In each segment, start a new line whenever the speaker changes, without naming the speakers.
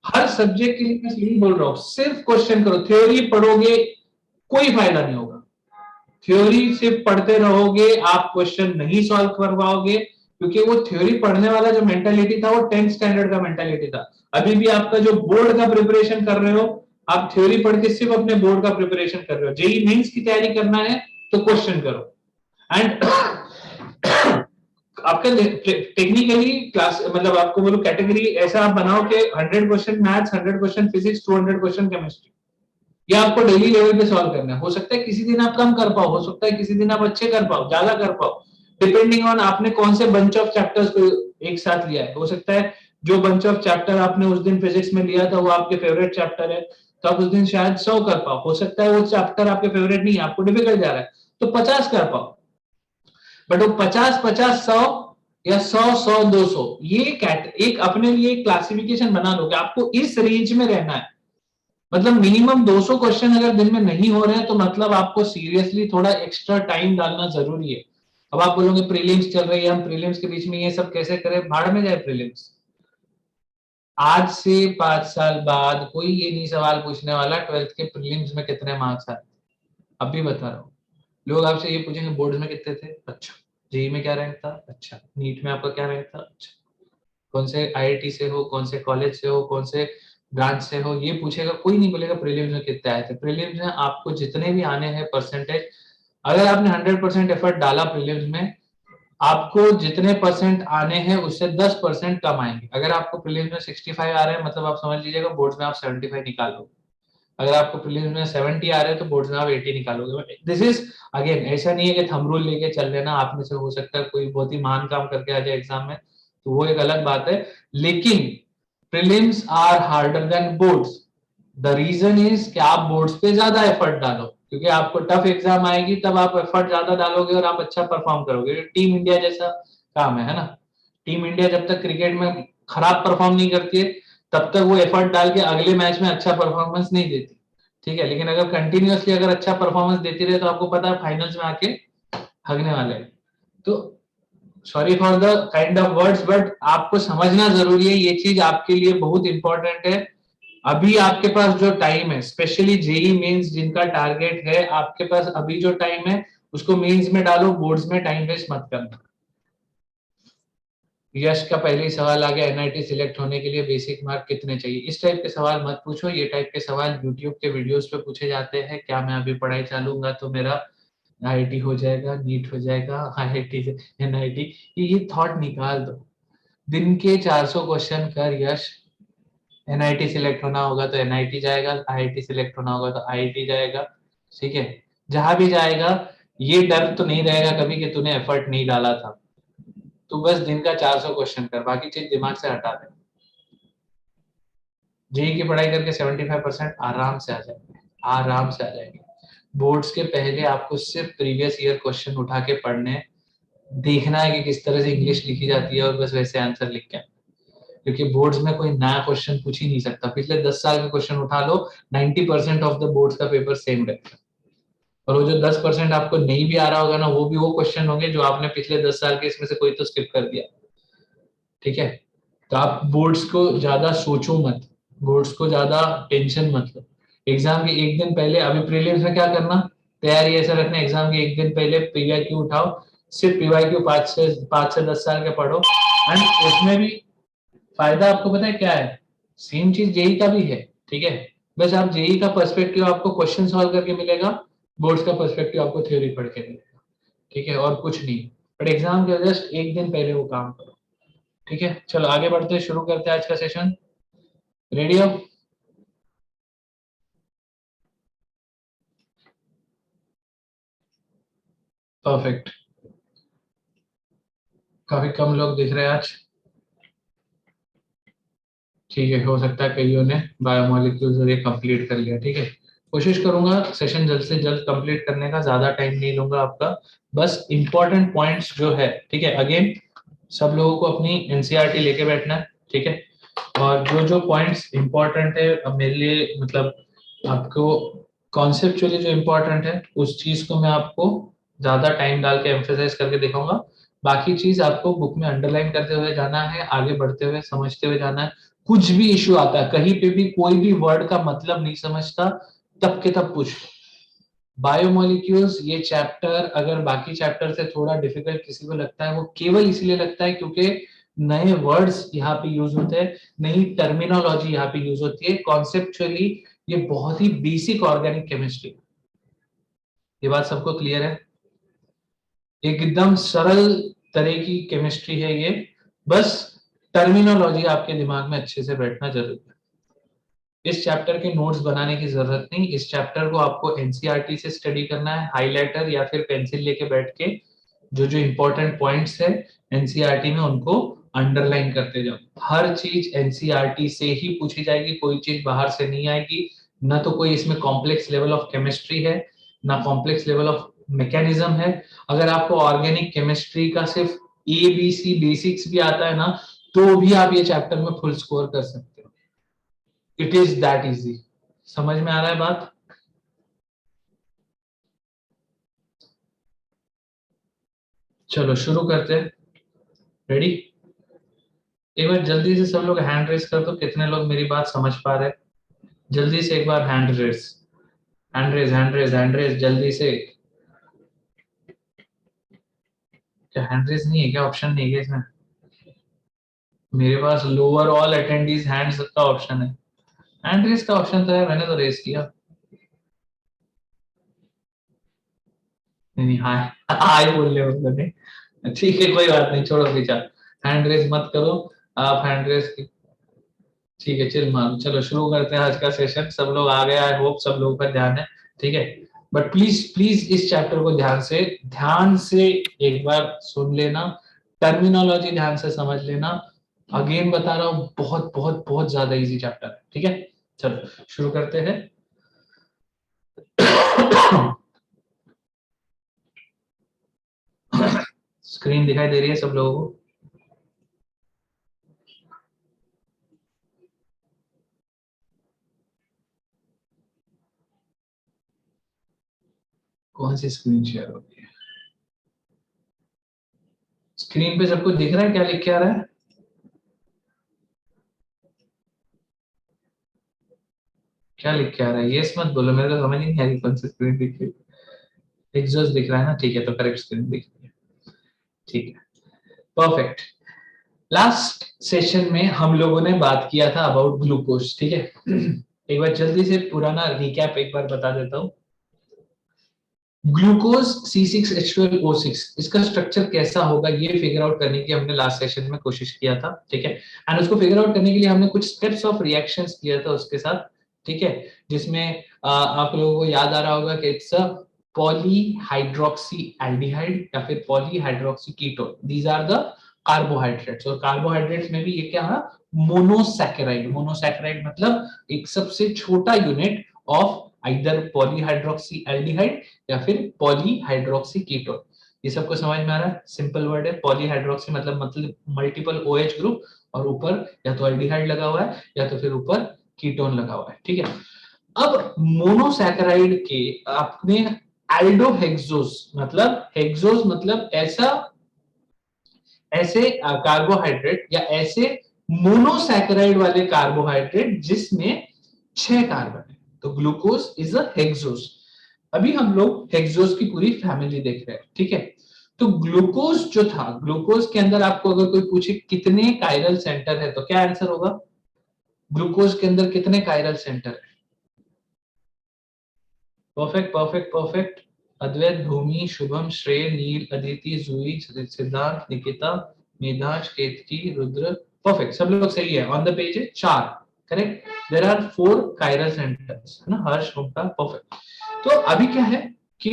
हर subject के लिए मैं यही बोल रहा हूँ, सिर्फ क्वेश्चन करो। थ्योरी पढ़ोगे कोई फायदा नहीं होगा, थ्योरी सिर्फ पढ़ते रहोगे, आप क्वेश्चन नहीं सॉल्व कर पाओगे, क्योंकि वो थ्योरी पढ़ने वाला जो मेंटालिटी था वो 10th स्टैंडर्ड का मेंटालिटी था। अभी भी आपका जो बोर्ड का प्रिपरेशन कर रहे हो, आप थ्योरी पढ़ के सिर्फ अपने बोर्ड का प्रिपरेशन कर रहे हो। जेई मेंस की तैयारी करना है तो क्वेश्चन करो। एंड आपका टेक्निकली क्लास, मतलब आपको बोलो कैटेगरी ऐसा आप बनाओ कि 100 question maths, 100 question physics, 200 question chemistry, ये आपको डेली लेवल पे सॉल्व करना है। हो सकता है किसी दिन आप कम कर पाओ, हो सकता है किसी दिन आप अच्छे कर पाओ, ज्यादा कर पाओ, डिपेंडिंग ऑन आपने कौन से बंच ऑफ चैप्टर्स को एक साथ लिया है। हो सकता है जो बंच ऑफ चैप्टर आपने उस दिन फिजिक्स में लिया था वो आपके फेवरेट चैप्टर है, तो आप उस दिन शायद 100 कर पाओ। हो सकता है वो चैप्टर आपके फेवरेट नहीं है, आपको डिफिकल्ट जा रहा है, तो 50 कर पाओ। बट वो 50-50-100 या 100-100-200, ये एक अपने लिए क्लासिफिकेशन बना लो कि आपको इस रेंज में रहना है। मतलब मिनिमम 200 क्वेश्चन अगर दिन में नहीं हो रहे हैं तो मतलब आपको सीरियसली थोड़ा एक्स्ट्रा टाइम डालना जरूरी है। अब आप बोलोगे प्रीलिम्स चल रही है, हम प्रीलिम्स के बीच में ये सब कैसे करें? भाड़ में जाए प्रीलिम्स। आज से 5 साल बाद कोई ये नहीं सवाल पूछने वाला 12th के प्रीलिम्स में कितने मार्क्स आए। अब भी बता रहा हूँ, लोग आपसे ये पूछेंगे बोर्ड में कितने थे, अच्छा, जेई में क्या रैंक था, अच्छा, नीट में आपका क्या रैंक था, अच्छा, कौन से आईआईटी से हो, कौन से कॉलेज से हो, कौन से ब्रांच से हो, ये पूछेगा। कोई नहीं बोलेगा प्रीलिम्स में कितने आए थे। प्रीलिम्स में आपको जितने भी आने हैं परसेंटेज, अगर आपने 100% एफर्ट डाला प्रीलिम्स में, आपको जितने परसेंट आने हैं उससे 10% कम आएंगे। अगर आपको प्रीलिम्स में 65 आ रहे हैं, मतलब आप समझ लीजिएगा बोर्ड्स में आप 75 निकालोगे। अगर आपको प्रीलिम्स में 70 आ रहे हैं तो बोर्ड्स में आप 80 निकालोगे। दिस इज अगेन, ऐसा नहीं है कि थंब रूल लेके चल लेना। आप में से हो सकता है कोई बहुत ही महान काम करके आ जाए एग्जाम में, तो वो एक अलग बात है। लेकिन prelims are harder than boards. The reason is कि आप बोर्ड्स पे ज्यादा एफर्ट डालो, क्योंकि आपको टफ एग्जाम आएगी तब आप एफर्ट ज्यादा डालोगे और आप अच्छा परफॉर्म करोगे। टीम इंडिया जैसा काम है ना। टीम इंडिया जब तक क्रिकेट में खराब परफॉर्म नहीं करती है तब तक वो एफर्ट डाल के अगले मैच में अच्छा परफॉर्मेंस नहीं देती, ठीक है। लेकिन अगर कंटिन्यूअसली अगर अच्छा परफॉर्मेंस देती रहे तो आपको पता है फाइनल्स में आके हगने वाले हैं। तो sorry for the kind of words, but आपको समझना जरूरी है, ये चीज आपके लिए बहुत इंपॉर्टेंट है। अभी आपके पास जो टाइम है, स्पेशली जेई मेंस जिनका टारगेट है, आपके पास अभी जो टाइम है उसको मेंस में डालो, बोर्ड्स में टाइम वेस्ट मत करना। यश का पहले ही सवाल आ गया, एनआईटी सिलेक्ट होने के लिए बेसिक मार्क कितने चाहिए? इस टाइप के सवाल मत पूछो। ये टाइप के सवाल यूट्यूब के वीडियोस पे पूछे जाते हैं, क्या मैं अभी पढ़ाई चालूंगा तो मेरा आईआईटी हो जाएगा, नीट हो जाएगा, आईआईटी से एनआईटी, ये थॉट निकाल दो। दिन के 400 क्वेश्चन कर यश। एनआईटी सिलेक्ट होना होगा तो एनआईटी जाएगा, आईआईटी सिलेक्ट होना होगा तो आईआईटी जाएगा, ठीक है। जहां भी जाएगा ये डर तो नहीं रहेगा कभी कि तूने एफर्ट नहीं डाला था। तू बस दिन का 400 क्वेश्चन कर, बाकी चीज दिमाग से हटा दे। जेई की पढ़ाई करके 75% आराम से आ जाएंगे, आराम से आ जाएंगे। बोर्ड्स के पहले आपको सिर्फ प्रीवियस ईयर क्वेश्चन उठा के पढ़ने, देखना है कि किस तरह से इंग्लिश लिखी जाती है और बस वैसे आंसर लिख के, क्योंकि बोर्ड्स में कोई नया क्वेश्चन पूछ ही नहीं सकता। पिछले 10 साल के क्वेश्चन उठा लो, 90% ऑफ द बोर्ड्स का पेपर सेम रहेगा। और वो जो 10% आपको नहीं भी आ रहा होगा ना, वो भी वो क्वेश्चन होंगे जो आपने पिछले 10 साल के इसमें से कोई तो स्किप कर दिया, ठीक है। तो आप बोर्ड्स को ज्यादा सोचो मत, बोर्ड्स को ज्यादा टेंशन मत लो। एग्जाम के एक दिन पहले, अभी प्रीलिम्स में क्या करना, तैयारी ऐसा रखना, एग्जाम के एक दिन पहले पीवाईक्यू उठाओ, सिर्फ पीवाईक्यू 5 से 10 साल के पढ़ो। एंड उसमें भी फायदा आपको पता है क्या है, सेम चीज जेई का भी है, ठीक है। बस आप जेई का पर्सपेक्टिव आपको क्वेश्चन सॉल्व करके मिलेगा, बोर्ड्स का पर्सपेक्टिव आपको थ्योरी पढ़ के मिलेगा, ठीक है, और कुछ नहीं। बट एग्जाम के जस्ट एक दिन पहले वो काम करो, ठीक है। चलो आगे बढ़ते हैं, शुरू करते हैं आज का सेशन। रेडी हो? परफेक्ट। काफी कम लोग दिख रहे हैं आज, ठीक है। हो सकता है कईयों ने बायोमोलिक्यूल्स और ये कंप्लीट कर लिया, ठीक है। कोशिश करूंगा सेशन जल्द से जल्द कंप्लीट करने का, ज्यादा टाइम नहीं लूंगा आपका। बस इंपॉर्टेंट पॉइंट्स जो है, ठीक है, अगेन सब लोगों को अपनी एनसीईआरटी लेके बैठना है, ठीक है। और जो जो पॉइंट्स इंपॉर्टेंट है अब मेरे लिए, मतलब आपको कॉन्सेप्चुअली जो इंपॉर्टेंट है उस चीज को मैं आपको ज्यादा टाइम डाल के एम्फेसाइज करके दिखाऊंगा। बाकी चीज आपको बुक में अंडरलाइन करते हुए जाना है, आगे बढ़ते हुए समझते हुए जाना है। कुछ भी इश्यू आता है, कहीं पे भी कोई भी वर्ड का मतलब नहीं समझता, तब के तब पूछ लो। बायोमोलिक्यूल्स ये चैप्टर अगर बाकी चैप्टर से थोड़ा डिफिकल्ट किसी को लगता है, वो केवल इसलिए लगता है क्योंकि नए वर्ड्स यहाँ पे यूज होते हैं, नई टर्मिनोलॉजी यहाँ पे यूज होती है। कॉन्सेप्चुअली ये बहुत ही बेसिक ऑर्गेनिक केमिस्ट्री, ये बात सबको क्लियर है? एकदम सरल तरह की केमिस्ट्री है ये, बस टर्मिनोलॉजी आपके दिमाग में अच्छे से बैठना जरूरी है। इस चैप्टर के नोट्स बनाने की जरूरत नहीं, इस चैप्टर को आपको एनसीईआरटी से स्टडी करना है, हाइलाइटर या फिर पेंसिल लेके बैठ के जो जो इंपॉर्टेंट पॉइंट्स है एनसीईआरटी में उनको अंडरलाइन करते जाओ। हर चीज एनसीईआरटी से ही पूछी जाएगी, कोई चीज बाहर से नहीं आएगी। ना तो कोई इसमें कॉम्प्लेक्स लेवल ऑफ केमिस्ट्री है, ना कॉम्प्लेक्स लेवल ऑफ मैकेनिज्म है। अगर आपको ऑर्गेनिक केमिस्ट्री का सिर्फ ABC बेसिक्स भी आता है ना, तो भी आप ये चैप्टर में फुल स्कोर कर सकते हो। It is that easy. समझ में आ रहा है बात? चलो शुरू करते हैं। रेडी? एक बार जल्दी से सब लोग हैंड रेस कर दो, कितने लोग मेरी बात समझ पा रहे हैं? जल्दी से एक बार hand raise, hand raise, hand raise, hand raise, जल्दी से। क्या हैंड रेस नहीं है क्या? ऑप्शन नहीं है क्या इसमें? मेरे पास लोअर ऑल अटेंडीज हैंड्स का ऑप्शन है। हैंड रेस का ऑप्शन तो है, मैंने तो रेस किया। नहीं नहीं, हाय हाय बोल रहे हो नहीं? ठीक है कोई बात नहीं, छोड़ो विचार, हैंड रेस मत करो आप। हैंड रेस ठीक है, चिल मारो। चलो शुरू करते हैं आज का सेशन। सब लोग आ गए, आई होप सब लोगों का ध्यान है, ठीक है? बट प्लीज प्लीज इस चैप्टर को ध्यान से एक बार सुन लेना, टर्मिनोलॉजी ध्यान से समझ लेना। अगेन बता रहा हूँ, बहुत बहुत बहुत ज्यादा इजी चैप्टर है, ठीक है? चलो शुरू करते हैं। स्क्रीन दिखाई दे रही है सब लोगों को? कौन सी स्क्रीन शेयर हो रही है? स्क्रीन पे सबको दिख रहा है क्या लिख के आ रहा है? क्या लिख के आ रहा है? ये मत बोलो, मेरे को समझ ही नहीं आ रही कौन सी स्क्रीन दिख रही है। एग्जॉस्ट दिख रहा है ना? ठीक है, तो करेक्ट स्क्रीन दिख रही है, ठीक है, परफेक्ट। लास्ट सेशन में हम लोगों ने बात किया था अबाउट ग्लूकोज, ठीक है? एक बार जल्दी से पुराना रिकैप एक बार बता देता हूँ। ग्लूकोज C6H12O6, इसका स्ट्रक्चर कैसा होगा ये फिगर आउट करने की हमने लास्ट सेशन में कोशिश किया था, ठीक है? एंड उसको फिगर आउट करने के लिए हमने कुछ स्टेप्स ऑफ रिएक्शंस किया था उसके साथ, ठीक है? जिसमें आप लोगों को याद आ रहा होगा कि इट्स अ पॉलीहाइड्रोक्सी एल्डिहाइड या फिर polyhydroxy ketone, these are the carbohydrates. और कार्बोहाइड्रेट्स में भी ये क्या है? मोनोसैकेराइड। मोनोसैकेराइड मतलब एक सबसे छोटा unit of either polyhydroxy aldehyde या फिर पॉलीहाइड्रोक्सी कीटोन। ये सबको समझ में आ रहा है? सिंपल वर्ड है। पॉलीहाइड्रोक्सी मतलब मल्टीपल OH ग्रुप, और ऊपर या तो एल्डिहाइड लगा हुआ है या तो फिर ऊपर कीटोन लगा हुआ है, ठीक है? अब मोनोसैकेराइड के आपने एल्डोहेक्सोस, मतलब हेक्सोस मतलब ऐसा, ऐसे कार्बोहाइड्रेट या ऐसे मोनोसैकेराइड वाले कार्बोहाइड्रेट जिसमें 6 कार्बन है, तो ग्लूकोज इज अ हेक्सोस। अभी हम लोग हेक्सोस की पूरी फैमिली देख रहे हैं, ठीक है? तो ग्लूकोज जो था, ग्लूकोज के अंदर आपको अगर कोई पूछे कितने कायरल सेंटर है, तो क्या आंसर होगा? ग्लूकोज के अंदर कितने कायरल सेंटर है? Perfect perfect perfect. Advait, Bhoomi, Shubham, Shrey, Neel, Aditi, Juhi, Siddhant, Nikita, Medhansh, Ketki, Rudra. Perfect, सब लोग सही है। ऑन द पेज है 4, correct. There are 4 chiral centres, है ना? हर्ष, ओमकार, परफेक्ट। तो अभी क्या है कि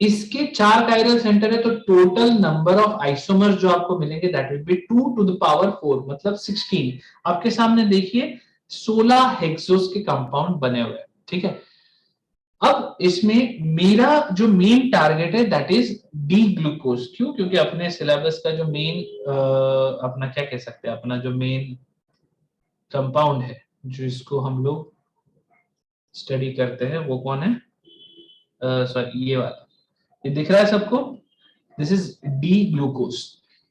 इसके 4 कायरल सेंटर है, तो टोटल नंबर ऑफ आइसोमर्स जो आपको मिलेंगे that will be 2 to the power 4, मतलब 16। आपके सामने देखिए 16 हेक्सोस के कंपाउंड बने हुए हैं, ठीक है? अब इसमें मेरा जो मेन टारगेट है दैट इज डी ग्लूकोज। क्यों? क्योंकि अपने सिलेबस का जो मेन अपना क्या कह सकते हैं, अपना जो मेन कंपाउंड है जिसको हम लोग स्टडी करते हैं वो कौन है? सॉरी, ये वाला, ये दिख रहा है सबको? This is D glucose.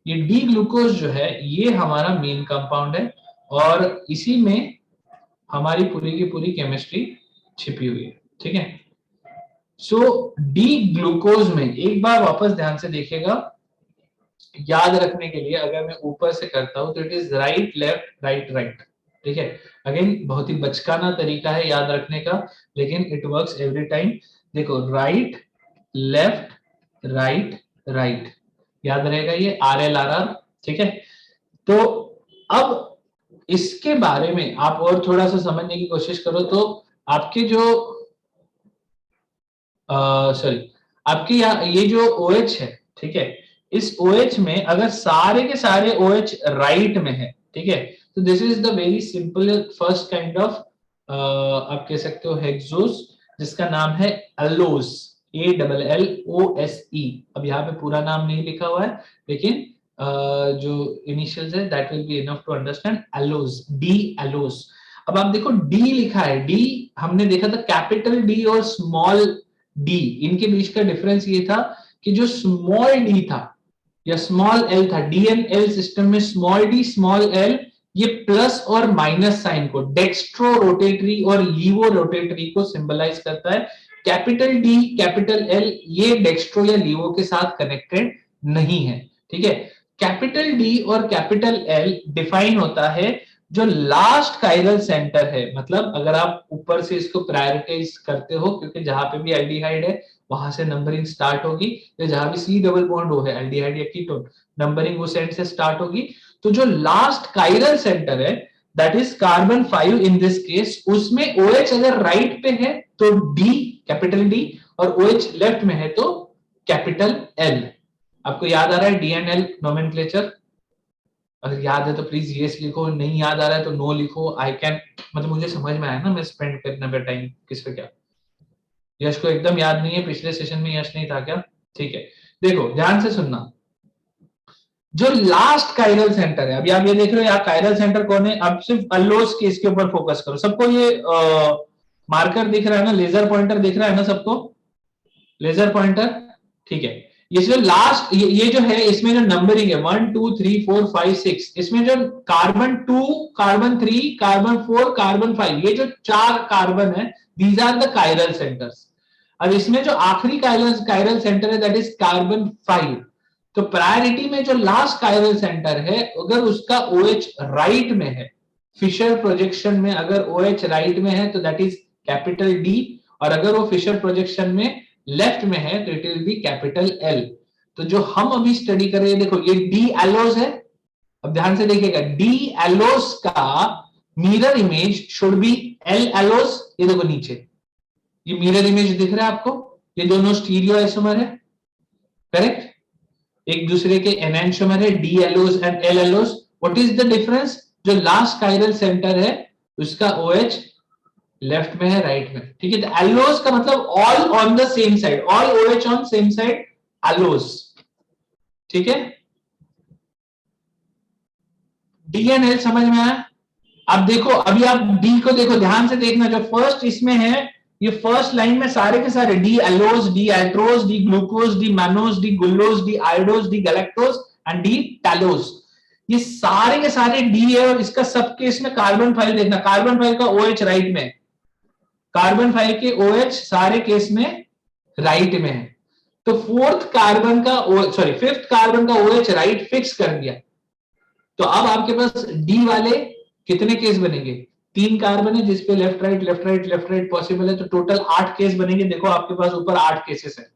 ये डी ग्लूकोज जो है ये हमारा मेन कंपाउंड है, और इसी में हमारी पूरी की पूरी केमिस्ट्री छिपी हुई है, ठीक है। सो डी ग्लूकोज में एक बार वापस ध्यान से देखिएगा, याद रखने के लिए अगर मैं ऊपर से करता हूं तो it is right left right right, ठीक है। अगेन बहुत ही बचकाना तरीका है याद रखने का, लेकिन इट वर्क्स एवरी टाइम। देखो राइट लेफ्ट राइट राइट, याद रहेगा ये RLRR, ठीक है। तो अब इसके बारे में आप और थोड़ा सा समझने की कोशिश करो तो आपके जो सॉरी आपके यहाँ ये जो OH है, ठीक है, इस OH में अगर सारे के सारे OH राइट में है, ठीक है, तो this is the very simple first kind of आप कह सकते हो हेक्सोस, जिसका नाम है अल्लोस, ALLOSE। अब यहाँ पे पूरा नाम नहीं लिखा हुआ है, लेकिन जो इनिशियल्स है that will be enough to understand. Allose, D allose. अब आप देखो डी लिखा है, डी हमने देखा था कैपिटल डी और स्मॉल डी, इनके बीच का डिफरेंस ये था कि जो स्मॉल डी था या स्मॉल एल था, DNL सिस्टम में स्मॉल डी स्मॉल एल ये प्लस और माइनस साइन को, डेक्स्ट्रो रोटेटरी और लीवो रोटेटरी को सिंबलाइज करता है। कैपिटल डी कैपिटल एल ये डेक्स्ट्रो या लीवो के साथ कनेक्टेड नहीं है, ठीक है। कैपिटल डी और कैपिटल एल डिफाइन होता है जो लास्ट कायरल सेंटर है, मतलब अगर आप ऊपर से इसको प्रायोरिटाइज करते हो, क्योंकि जहां पे भी एल्डिहाइड है वहां से नंबरिंग स्टार्ट होगी, या जहां भी C डबल बॉन्ड हो है एल्डिहाइड या कीटोन, नंबरिंग उस एंड से स्टार्ट होगी। तो जो लास्ट कायरल सेंटर है that is carbon 5 in this case, उसमें OH अगर राइट पे है तो D कैपिटल D, और OH लेफ्ट में है तो कैपिटल L। आपको याद आ रहा है DNL नोमेनक्लेचर? अगर याद है तो प्लीज यस लिखो, नहीं याद आ रहा है तो नो लिखो। आई कैन, मतलब मुझे समझ में आया ना मैं स्पेंड करने पे टाइम किस पे क्या। यश को एकदम याद नहीं है, पिछले सेशन में यश नहीं था क्या? ठीक है, देखो ध्यान से सुनना, जो लास्ट कायरल सेंटर है, अभी आप ये देख रहे हो यहाँ कायरल सेंटर कौन है, अब सिर्फ अल्लोस के इसके ऊपर फोकस करो। सबको ये मार्कर दिख रहा है ना, लेजर पॉइंटर दिख रहा है ना सबको, लेजर पॉइंटर, ठीक है। ये जो लास्ट ये जो है इसमें जो नंबरिंग है 1 2 3 4 5 6, इसमें जो कार्बन 2 कार्बन 3 कार्बन 4 कार्बन 5, ये जो 4 कार्बन है these are the chiral centres. अब इसमें जो आखिरी कायरल सेंटर है दैट इज कार्बन 5। तो प्रायोरिटी में जो लास्ट कायरल सेंटर है अगर उसका OH राइट में है, फिशर प्रोजेक्शन में अगर OH राइट में है तो दैट इज कैपिटल D, और अगर वो फिशर प्रोजेक्शन में लेफ्ट में है तो it will B capital L। तो जो हम अभी स्टडी कर रहे हैं, देखो ये D एलोस है, अब ध्यान से देखिएगा D एलोस का mirror image should be L एलोस। ये देखो नीचे ये मिरर इमेज दिख रहा है आपको, ये दोनों स्टीरियो आइसोमर है, करेक्ट, एक दूसरे के एनैंटियोमर है D allose and L allose. What is the difference? जो लास्ट कायरल सेंटर है उसका OH लेफ्ट में है राइट में, ठीक है। तो एलोस का मतलब all on the same side, all OH on same side, allose, ठीक है। D एंड L समझ में आया? अब देखो अभी आप D को देखो, ध्यान से देखना, जो फर्स्ट इसमें है ये फर्स्ट लाइन में सारे के सारे D एलोस D Altroz D glucose D mannose D गुल्लोस D आयोडोस D galactose and D Talos, ये सारे के सारे D है। और इसका सब केस में कार्बन 5 देखना, कार्बन 5 का OH राइट में, कार्बन 5 के OH सारे केस में राइट में है। तो फिफ्थ कार्बन का OH राइट फिक्स कर दिया। तो अब आपके पास D वाले कितने केस बनेंगे? 3 कार्बन है जिसपे लेफ्ट राइट पॉसिबल है, तो टोटल 8 केस बनेंगे। देखो आपके पास ऊपर 8 केसेस है,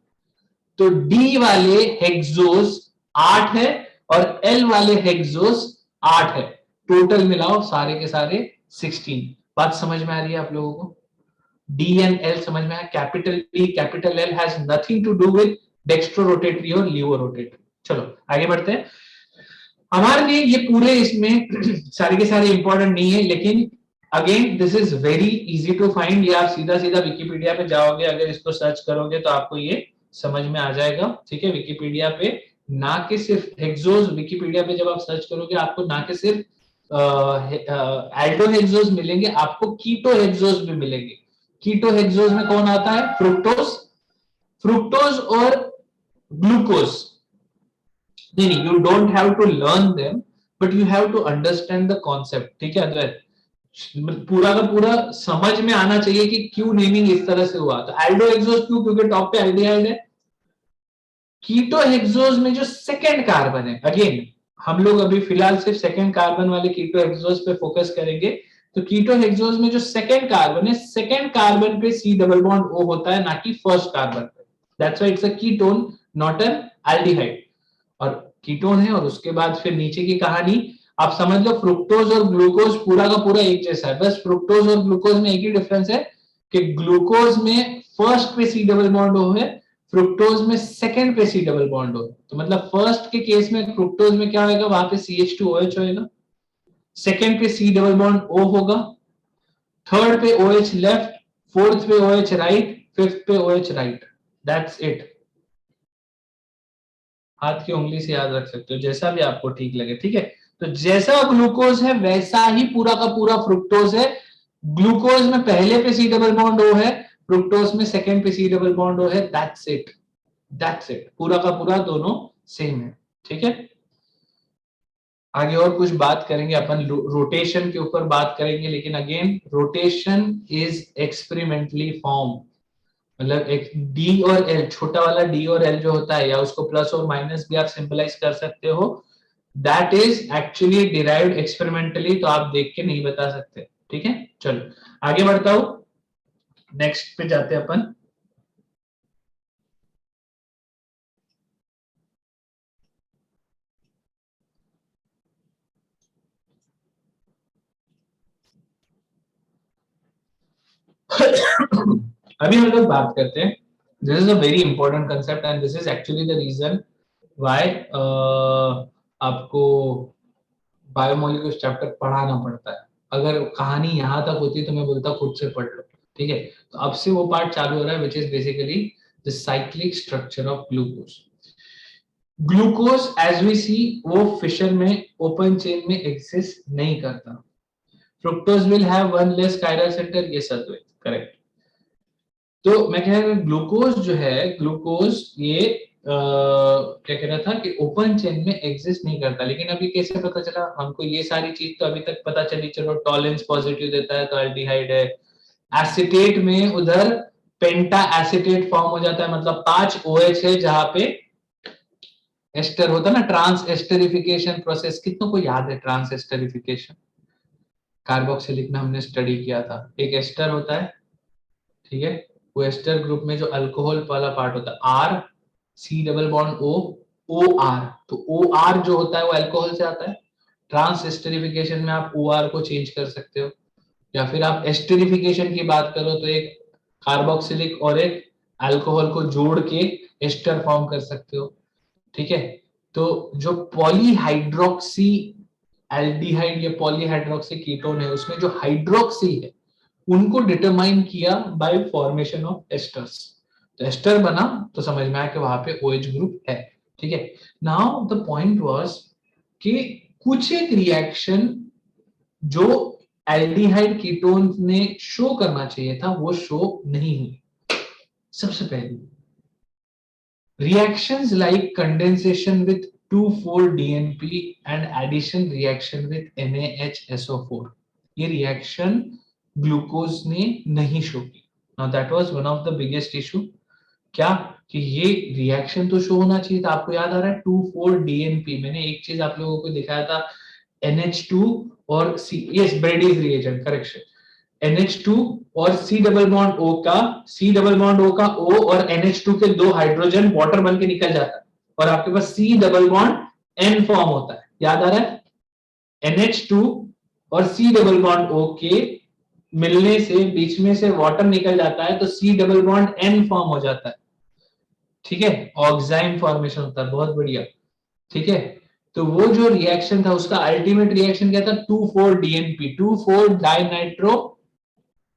तो D वाले हेक्सोस 8 है और L वाले हेक्सोस 8 है, टोटल मिलाओ सारे के सारे 16। बात समझ में आ रही है आप लोगों को? D एंड L समझ में आया? Capital D capital L has nothing to do with dextro rotatory और लीवो रोटेटरी। चलो आगे बढ़ते हैं। हमारे लिए ये पूरे इसमें सारे के सारे इंपॉर्टेंट नहीं है, लेकिन again this is very easy to find. ये आप सीधा सीधा विकिपीडिया पे जाओगे, अगर इसको सर्च करोगे तो आपको ये समझ में आ जाएगा, ठीक है। विकिपीडिया पे ना कि सिर्फ हेक्सोस, विकिपीडिया पे जब आप सर्च करोगे आपको ना कि सिर्फ एल्डो हेक्सोस मिलेंगे, आपको कीटो हेक्सोस भी मिलेंगे। कीटो हेक्सोस में कौन आता है? फ्रुक्टोज और ग्लूकोज। नहीं, you don't have to learn them, but you have to understand the concept, ठीक है अद्वैत? पूरा का पूरा समझ में आना चाहिए कि क्यों नेमिंग इस तरह से हुआ। तो एल्डो एक्सोस क्यों? क्योंकि टॉप पे एल्डिहाइड है। कीटो हेक्सोस में जो सेकंड कार्बन है, अगेन हम लोग अभी फिलहाल सिर्फ सेकंड कार्बन वाले कीटो हेक्सोस पे फोकस करेंगे। तो कीटो हेक्सोस में जो सेकंड कार्बन है, सेकंड कार्बन पे सी डबल बॉन्ड ओ होता है, ना कि फर्स्ट कार्बन पे। That's why it's a ketone, not an aldehyde. और कीटोन है, और उसके बाद फिर नीचे की कहानी आप समझ लो। फ्रुक्टोज और ग्लूकोज पूरा का पूरा एक जैसा है, बस फ्रुक्टोज और ग्लूकोज में एक ही डिफरेंस है कि ग्लूकोज में फर्स्ट पे सी डबल बॉन्ड ओ है, फ्रुक्टोज में सेकंड पे सी डबल बॉन्ड हो। तो मतलब फर्स्ट के केस में फ्रुक्टोज में क्या होगा, वहां पे CH2OH होएगा, सेकंड पे सी डबल बॉन्ड O होगा, थर्ड पे OH लेफ्ट, फोर्थ पे OH राइट, फिफ्थ पे OH राइट। That's it. हाथ की उंगली से याद रख सकते हो, जैसा भी आपको ठीक लगे, ठीक है? तो जैसा ग्लूकोज है वैसा ही पूरा का पूरा फ्रुक्टोज है। ग्लूकोज में पहले पे सी डबल बॉन्ड O है, फ्रुक्टोज में सेकंड पे सी डबल बॉन्ड O है। दैट्स इट, दैट्स इट, पूरा का पूरा दोनों सेम है, ठीक है? आगे और कुछ बात करेंगे अपन, रोटेशन के ऊपर बात करेंगे, लेकिन again rotation is experimentally form. मतलब एक डी और एल, छोटा वाला डी और एल जो होता है, या उसको प्लस और माइनस भी आप सिंपलाइज कर सकते हो, that is actually derived experimentally. तो आप देख के नहीं बता सकते, ठीक है? चलो आगे बढ़ता हूं, नेक्स्ट पे जाते हैं अपन। अभी हम लोग बात करते हैं, this is a very important concept and this is actually the reason why आपको बायोमोलिक्यूल्स चैप्टर पढ़ाना पड़ता है। अगर कहानी यहां तक होती तो मैं बोलता खुद से पढ़ लो, ठीक है? तो अब से वो पार्ट चालू हो रहा है, which is basically the cyclic structure of glucose. Glucose as we see वो फिशर में ओपन चेन में एग्जिस्ट नहीं करता। Fructose will have one less chiral center, ये सद्वैत करेक्ट। तो मैं कह रहा हूँ ग्लूकोज जो है, ग्लूकोज ये क्या कह रहा था कि ओपन चेन में एग्जिस्ट नहीं करता। लेकिन अभी कैसे पता चला हमको? ये सारी चीज तो अभी तक पता चली, चलो टॉलेंस पॉजिटिव देता है तो एल्डिहाइड है। एसीटेट में उधर पेंटा एसीटेट फॉर्म हो जाता है, मतलब 5 OH है जहां पे एस्टर होता है ना, ट्रांस एस्टरिफिकेशन प्रोसेस। कितनों को याद है ट्रांस एस्टरिफिकेशन? कार्बोक्सिलिक में हमने स्टडी किया था। एक एस्टर होता है, ठीक है? वो एस्टर ग्रुप में जो अल्कोहल वाला पार्ट होता है, R C double bond O, O R. तो ओ आर जो होता है वो अल्कोहल से आता है। ट्रांस एस्टरिफिकेशन में आप ओ आर को चेंज कर सकते हो, या फिर आप एस्टरिफिकेशन की बात करो तो एक कार्बोक्सिलिक और एक अल्कोहल को जोड़ के एस्टर फॉर्म कर सकते हो, ठीक है? तो जो पॉलीहाइड्रोक्सी एल्डिहाइड या पॉलीहाइड्रोक्सी कीटोन है, उसमें जो हाइड्रोक्सी है उनको डिटरमाइन किया बाय फॉर्मेशन ऑफ एस्टर्स। तो एस्टर बना तो समझ में आया कि वहां पे OH ग्रुप है, ठीक है? नाउ द पॉइंट वाज कि कुछ एक रिएक्शन जो एल्डिहाइड कीटोन ने शो करना चाहिए था वो शो नहीं हुई। सबसे पहले reactions like condensation with 2,4-DNP and addition reaction with NaHSO4, ये रिएक्शन ग्लूकोज ने नहीं शो की। Now that was one of the biggest issue. क्या कि ये रिएक्शन तो शो होना चाहिए था। आपको याद आ रहा है 2,4-DNP, मैंने एक चीज आप लोगों को दिखाया था, NH2 और C, yes Brady's reagent, correction. NH2 और C डबल बॉन्ड O का, C डबल बॉन्ड O का O और NH2 के दो हाइड्रोजन वाटर बन के निकल जाता है, और आपके पास C double bond N form होता है। याद आ रहा है? NH2 और C डबल बॉन्ड O के मिलने से बीच में से वाटर निकल जाता है, तो C double bond N form हो जाता है, ठीक है? ऑक्साइन फॉर्मेशन होता है, बहुत बढ़िया, ठीक है? तो वो जो रिएक्शन था उसका अल्टीमेट रिएक्शन क्या था? 2,4-DNP, 2,4 डाइनाइट्रो,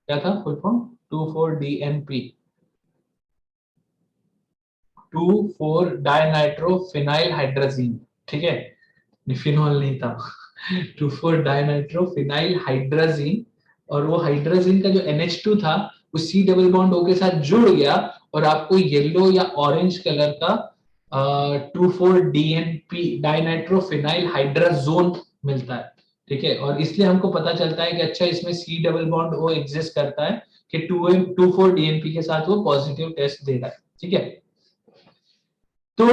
क्या था full form? 2,4-DNP, 2,4 dinitrophenyl hydrazine, ठीक है? फिनॉल नहीं था। 2,4 डाइनाइट्रोफिनाइल हाइड्राजीन, और वो हाइड्राजीन का जो NH2 था वो C डबल बॉन्ड O के साथ जुड़ गया, और आपको येलो या ऑरेंज कलर का 2,4-DNP डाइनाइट्रोफिनाइल हाइड्राजोन मिलता है, ठीक है। और इसलिए हमको पता चलता है कि अच्छा इसमें C double bond O exist करता है कि 2,4 DNP के साथ वो पॉजिटिव टेस्ट दे रहा है, ठीक है। तो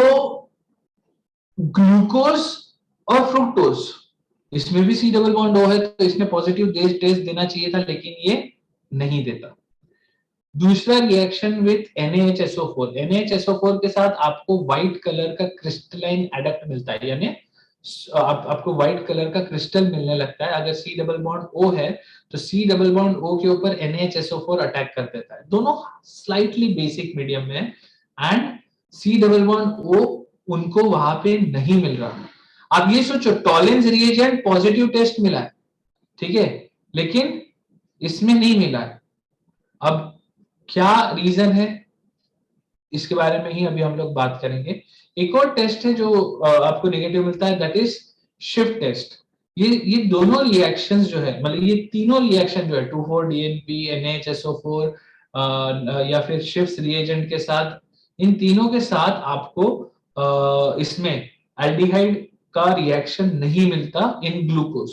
ग्लूकोज और फ्रुक्टोज, इसमें भी C डबल बॉन्ड O है, तो इसमें पॉजिटिव टेस्ट देना चाहिए था, लेकिन ये नहीं देता। दूसरा रिएक्शन विथ NaHSO4, NaHSO4 के साथ आपको व्हाइट कलर का क्रिस्टलाइन एडक्ट मिलता है, यानी आपको व्हाइट कलर का क्रिस्टल मिलने लगता है। अगर C डबल बॉन्ड O है तो C डबल बॉन्ड O के ऊपर NaHSO4 अटैक कर देता है। दोनों स्लाइटली बेसिक मीडियम में and C double bond O उनको वहां पे नहीं मिल रहा। अब ये सोचो, टॉलेंस रिएजेंट पॉजिटिव टेस्ट मिला है, ठीक है, लेकिन इसमें नहीं मिला है। अब क्या रीजन है, इसके बारे में ही अभी हम लोग बात करेंगे। एक और टेस्ट है जो आपको नेगेटिव मिलता है, दैट इज शिफ्ट टेस्ट। ये दोनों रिएक्शंस जो है, मतलब ये तीनों रिएक्शन जो है 2,4-DNP, NaHSO4 या फिर शिफ्ट रिएजेंट के साथ, इन तीनों के साथ आपको इसमें एल्डिहाइड का रिएक्शन नहीं मिलता इन ग्लूकोज।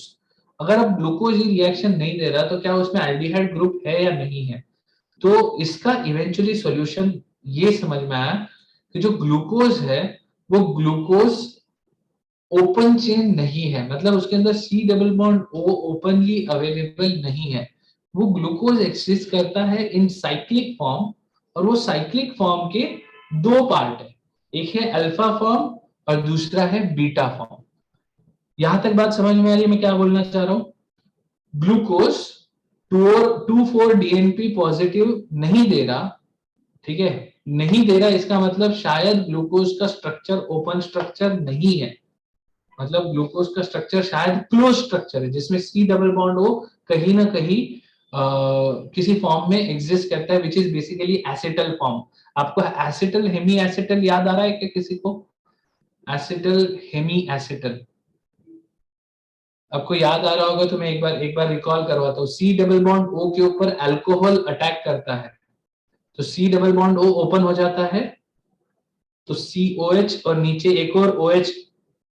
अगर अब ग्लूकोज ही रिएक्शन नहीं दे रहा तो क्या उसमें एल्डिहाइड ग्रुप है या नहीं है? तो इसका इवेंचुअली सॉल्यूशन ये समझ में आया कि जो ग्लूकोज है वो ग्लूकोज ओपन चेन नहीं है, मतलब उसके अंदर C double bond O openly available नहीं है। वो ग्लूकोज एक्सिस्ट करता है इन साइक्लिक फॉर्म, और वो साइक्लिक फॉर्म के दो पार्ट है, एक है अल्फा फॉर्म और दूसरा है बीटा फॉर्म। यहां तक बात समझ में आ रही है मैं क्या बोलना चाह रहा हूं? ग्लूकोज 2,4-DNP पॉजिटिव नहीं दे रहा, ठीक है, नहीं दे रहा, इसका मतलब शायद ग्लूकोज का स्ट्रक्चर ओपन स्ट्रक्चर नहीं है, मतलब ग्लूकोज का स्ट्रक्चर शायद क्लोज स्ट्रक्चर है, जिसमें C डबल बॉन्ड O कहीं ना कहीं किसी फॉर्म में एग्जिस्ट करता है, which is basically acetal form. आपको एसिटल हेमी एसिटल याद आ रहा है क्या किसी को? एसिटल हेमी एसिटल आपको याद आ रहा होगा तो मैं एक बार रिकॉल करवाता हूँ। C डबल बॉन्ड O के ऊपर अल्कोहल अटैक करता है, तो C double bond O open हो जाता है, तो COH और नीचे एक और OH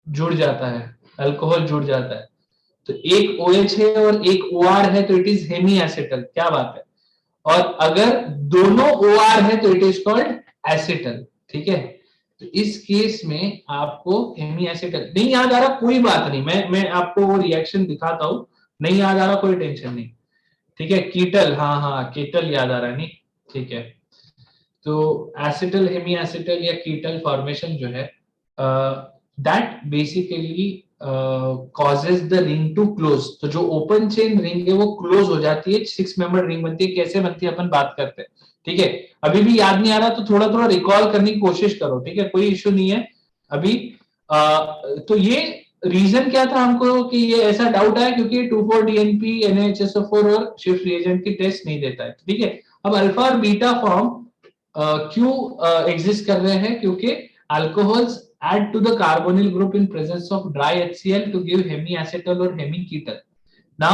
जुड़ जाता है, अल्कोहल जुड़ जाता है, तो एक OH है और एक OR है, तो इट इज हेमी एसिटल। क्या बात है? और अगर दोनों OR है तो इट इज कॉल्ड एसिटल, ठीक है। तो इस केस में आपको हेमी एसिटल नहीं याद आ रहा, कोई बात नहीं, मैं आपको वो रिएक्शन दिखाता हूं। नहीं याद आ रहा, कोई टेंशन नहीं, ठीक है। कीटल, हाँ हाँ कीटल याद आ रहा है, नहीं, ठीक है। तो एसिटल हेमी एसिटल या कीटल फॉर्मेशन जो है, that basically causes the ring to close. तो जो ओपन चेन रिंग है वो क्लोज हो जाती है, 6 मेंबर रिंग बनती है। कैसे बनती है अपन बात करते हैं, ठीक है। अभी भी याद नहीं आ रहा तो थोड़ा थोड़ा रिकॉल करने की कोशिश करो, ठीक है, कोई इश्यू नहीं है अभी। तो ये रीजन क्या था हमको कि ये ऐसा डाउट आया, क्योंकि 2,4-DNP, NaHSO4 और शिफ्ट रिएजेंट की टेस्ट नहीं देता है, ठीक है। अब अल्फा और बीटा फॉर्म क्यों एग्जिस्ट कर रहे हैं? क्योंकि alcohols add to the carbonyl group in presence of dry HCl to give hemiacetal or hemiketal. Now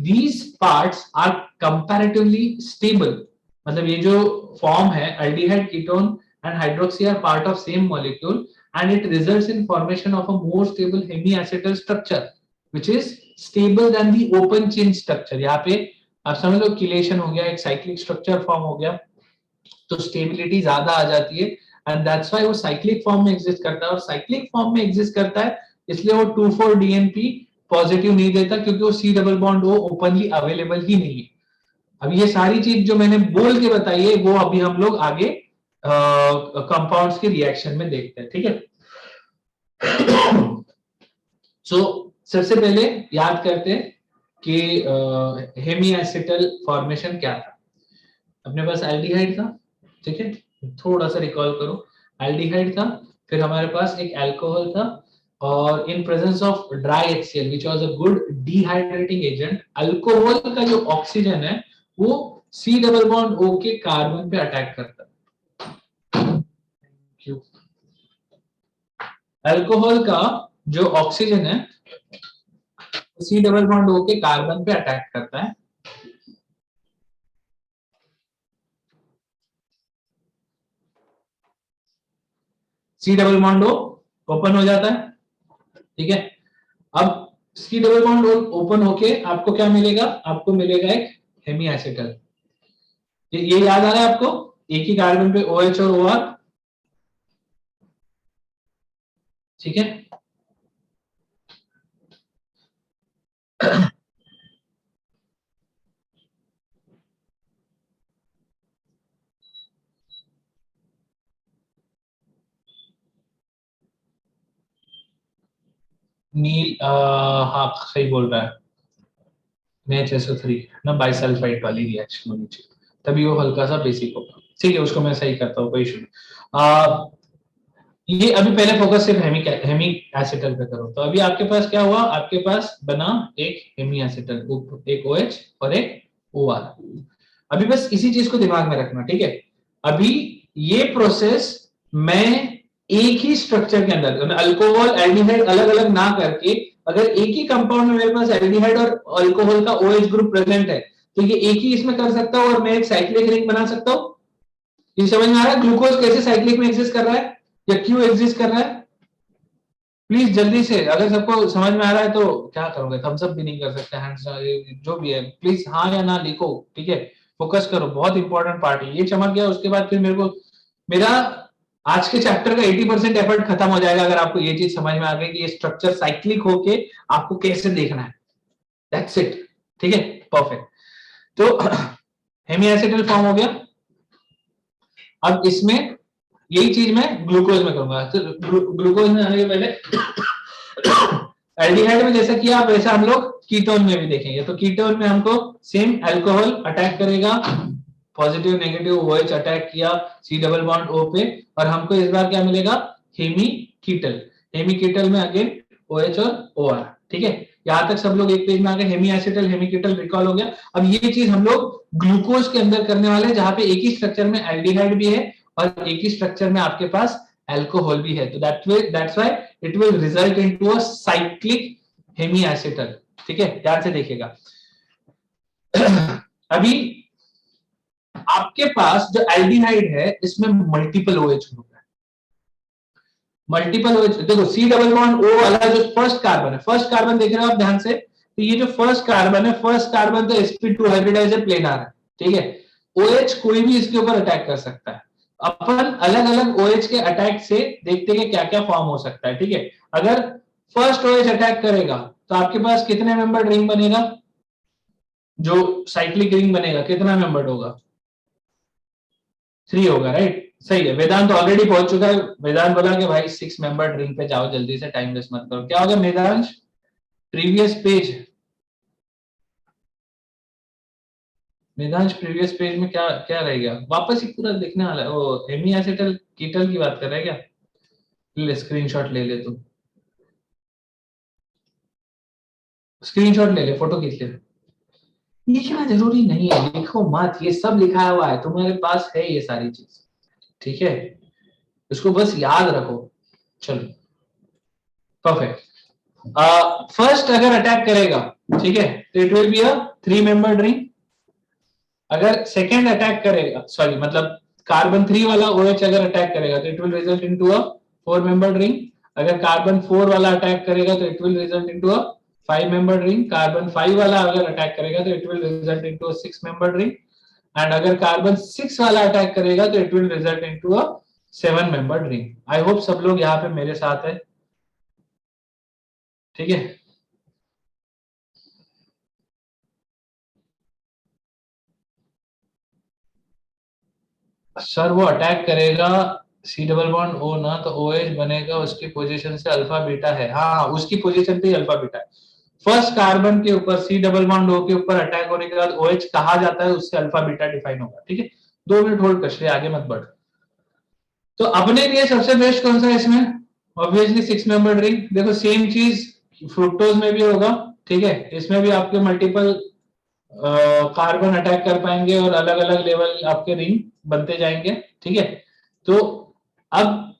these parts are comparatively stable, मतलब ये जो फॉर्म है aldehyde, ketone and hydroxy are part of same molecule and it results in formation of a more stable hemiacetal structure which is stable than the open chain structure। यहाँ पे आप समझ लो chelation हो गया, एक साइक्लिक स्ट्रक्चर फॉर्म हो गया, तो स्टेबिलिटी ज्यादा आ जाती है एंड दैट्स व्हाई वो साइक्लिक फॉर्म में एग्जिस्ट करता है। और साइक्लिक फॉर्म में एग्जिस्ट करता है इसलिए वो 2,4-DNP पॉजिटिव नहीं देता, क्योंकि वो C डबल बॉन्ड वो ओपनली अवेलेबल ही नहीं है। अब ये सारी चीज जो मैंने बोल के बताई है वो अभी हम लोग आगे कंपाउंड्स के रिएक्शन में देखते हैं, ठीक है। सो सबसे पहले याद करते हैं कि हेमी एसिटल फॉर्मेशन क्या था। अपने पास एल्डिहाइड था, ठीक है, थोड़ा सा रिकॉल करो। एल्डिहाइड था, फिर हमारे पास एक अल्कोहल था, और in presence of dry HCl which was a good dehydrating agent, alcohol का जो ऑक्सीजन है वो C डबल बॉन्ड O के कार्बन पे अटैक करता है। क्यों? अल्कोहल का जो ऑक्सीजन है C डबल बॉन्ड O के कार्बन पे अटैक करता है, C double bond O open हो जाता है, ठीक है। अब सी डबल बॉन्ड ओपन होके आपको क्या मिलेगा, आपको मिलेगा एक हेमी एसिटल। ये याद आ रहा है आपको, एक ही कार्बन पे OH और OR, ठीक है। नील हाँ सही बोल रहा है, NH3 ना बाइसल्फाइड वाली रिएक्शन होनी चाहिए, तभी वो हल्का सा बेसिक होगा। ठीक है, उसको मैं सही करता हूँ, कोई इशू नहीं। ये अभी पहले फोकस सिर्फ हेमी हेमी एसिटल पे करो। तो अभी आपके पास क्या हुआ, आपके पास बना एक हेमी एसिटल, एक OH और एक OR। अभी बस इसी चीज को दिमाग में रखना, ठीक है। अभी ये प्रोसेस मैं एक ही स्ट्रक्चर के अंदर, अल्कोहल एल्डिहाइड अलग अलग ना करके, अगर एक ही कंपाउंड में मेरे पास एल्डिहाइड और अल्कोहल का OH ग्रुप प्रेजेंट है, तो ये एक ही इसमें कर सकता हूं और मैं एक साइक्लिक रिंग बना सकता हूं। ये समझ में आ रहा है ग्लूकोज कैसे साइक्लिक में एग्जिस्ट कर रहा है या क्यों एग्जिस्ट कर रहा है? प्लीज जल्दी से, अगर सबको समझ में आ रहा है तो क्या करोगे, थम्स अप भी नहीं कर सकते, हैंड्स जो भी है प्लीज हाँ या ना लिखो, ठीक है। फोकस करो, बहुत इंपॉर्टेंट पार्ट है ये। चमक गया उसके बाद फिर मेरे को मेरा आज के चैप्टर का 80% एफर्ट खत्म हो जाएगा अगर आपको ये चीज समझ में आ गई कि ये स्ट्रक्चर साइक्लिक होके आपको कैसे देखना है। दैट्स इट, ठीक है, परफेक्ट। तो हेमी एसिटल फॉर्म हो गया। अब इसमें यही चीज मैं ग्लूकोज में करूंगा। तो ग्लूकोज में आने के पहले एल्डिहाइड में जैसा किया वैसा हम लोग कीटोन में भी देखेंगे। तो कीटोन में हमको सेम अल्कोहल अटैक करेगा, पॉजिटिव नेगेटिव OH अटैक किया सी डबल बॉन्ड O पे, और हमको इस बार क्या मिलेगा, हेमी कीटल। हेमी कीटल में अगेन OH और OR, ठीक है। यहां तक सब लोग एक पेज में आ गए, हेमी एसिटल हेमी कीटल रिकॉल हो गया। अब ये चीज हम लोग ग्लूकोज के अंदर करने वाले हैं, जहां पे एक ही स्ट्रक्चर में एल्डिहाइड भी है और एक ही स्ट्रक्चर में आपके पास अल्कोहल भी है। तो that's why it will result into a cyclic hemi acetal, ठीक है। ध्यान से देखिएगा। अभी आपके पास जो एल्डिहाइड है इसमें मल्टीपल OH ग्रुप है, मल्टीपल OH। देखो सी डबल बॉन्ड O वाला जो फर्स्ट कार्बन है, फर्स्ट कार्बन देख रहे हो आप ध्यान से, तो ये जो फर्स्ट कार्बन है, फर्स्ट कार्बन तो sp2 हाइब्रिडाइज है, प्लेनर है, ठीक है। OH कोई भी इसके ऊपर अटैक कर सकता है। अपन अलग अलग OH के अटैक से देखते हैं क्या क्या फॉर्म हो सकता है, ठीक है। अगर फर्स्ट OH अटैक करेगा तो आपके पास कितने मेंबर रिंग बनेगा, जो साइक्लिक रिंग बनेगा कितना मेंबर्ड होगा, 3 होगा, राइट। सही है, वेदांत ऑलरेडी पहुंच चुका है। वेदांत बोला कि भाई 6 मेंबर रिंग पे जाओ, जल्दी से टाइम वेस्ट मत करो। क्या हो गया Vedansh, previous page, Vedansh previous page में क्या क्या रह गया, वापस ही पूरा देखने वाला है। वो हेमी एसिटल कीटल की बात कर रहा है क्या, ले स्क्रीनशॉट ले ले, तू स्क्रीनशॉट ले ले, फोटो खींच ले। लिखना जरूरी नहीं है, लिखो मत, ये सब लिखा हुआ है तुम्हारे पास है ये सारी चीज, ठीक है। इसको बस याद रखो। चलो परफेक्ट। फर्स्ट अगर अटैक करेगा, ठीक है, तो it will be a 3 membered ring. अगर सेकेंड अटैक करेगा, सॉरी मतलब कार्बन 3 वाला OH अगर अटैक करेगा तो it will result into a 4 membered ring. अगर कार्बन 4 वाला अटैक करेगा तो it will result into a 5 membered ring. Carbon 5 वाला अगर अटैक करेगा तो it will result into a 6 membered ring. And अगर कार्बन 6 वाला अटैक करेगा तो it will result into a 7 membered ring. I hope सब लोग यहाँ पे मेरे साथ है, ठीक है। सर वो अटैक करेगा सी डबल बॉन्ड O ना, तो OH बनेगा उसकी पोजीशन से अल्फा बीटा है, हाँ उसकी पोजीशन पे अल्फा बीटा है। फर्स्ट कार्बन के ऊपर सी डबल बॉन्ड O के ऊपर अटैक होने के बाद OH कहा जाता है, उससे अल्फा बीटा डिफाइन होगा, ठीक है। 2 मिनट होल्ड कर, आगे मत बढ़। तो अपने लिए सबसे बेस्ट कौन सा है इसमें, ऑब्वियसली 6 मेंबर्ड रिंग। देखो सेम चीज फ्रुक्टोज में भी होगा, ठीक है। इसमें भी आपके मल्टीपल कार्बन अटैक कर पाएंगे और अलग अलग लेवल आपके रिंग बनते जाएंगे, ठीक है। तो अब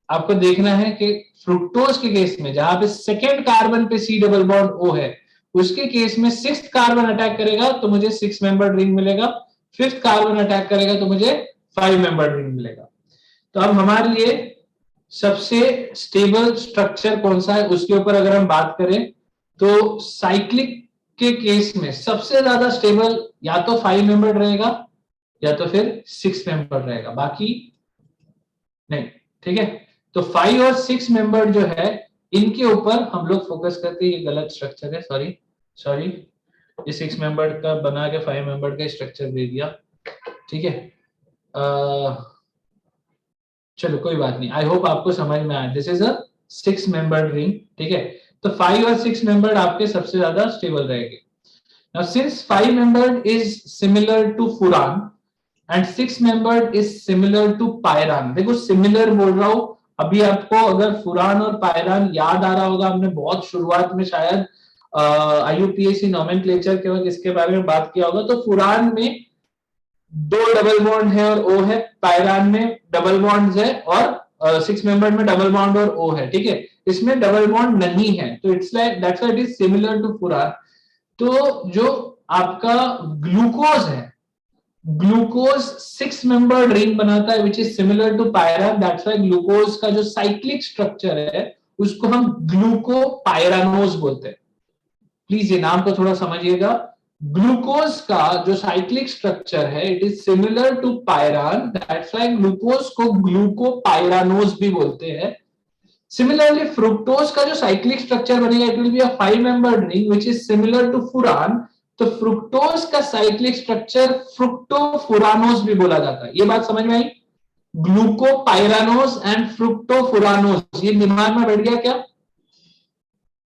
आपको देखना है कि फ्रुक्टोज के केस में जहां पे सेकेंड कार्बन पे सी डबल बॉन्ड O है, उसके केस में 6th कार्बन अटैक करेगा तो मुझे 6 मेंबर्ड रिंग मिलेगा। 5th कार्बन अटैक करेगा तो मुझे 5 मेंबर्ड रिंग मिलेगा। तो अब हमारे लिए सबसे स्टेबल स्ट्रक्चर कौन सा है उसके ऊपर अगर हम बात करें तो साइक्लिक के केस में सबसे ज्यादा स्टेबल या तो 5 मेंबर रहेगा या तो फिर 6 मेंबर रहेगा, बाकी नहीं। ठीक है, तो 5 और 6 मेंबर जो है इनके ऊपर हम लोग फोकस करते हैं। ये गलत स्ट्रक्चर है, सॉरी सॉरी, ये 6 मेंबर का बना के 5 मेंबर का स्ट्रक्चर दे दिया। ठीक है, चलो कोई बात नहीं, आई होप आपको समझ में आया। This is a 6 member ring. ठीक है, तो 5 और 6 मेंबर आपके सबसे ज्यादा स्टेबल रहेंगे। Now since 5 member is similar to furan and 6 member is similar to pyran. देखो सिमिलर बोल रहा हूं, अभी आपको अगर फुरान और पायरान याद आ रहा होगा, हमने बहुत शुरुआत में शायद IUPAC नोमेनक्लेचर के वक्त इसके बारे में बात किया होगा। तो फुरान में 2 डबल बॉन्ड है और ओ है, पायरान में डबल बॉन्ड है और 6 मेंबर में डबल बॉन्ड और ओ है। ठीक है, इसमें डबल बॉन्ड नहीं है, तो it's like that's why it is similar to furan. तो जो आपका ग्लूकोज है, ग्लूकोज 6 मेंबर्ड रिंग बनाता है which is similar to pyran. That's why glucose का जो साइक्लिक स्ट्रक्चर है उसको हम ग्लूकोपायरानोज बोलते हैं। प्लीज ये नाम को थोड़ा समझिएगा। ग्लूकोज का जो साइक्लिक स्ट्रक्चर है it is similar to pyran, that's why glucose को ग्लूकोपायरानोज भी बोलते हैं। सिमिलरली फ्रुक्टोज का जो साइक्लिक स्ट्रक्चर बनेगा it will be a 5 membered ring which is similar to furan. तो फ्रुक्टोज का साइक्लिक स्ट्रक्चर फ्रुक्टोफुरानोज भी बोला जाता है। ये बात समझ में आई? ग्लूकोपायरानोज एंड फ्रुक्टोफुरानोज, ये दिमाग में बैठ गया क्या?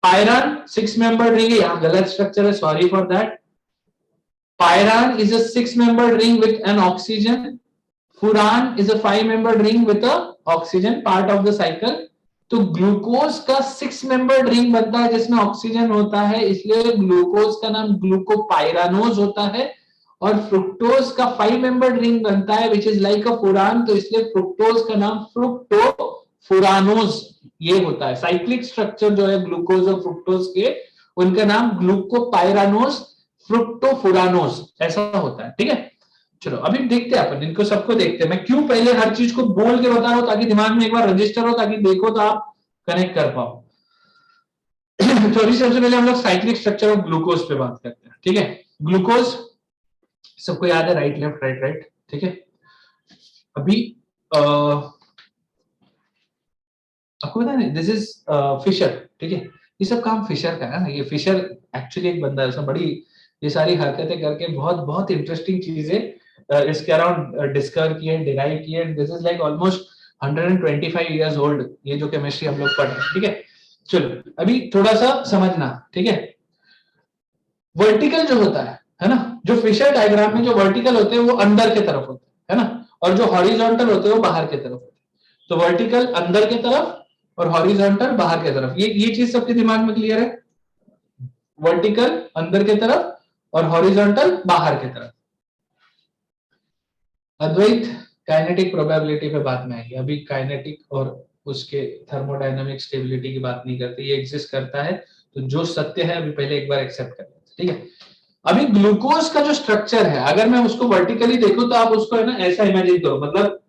पायरान 6 मेंबर्ड रिंग है, यहां गलत स्ट्रक्चर है, sorry for that. Pyran is a 6-membered ring with an oxygen. Furan is a 5-membered ring with a oxygen, part of the cycle. तो ग्लूकोज का 6-membered रिंग बनता है जिसमें ऑक्सीजन होता है, इसलिए ग्लूकोज का नाम ग्लूकोपायरानोज होता है। और फ्रुक्टोज का 5-membered रिंग बनता है विच इज लाइक अ फुरान, तो इसलिए फ्रुक्टोज का नाम फ्रुक्टोफुरानोज ये होता है। साइक्लिक स्ट्रक्चर जो है ग्लूकोज और फ्रुक्टोज के, उनका नाम ग्लूकोपायरानोज फ्रुक्टोफुरानोज ऐसा होता है। ठीक है, चलो अभी देखते हैं अपन इनको सबको देखते हैं। मैं क्यों पहले हर चीज को बोल के बता रहा हूं ताकि दिमाग में एक बार रजिस्टर हो, ताकि देखो तो आप कनेक्ट कर पाओ। तो अभी सबसे पहले हम लोग साइक्लिक स्ट्रक्चर ऑफ ग्लूकोज पे बात करते हैं। ठीक है, ग्लूकोज सबको याद है, राइट लेफ्ट राइट राइट। ठीक है, अभी आपको पता है दिस इज फिशर। ठीक है, ये सब काम फिशर का है ना। ये फिशर एक्चुअली एक बंदा है, उसने बड़ी ये सारी हरकतें करके बहुत बहुत इंटरेस्टिंग चीजें इसके अराउंड डिस्कवर की है, डिराइव की है। This is like almost 125 years old ये जो केमिस्ट्री हम लोग पढ़ रहे हैं। ठीक है, चलो अभी थोड़ा सा समझना। ठीक है, वर्टिकल जो होता है ना, जो फिशर डायग्राम में जो वर्टिकल होते हैं वो अंदर के तरफ होते हैं, है ना, और जो हॉरिजॉन्टल होते हैं वो बाहर के तरफ होते हैं। तो वर्टिकल अंदर के तरफ और हॉरिजॉन्टल बाहर के तरफ, ये चीज सबके दिमाग में क्लियर है? वर्टिकल अंदर के तरफ और हॉरिजॉन्टल बाहर के तरफ। अद्वैत काइनेटिक प्रोबेबिलिटी पे बात में आएगी, अभी काइनेटिक और उसके थर्मोडायनामिक स्टेबिलिटी की बात नहीं करते, ये एग्जिस्ट करता है। तो जो सत्य है अभी पहले एक बार एक्सेप्ट कर लेते। ठीक है, अभी ग्लूकोज का जो स्ट्रक्चर है अगर मैं उसको वर्टिकली देखूं तो आप उसको है ना ऐसा इमेजिन करो, मतलब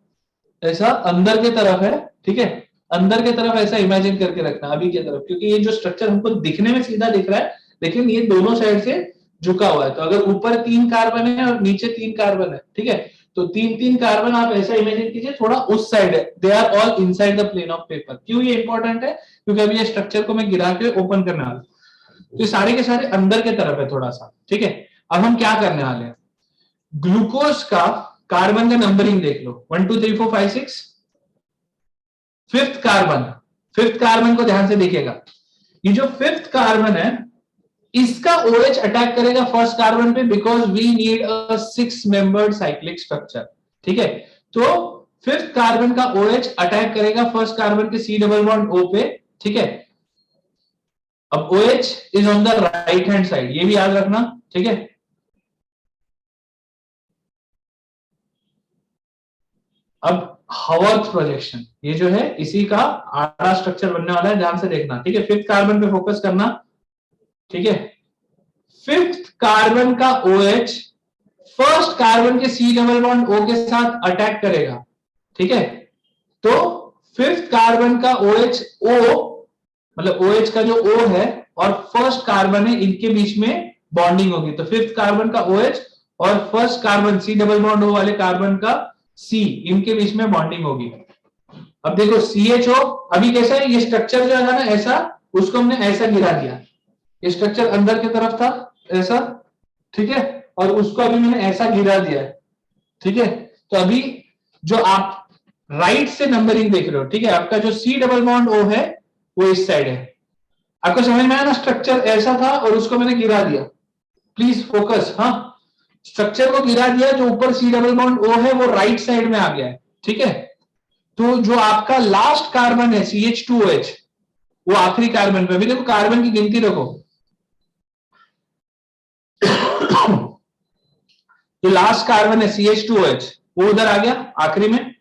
ऐसा अंदर के तरफ है। ठीक है, अंदर के तरफ ऐसा इमेजिन करके रखना अभी की तरफ, क्योंकि ये जो स्ट्रक्चर हमको दिखने में सीधा दिख रहा है लेकिन ये दोनों साइड से झुका हुआ है। तो अगर ऊपर 3 कार्बन है और नीचे 3 कार्बन है, ठीक है, तो 3 कार्बन आप ऐसा इमेजिन कीजिए थोड़ा उस साइड है। They are all inside the plane of paper. क्यों ये इंपॉर्टेंट है? क्योंकि अभी ये स्ट्रक्चर को मैं गिरा के ओपन करने वाला हूं, तो ये सारे के सारे अंदर के तरफ है थोड़ा सा। ठीक है, अब हम क्या करने वाले हैं, ग्लूकोज का कार्बन का नंबरिंग देख लो, 1 2 3 4 5 6। फिफ्थ कार्बन को ध्यान से देखिएगा, ये जो फिफ्थ कार्बन है इसका OH अटैक करेगा फर्स्ट कार्बन पे, because we need a 6 membered cyclic structure. ठीक है, तो फिफ्थ कार्बन का OH अटैक करेगा फर्स्ट कार्बन के C डबल बॉन्ड O पे। ठीक है, अब OH is on the right hand side, ये भी याद रखना। ठीक है, अब हावर्थ प्रोजेक्शन ये जो है इसी का आधा स्ट्रक्चर बनने वाला है, ध्यान से देखना। ठीक है, फिफ्थ कार्बन पे फोकस करना। ठीक है, फिफ्थ कार्बन का OH फर्स्ट कार्बन के C डबल बॉन्ड O के साथ अटैक करेगा। ठीक है, तो फिफ्थ कार्बन का OH O, मतलब OH का जो O है और फर्स्ट कार्बन है, इनके बीच में बॉन्डिंग होगी। तो फिफ्थ कार्बन का OH और first carbon C double bond O वाले कार्बन का C, इनके बीच में बॉन्डिंग होगी। अब देखो CHO अभी कैसा है, ये स्ट्रक्चर जो है ना ऐसा, उसको हमने ऐसा गिरा दिया, ये स्ट्रक्चर अंदर की तरफ था ऐसा, ठीक है, और उसको अभी मैंने ऐसा गिरा दिया है, ठीक है। तो अभी जो आप राइट से नंबरिंग देख रहे हो, ठीक है, आपका जो C डबल बॉन्ड O है वो इस साइड है। आपको समझ में आया ना, स्ट्रक्चर ऐसा था और उसको मैंने गिरा दिया। प्लीज फोकस, हाँ, स्ट्रक्चर को गिरा दिया, जो ऊपर C डबल बॉन्ड O है वो राइट साइड में आ गया है, ठीक है। तो जो आपका लास्ट कार्बन है CH2OH, वो आखिरी कार्बन पे, अभी देखो कार्बन की गिनती रखो, जो लास्ट कार्बन है CH2OH वो उधर आ गया आखिरी में,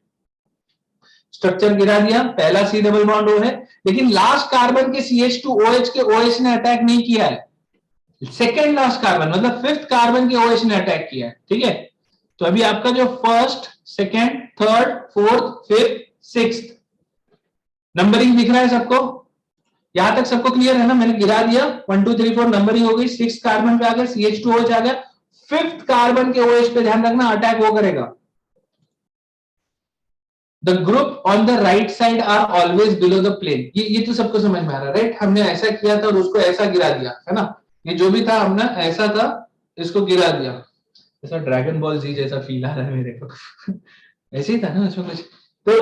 स्ट्रक्चर गिरा दिया, पहला C डबल बॉन्ड O है, लेकिन लास्ट कार्बन के CH2OH के OH ने अटैक नहीं किया है, सेकेंड लास्ट कार्बन मतलब फिफ्थ कार्बन के OH ने अटैक किया है, ठीक है। तो अभी आपका जो first, second, third, fourth, fifth, sixth numbering दिख रहा है सबको, यहां तक सबको क्लियर है ना, मैंने गिरा दिया 1 2 3 4 नंबरिंग हो गई, सिक्स कार्बन पे आ गया CH2OH आ गया, फिफ्थ कार्बन के OH पे ध्यान रखना अटैक वो करेगा। The group on the right side are always below the plane, ये तो सबको समझ में आ रहा है, राइट। हमने ऐसा किया था और उसको ऐसा गिरा दिया है ना, ये जो भी था हमने ऐसा था, इसको गिरा दिया, ऐसा ड्रैगन बॉल जी जैसा फील आ रहा है मेरे को ऐसे ही था ना उसमें कुछ, तो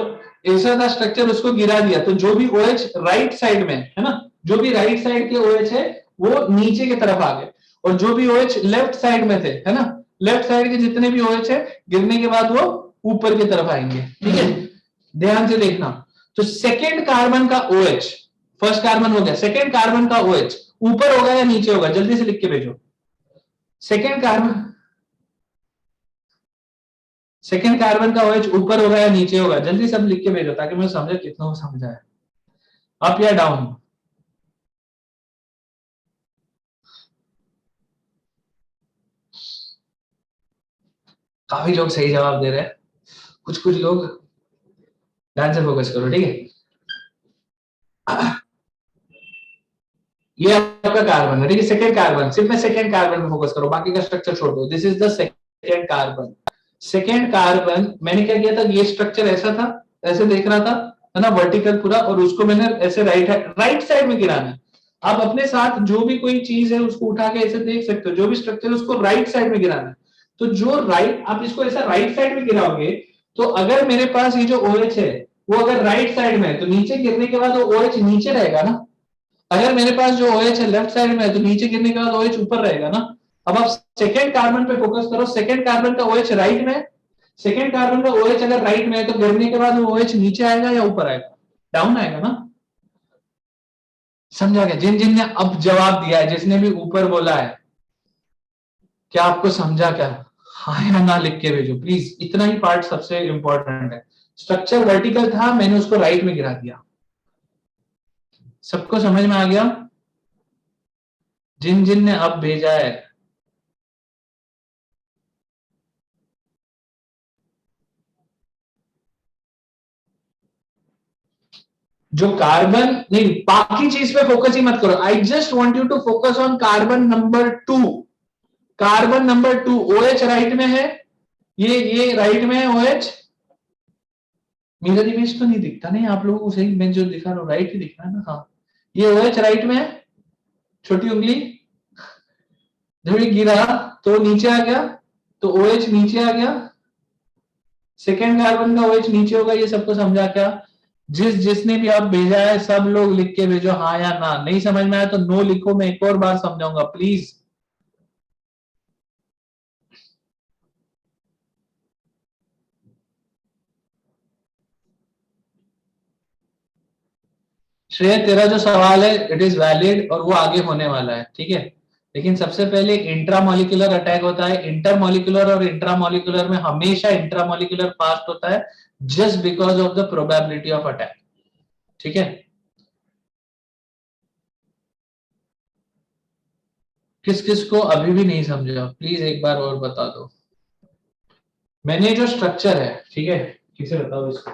ऐसा था स्ट्रक्चर, उसको गिरा दिया, तो जो भी OH राइट साइड में है ना, जो भी राइट साइड के OH है वो नीचे की तरफ आ गए, और जो भी OH लेफ्ट साइड में थे है ना, लेफ्ट साइड के जितने भी OH है गिरने के बाद वो ऊपर की तरफ आएंगे, ठीक है। ध्यान से देखना, तो सेकेंड कार्बन का OH, फर्स्ट कार्बन हो गया, सेकेंड कार्बन का OH ऊपर होगा या नीचे होगा, जल्दी से लिख के भेजो। सेकेंड कार्बन का OH ऊपर होगा या नीचे होगा, जल्दी सब लिख के भेजो ताकि मुझे समझे कितना समझा है, अप या डाउन। काफी लोग सही जवाब दे रहे हैं, कुछ कुछ लोग, ध्यान से फोकस करो, ठीक है। ये आपका कार्बन है, ठीक है, सेकेंड कार्बन, सिर्फ मैं सेकेंड कार्बन में फोकस करो, बाकी का स्ट्रक्चर छोड़ दो। This is the second carbon, second carbon मैंने क्या किया था, ये स्ट्रक्चर ऐसा था, ऐसे देख रहा था है ना, वर्टिकल पूरा, और उसको मैंने ऐसे राइट साइड में गिराना है। आप अपने साथ जो भी कोई चीज है उसको उठा के ऐसे देख सकते हो, जो भी स्ट्रक्चर है उसको राइट साइड में गिराना है। तो जो राइट, आप इसको ऐसा राइट साइड में गिराओगे, तो अगर मेरे पास ये जो OH है वो अगर राइट साइड में है तो नीचे गिरने के बाद वो OH नीचे रहेगा ना, अगर मेरे पास जो OH है लेफ्ट साइड में है तो नीचे गिरने के बाद OH ऊपर रहेगा ना। अब आप सेकेंड कार्बन पे फोकस करो, सेकेंड कार्बन का OH राइट में, सेकेंड कार्बन का OH अगर राइट में है तो गिरने के बाद वो OH नीचे आएगा या ऊपर आएगा, डाउन आएगा ना। समझा गया? जिन जिन ने अब जवाब दिया है, जिसने भी ऊपर बोला है, क्या आपको समझा क्या? हाँ या ना लिख के भेजो प्लीज, इतना ही पार्ट सबसे इंपॉर्टेंट है। स्ट्रक्चर वर्टिकल था, मैंने उसको राइट में गिरा दिया, सबको समझ में आ गया? जिन जिन ने अब भेजा है, जो कार्बन नहीं, बाकी चीज पे फोकस ही मत करो, I just want you to focus on carbon number 2। Carbon number 2 OH right में है, ये राइट में है OH, मेरा इमेज तो नहीं दिखता नहीं आप लोगों को, सही मैं जो दिखा रहा हूँ राइट ही दिख रहा है ना, हाँ ये OH राइट में है, छोटी उंगली जब ये गिरा तो नीचे आ गया, तो OH नीचे आ गया, सेकेंड कार्बन का OH नीचे होगा, ये सबको समझा क्या? जिसने भी आप भेजा है सब लोग लिख के भेजो हाँ या ना, नहीं समझ में आया तो नो लिखो, मैं एक और बार समझाऊंगा प्लीज। श्रेय तेरा जो सवाल है इट इज वैलिड और वो आगे होने वाला है, ठीक है, लेकिन सबसे पहले इंट्रामोलिकुलर अटैक होता है, इंटरमोलिकुलर और इंट्रामोलिकुलर में हमेशा इंट्रामोलिकुलर फास्ट होता है, just because of the probability of attack, ठीक है। किस किस को अभी भी नहीं समझा प्लीज एक बार और बता दो। मैंने जो स्ट्रक्चर है, ठीक है, किसे बताओ इसको,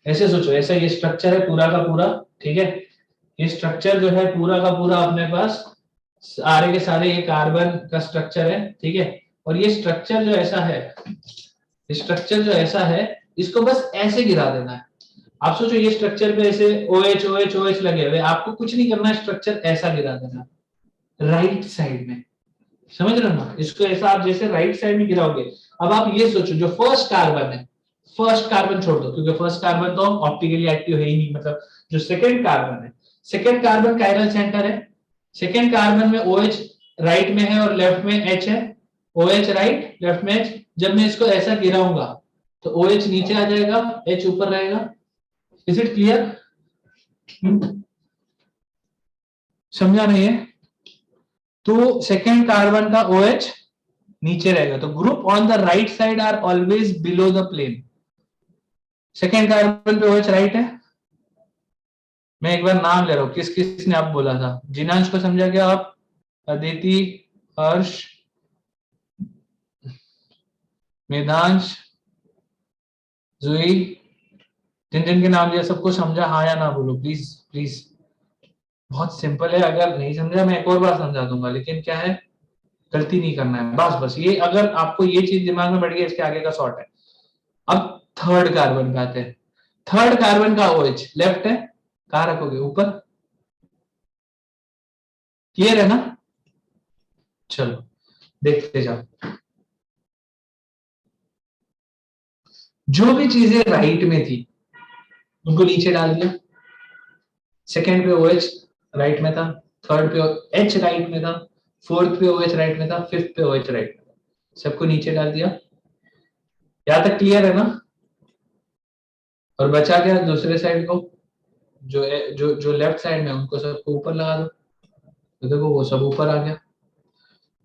ऐसे सोचो, ऐसा ये स्ट्रक्चर है पूरा का पूरा, ठीक है, ये स्ट्रक्चर जो है पूरा का पूरा अपने पास सारे के सारे ये कार्बन का स्ट्रक्चर है, ठीक है, और ये स्ट्रक्चर जो ऐसा है, स्ट्रक्चर जो ऐसा है, इसको बस ऐसे गिरा देना है। आप सोचो ये स्ट्रक्चर पे ऐसे OH OH OH लगे हुए, आपको कुछ नहीं करना है, स्ट्रक्चर ऐसा गिरा देना राइट साइड में, समझ रहे हो ना, इसको ऐसा आप जैसे राइट साइड में गिराओगे। अब आप ये सोचो, जो फर्स्ट कार्बन है, फर्स्ट कार्बन छोड़ दो क्योंकि फर्स्ट कार्बन तो ऑप्टिकली एक्टिव है ही नहीं, मतलब जो सेकंड कार्बन है, सेकंड कार्बन कायरल सेंटर है, सेकंड कार्बन में OH राइट में है और लेफ्ट में H है, OH राइट लेफ्ट में H। जब मैं इसको ऐसा गिराऊंगा तो OH नीचे आ जाएगा, H ऊपर रहेगा। Is it clear? समझा नहीं है? तो सेकेंड कार्बन का OH नीचे रहेगा, तो group on the right side are always below the plane. Second carbon पे OH राइट है। मैं एक बार नाम ले रहा हूं, किस किस ने आप बोला था? जिनांश को समझा क्या आप? अदिति, हर्ष, मेधांश, जुई, जिन जिन के नाम लिया सबको समझा, हाँ या ना बोलो प्लीज प्लीज। बहुत सिंपल है, अगर नहीं समझा मैं एक और बार समझा दूंगा, लेकिन क्या है, गलती नहीं करना है बस। बस ये अगर आपको ये चीज दिमाग में बैठ गई, इसके आगे का शॉर्ट है। अब थर्ड कार्बन पे आते हैं। थर्ड कार्बन का OH लेफ्ट है, कहां रखोगे? ऊपर। क्लियर है ना? चलो देखते जाओ। जो भी चीजें राइट में थी उनको नीचे डाल दिया। सेकेंड पे OH राइट में था, थर्ड पे H राइट में था, फोर्थ पे OH राइट में था, फिफ्थ पे OH राइट में था, सबको नीचे डाल दिया। यहां तक क्लियर है ना? और बचा क्या दूसरे साइड को? जो जो जो लेफ्ट साइड में उनको सबको ऊपर लगा दो, तो देखो वो सब ऊपर आ गया।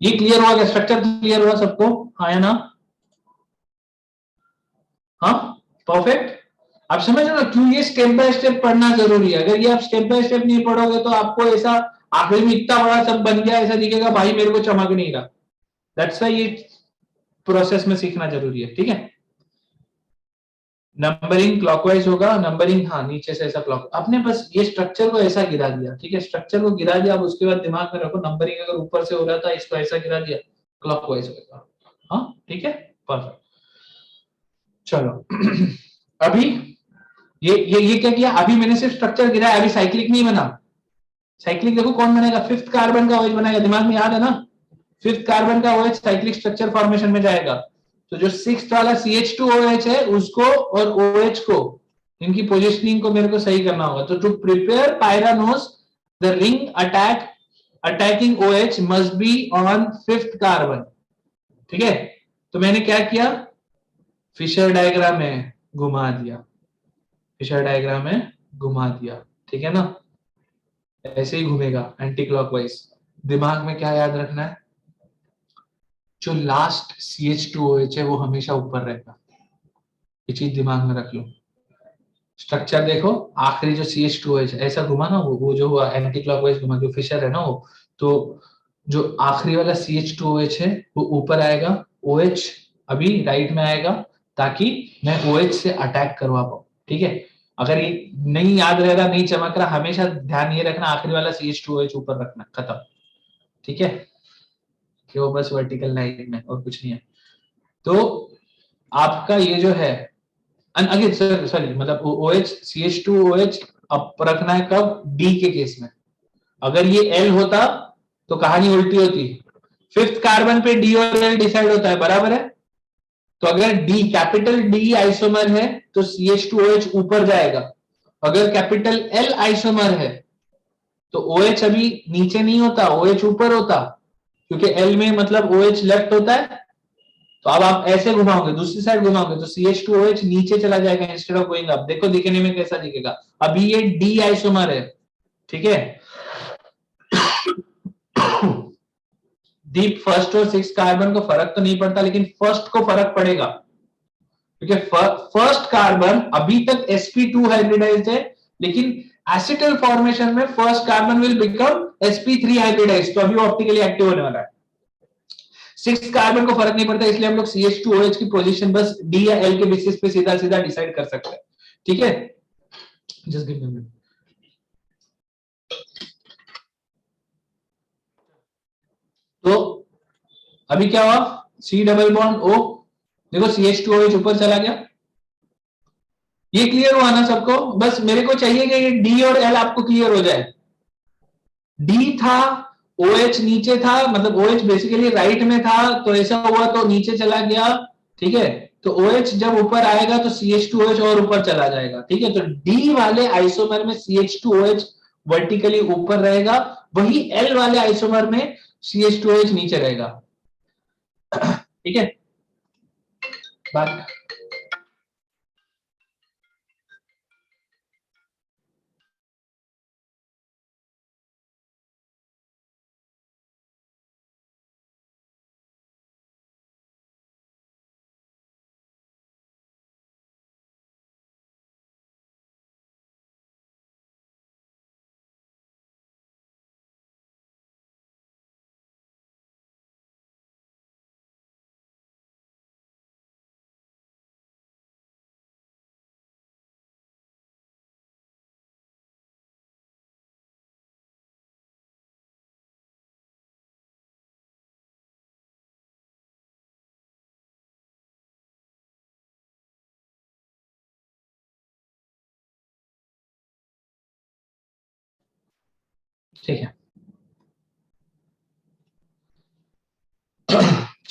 ये क्लियर हुआ क्या? स्ट्रक्चर क्लियर हुआ सबको? हाँ या ना? हाँ, परफेक्ट। आप समझ रहे हो ना क्यों ये स्टेप बाय स्टेप पढ़ना जरूरी है? अगर ये आप स्टेप बाय स्टेप नहीं पढ़ोगे तो आपको ऐसा आखिर में इतना बड़ा सब बन गया ऐसा दिखेगा, भाई मेरे को चमक नहीं रहा। दैट्स व्हाई ये प्रोसेस में सीखना जरूरी है, ठीक है। नंबरिंग क्लॉकवाइज होगा, नंबरिंग हाँ नीचे से ऐसा क्लॉक, आपने बस ये स्ट्रक्चर को ऐसा गिरा दिया, ठीक है, स्ट्रक्चर को गिरा दिया। अब उसके बाद दिमाग में रखो, नंबरिंग अगर ऊपर से हो रहा था, इसको ऐसा गिरा दिया, क्लॉकवाइज होगा। हाँ ठीक है, परफेक्ट। चलो अभी ये क्या किया? अभी मैंने सिर्फ स्ट्रक्चर गिराया, अभी साइक्लिक नहीं बना। साइक्लिक देखो कौन बनेगा? फिफ्थ कार्बन का OH बनाएगा, दिमाग में याद है ना? फिफ्थ कार्बन का OH साइक्लिक स्ट्रक्चर फॉर्मेशन में जाएगा। तो जो सिक्स्थ वाला CH2OH है उसको और OH को, इनकी पोजिशनिंग को मेरे को सही करना होगा। तो to prepare pyranose the ring attacking OH must be on fifth carbon, ठीक है। तो मैंने क्या किया? फिशर डायग्राम में घुमा दिया, फिशर डायग्राम में घुमा दिया, ठीक है ना? ऐसे ही घूमेगा एंटी क्लॉकवाइज। दिमाग में क्या याद रखना है? जो लास्ट CH2OH है वो हमेशा ऊपर रहेगा, ये चीज दिमाग में रख लो। स्ट्रक्चर देखो, आखिरी जो CH2OH ऐसा घुमा ना, वो जो हुआ एंटी क्लॉकवाइज घुमा, जो फिशर है ना वो, तो जो आखिरी वाला CH2OH है वो ऊपर आएगा, OH अभी राइट में आएगा, ताकि मैं OH से अटैक करवा पाऊं, ठीक है। अगर ये नहीं याद रह रहा, नहीं चमक रहा, हमेशा ध्यान ये रखना आखिरी वाला CH2OH ऊपर रखना, खत्म, ठीक है। कि वो बस वर्टिकल लाइन में और कुछ नहीं है। तो आपका ये जो है अगेन सॉरी, मतलब OH CH2OH अब रखना है कब? D के केस में। अगर ये L होता तो कहानी उल्टी होती, फिफ्थ कार्बन पे D और L डिसाइड होता है, बराबर है। तो अगर D कैपिटल D आइसोमर है तो CH2OH ऊपर जाएगा, अगर कैपिटल L आइसोमर है तो OH अभी नीचे नहीं होता, OH ऊपर होता, क्योंकि L में मतलब OH लेफ्ट होता है। तो अब आप ऐसे घुमाओगे, दूसरी साइड घुमाओगे तो CH2OH नीचे चला जाएगा इंस्टेड ऑफ गोइंग अप। देखो दिखने में कैसा दिखेगा? अभी ये D आइसोमर है, ठीक है। दीप फर्स्ट और सिक्स कार्बन को फर्क तो नहीं पड़ता, लेकिन फर्स्ट को फर्क पड़ेगा, क्योंकि फर्स्ट कार्बन अभी तक sp2 हाइब्रिडाइज्ड है, लेकिन एसिटल फॉर्मेशन में first carbon will become sp3 hybridised, तो अभी ऑप्टिकली एक्टिव होने वाला है। सिक्स कार्बन को फर्क नहीं पड़ता, इसलिए हम लोग CH2OH की पोजीशन बस D या L के बेसिस पे सीधा सीधा डिसाइड कर सकते हैं। ठीक है, just give me a minute. तो अभी क्या हुआ, सी डबल बॉन्ड ओ, देखो CH2OH ऊपर चला गया। ये क्लियर हुआ ना सबको? बस मेरे को चाहिए कि ये डी और एल आपको क्लियर हो जाए। डी था, OH नीचे था, मतलब OH बेसिकली राइट में था, तो ऐसा हुआ तो नीचे चला गया, ठीक है। तो OH जब ऊपर आएगा तो CH2OH और ऊपर चला जाएगा, ठीक है। तो D वाले आइसोमर में CH2OH वर्टिकली ऊपर रहेगा, वही L वाले आइसोमर में CH2OH नीचे रहेगा, ठीक है। बात ठीक है।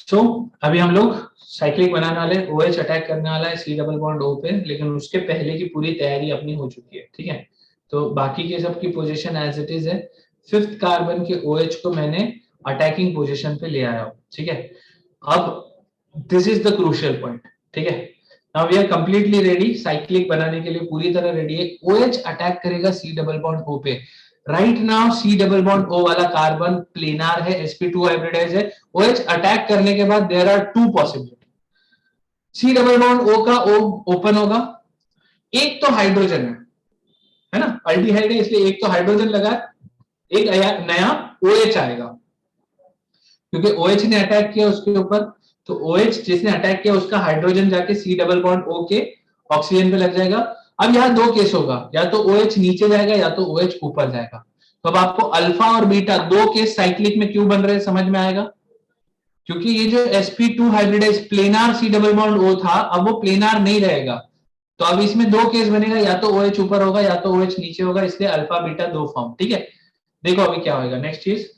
तो अभी हम लोग साइक्लिक बनाने वाले, OH अटैक करने वाला है सी डबल बॉन्ड O पे, लेकिन उसके पहले की पूरी तैयारी अपनी हो चुकी है, ठीक है। तो बाकी के सब की पोजीशन एज इट इज है। 5th कार्बन के OH को मैंने अटैकिंग पोजीशन पे ले आया हूं, ठीक है। अब this is the crucial point, ठीक है। Now we are completely ready, cyclic बनाने के लिए पूरी तरह रेडी है। OH अटैक करेगा सी डबल बॉन्ड O पे। Right now C double bond O वाला कार्बन प्लेनार है, sp2 हाइब्रिडाइज है। OH अटैक करने के बाद there are two possibility. C double bond O का O ओपन होगा, एक तो हाइड्रोजन है ना, अल्डिहाइड है इसलिए एक तो हाइड्रोजन लगा, एक नया OH आएगा, क्योंकि OH ने अटैक किया उसके ऊपर। तो OH जिसने अटैक किया उसका हाइड्रोजन जाके सी डबल बॉन्ड O के ऑक्सीजन पे लग जाएगा। अब यहाँ दो केस होगा, या तो OH नीचे जाएगा या तो OH ऊपर जाएगा। तो अब आपको अल्फा और बीटा दो केस साइक्लिक में क्यों बन रहे हैं समझ में आएगा। क्योंकि ये जो sp2 hybridise planar C double bond O था, अब वो प्लेनार नहीं रहेगा। तो अब इसमें दो केस बनेगा, या तो OH ऊपर होगा या तो OH नीचे होगा, इसलिए अल्फा बीटा दो फॉर्म, ठीक है। देखो अभी क्या होगा, नेक्स्ट चीज,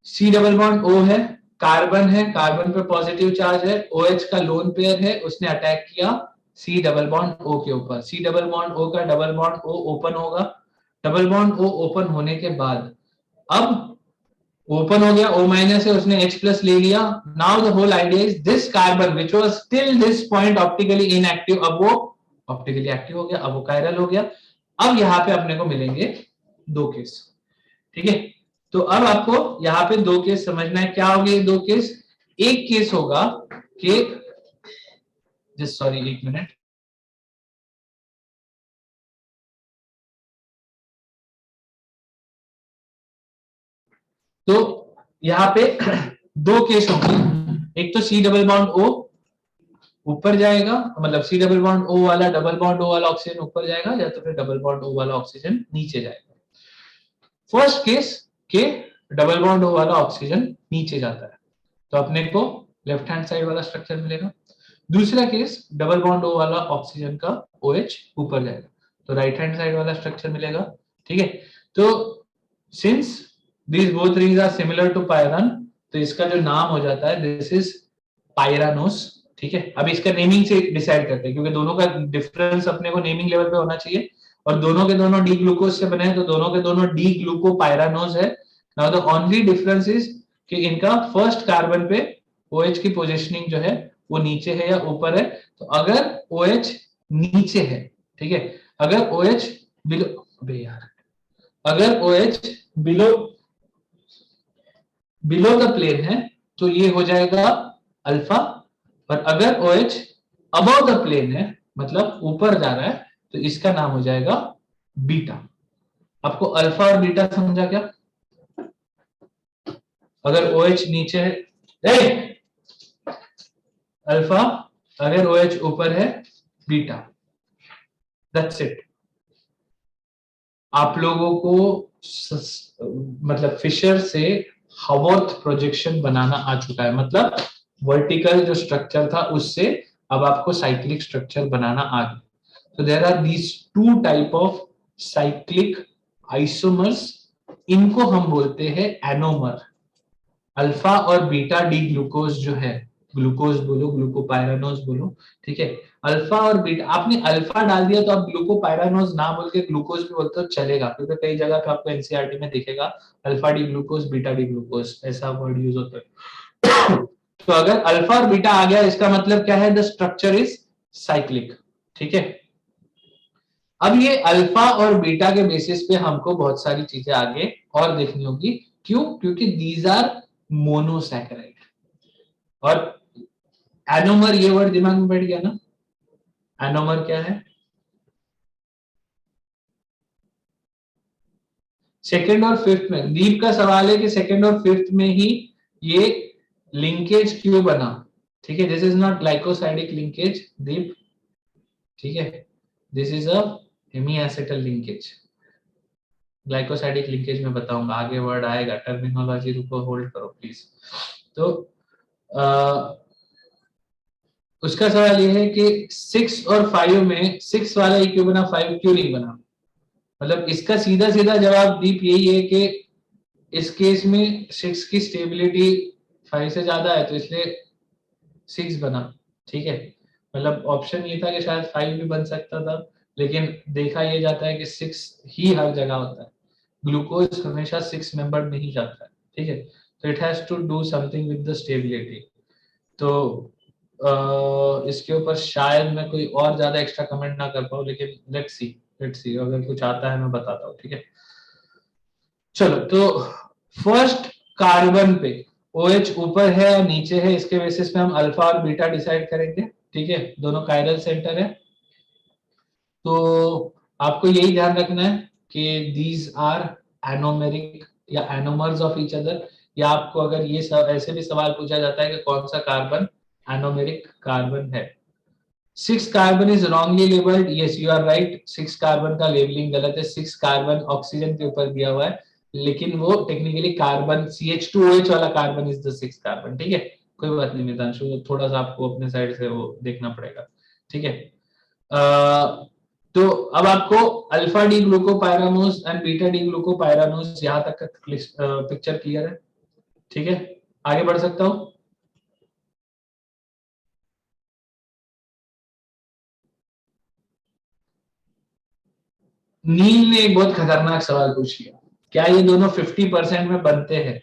सी डबल बॉन्ड O है, कार्बन है, कार्बन पे पॉजिटिव चार्ज है, OH का लोन पेयर है, उसने अटैक किया सी डबल बॉन्ड O के ऊपर। सी डबल बॉन्ड O का डबल बॉन्ड O ओपन होगा। डबल बॉन्ड O ओपन होने के बाद अब ओपन हो गया, O माइनस है, उसने H प्लस ले लिया। Now the whole idea is this carbon which was till this point optically inactive, अब वो ऑप्टिकली एक्टिव हो गया, अब वो कायरल हो गया। अब यहाँ पे अपने को मिलेंगे दो केस, ठीक है। तो अब आपको यहाँ पे दो केस समझना है, क्या होंगे ये दो केस। एक केस होगा कि जस्ट सॉरी एक मिनट, तो यहाँ पे दो केस होंगे। एक तो सी डबल बॉन्ड O ऊपर जाएगा, मतलब सी डबल बॉन्ड O वाला डबल बॉन्ड O वाला ऑक्सीजन ऊपर जाएगा, या तो फिर डबल बॉन्ड O वाला ऑक्सीजन नीचे जाएगा। फर्स्ट केस के डबल बॉन्ड O वाला ऑक्सीजन नीचे जाता है, तो अपने को लेफ्ट हैंड साइड वाला स्ट्रक्चर मिलेगा। दूसरा केस डबल बॉन्ड O वाला ऑक्सीजन का OH ऊपर जाएगा, तो राइट हैंड साइड वाला स्ट्रक्चर मिलेगा, ठीक है। तो since these both rings are similar to pyran, तो इसका जो नाम हो जाता है दिस इज पायरानोस, ठीक है। अब इसका नेमिंग से डिसाइड करते हैं, क्योंकि दोनों का डिफरेंस अपने को नेमिंग लेवल पे होना चाहिए। और दोनों के दोनों डी ग्लूकोज से बने हैं, तो दोनों के दोनों डी ग्लूकोपायरानोस है। Now the only difference is कि इनका फर्स्ट कार्बन पे OH की पोजीशनिंग जो है वो नीचे है या ऊपर है। तो अगर OH नीचे है, ठीक है, अगर OH बिलो, अबे यार, अगर OH below below the plane है तो ये हो जाएगा अल्फा, और अगर OH अबव द प्लेन है, मतलब ऊपर जा रहा है, तो इसका नाम हो जाएगा बीटा। आपको अल्फा और बीटा समझा क्या? अगर OH नीचे है, अल्फा, अगर OH ऊपर है बीटा, दैट्स इट। आप लोगों को मतलब फिशर से हावर्थ प्रोजेक्शन बनाना आ चुका है, मतलब वर्टिकल जो स्ट्रक्चर था उससे अब आपको साइक्लिक स्ट्रक्चर बनाना आ गया। So there are these two type of cyclic isomers, इनको हम बोलते हैं एनोमर। अल्फा और बीटा डी ग्लूकोज जो है, ग्लूकोज बोलो ग्लूकोपायरानोज बोलो, ठीक है। अल्फा और बीटा, आपने अल्फा डाल दिया तो आप ग्लूकोपायरानोज ना बोल के ग्लूकोज भी बोलते हो चलेगा, क्योंकि कई जगह पे आपको एनसीईआरटी में दिखेगा alpha D glucose beta D glucose ऐसा वर्ड यूज होता है। तो अगर अल्फा और बीटा आ गया इसका मतलब क्या है, द स्ट्रक्चर इज साइक्लिक, ठीक है। अब ये अल्फा और बीटा के बेसिस पे हमको बहुत सारी चीजें आगे और देखनी होगी। क्यों? क्योंकि दीज आर मोनोसैकेराइड। और एनोमर, ये वर्ड दिमाग में बैठ गया ना, एनोमर क्या है? सेकंड और फिफ्थ में, दीप का सवाल है कि सेकंड और फिफ्थ में ही ये लिंकेज क्यों बना, ठीक है। This is not glycosidic linkage Deep, ठीक है, this is a hemiacetal linkage. Glycosidic linkage में बताऊंगा, आगे वर्ड आएगा, टर्मिनोलॉजी रुको, होल्ड करो प्लीज। तो उसका सवाल ये है कि 6 और 5 में 6 वाला ही क्यों बना, 5 क्यों नहीं बना? मतलब इसका सीधा सीधा जवाब दीप यही है कि इस केस में 6 की स्टेबिलिटी 5 से ज्यादा है तो इसलिए 6 बना, ठीक है। मतलब ऑप्शन ये था कि शायद 5 भी बन सकता था, लेकिन देखा ये जाता है कि 6 ही हर जगह होता है, ग्लूकोज हमेशा 6 मेंबर नहीं जाता है, ठीक है। तो it has to do something with the stability. तो इसके ऊपर शायद मैं कोई और ज्यादा एक्स्ट्रा कमेंट ना कर पाऊँ, लेकिन लेट्स सी अगर कुछ आता है मैं बताता हूँ, ठीक है। चलो, तो फर्स्ट कार्बन पे OH ऊपर है या नीचे है, इसके बेसिस पे हम अल्फा और बीटा डिसाइड करेंगे, ठीक है। दोनों कायरल सेंटर है, तो आपको यही ध्यान रखना है कि दीज आर एनोमेरिक या एनोमर्स ऑफ ईच अदर। या आपको अगर ये ऐसे भी सवाल पूछा जाता है कि कौन सा कार्बन एनोमेरिक कार्बन है। 6 carbon is wrongly labelled, yes you are right, 6 carbon का लेबलिंग गलत है। 6 कार्बन ऑक्सीजन के ऊपर दिया हुआ है, लेकिन वो टेक्निकली कार्बन CH2OH वाला कार्बन इज द 6 कार्बन, ठीक है। कोई बात नहीं मितांशु, थोड़ा सा आपको अपने साइड से वो देखना पड़ेगा, ठीक है। तो अब आपको alpha D glucopyranose and beta D glucopyranose यहां तक का पिक्चर क्लियर है, ठीक है। आगे बढ़ सकता हूं? नील ने एक बहुत खतरनाक सवाल पूछ लिया, क्या ये दोनों 50% में बनते हैं?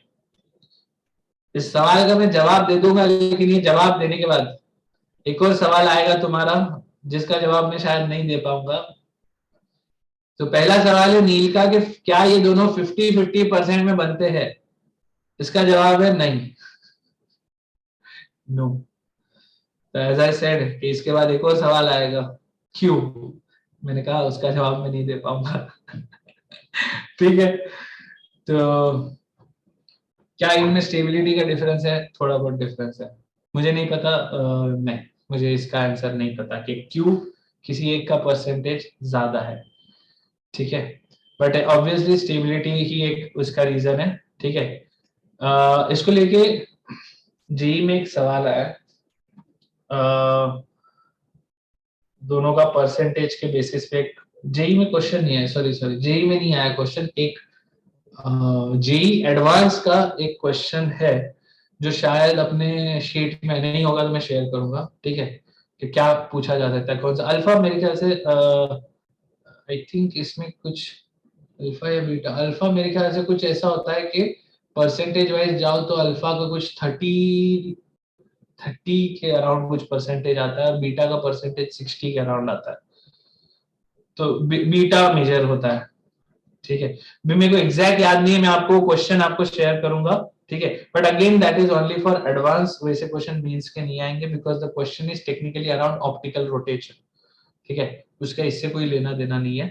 इस सवाल का मैं जवाब दे दूंगा, लेकिन ये जवाब देने के बाद एक और सवाल आएगा तुम्हारा, जिसका जवाब मैं शायद नहीं दे पाऊंगा। तो पहला सवाल है नील का कि क्या ये दोनों 50-50% में बनते हैं? इसका जवाब है नहीं, नो। तो एज आई सेड कि इसके बाद एक और सवाल आएगा, क्यों? मैंने कहा उसका जवाब मैं नहीं दे पाऊंगा। ठीक है, तो क्या इनमें स्टेबिलिटी का डिफरेंस है? थोड़ा बहुत डिफरेंस है, मुझे नहीं पता, नहीं, मुझे इसका आंसर नहीं पता कि क्यों किसी एक का परसेंटेज ज्यादा है, ठीक है। बट ऑब्वियसली स्टेबिलिटी ही एक उसका रीजन है, ठीक है। इसको लेके जेई में एक सवाल आया, दोनों का परसेंटेज के बेसिस पे। जेई में क्वेश्चन नहीं है, सॉरी सॉरी, जेई में नहीं आया क्वेश्चन, एक जेई एडवांस का एक क्वेश्चन है जो शायद अपने शीट में नहीं होगा तो मैं शेयर करूंगा, ठीक है। कि क्या पूछा जा सकता है, कौन सा अल्फा, मेरे ख्याल से आई थिंक इसमें कुछ अल्फा या बीटा, अल्फा मेरे ख्याल से कुछ ऐसा होता है कि परसेंटेज वाइज जाओ तो अल्फा का कुछ 30 के अराउंड कुछ परसेंटेज आता है, और बीटा का परसेंटेज 60 के अराउंड आता है। तो बीटा मेजर होता है, ठीक है। भी मेरे को एग्जैक्ट याद नहीं है, मैं आपको क्वेश्चन आपको शेयर करूंगा, ठीक है। But again that is only for advance, वैसे क्वेश्चन मेंस के नहीं आएंगे, because the question is technically around optical rotation, ठीक है। उसका इससे कोई लेना देना नहीं है,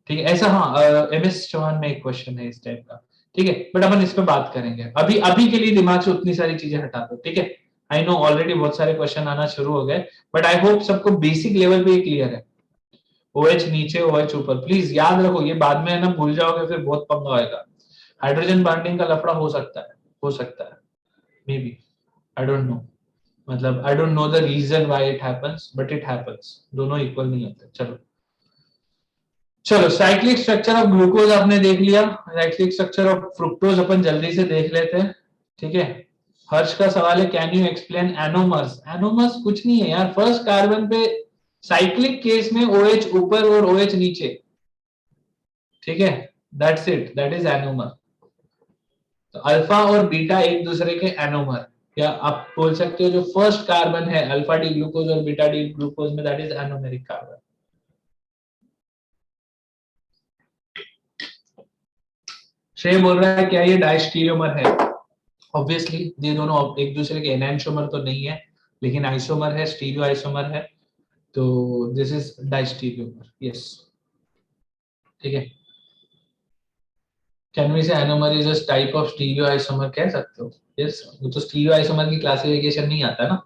ठीक है। ऐसा हाँ, MS चौहान में एक क्वेश्चन है इस टाइप का, ठीक है। बट अपन इस पे बात करेंगे, अभी अभी के लिए दिमाग से उतनी सारी चीजें हटा दो, ठीक है। आई नो ऑलरेडी बहुत सारे क्वेश्चन आना शुरू हो गए, बट आई होप सबको बेसिक लेवल पे क्लियर है। OH नीचे OH ऊपर, प्लीज याद रखो, ये बाद में है ना भूल जाओगे फिर बहुत पंगा होएगा। हाइड्रोजन बॉन्डिंग का लफड़ा हो सकता है, maybe, I don't know, मतलब I don't know the reason why it happens, but it happens, दोनों इक्वल नहीं होते। चलो चलो, साइक्लिक स्ट्रक्चर ऑफ ग्लूकोज आपने देख लिया, साइक्लिक स्ट्रक्चर ऑफ फ्रुक्टोज अपन जल्दी से देख लेते हैं, ठीक है। हर्ष का सवाल है, can you explain anomers? Anomers कुछ नहीं है यार, फर्स्ट कार्बन पे साइक्लिक केस में OH ऊपर और OH नीचे, ठीक है, that's it, that is anomer. तो अल्फा और बीटा एक दूसरे के एनोमर, या आप बोल सकते हो जो फर्स्ट कार्बन है अल्फा डी ग्लूकोज और बीटा डी ग्लूकोज में, दैट इज एनोमेरिक कार्बन। श्रेय बोल रहा है क्या ये डायस्टीरियोमर है? ऑब्वियसली ये दोनों एक दूसरे के एनैंशोमर तो नहीं है, लेकिन आइसोमर है, स्टीरियो आइसोमर है, तो दिस इज डायस्टीरियोमर, यस, ठीक है। कैन वी से anomer is a type of stereo isomer, कह सकते हो, यस। वो तो स्टीरियो आइसोमर की क्लासिफिकेशन नहीं आता ना,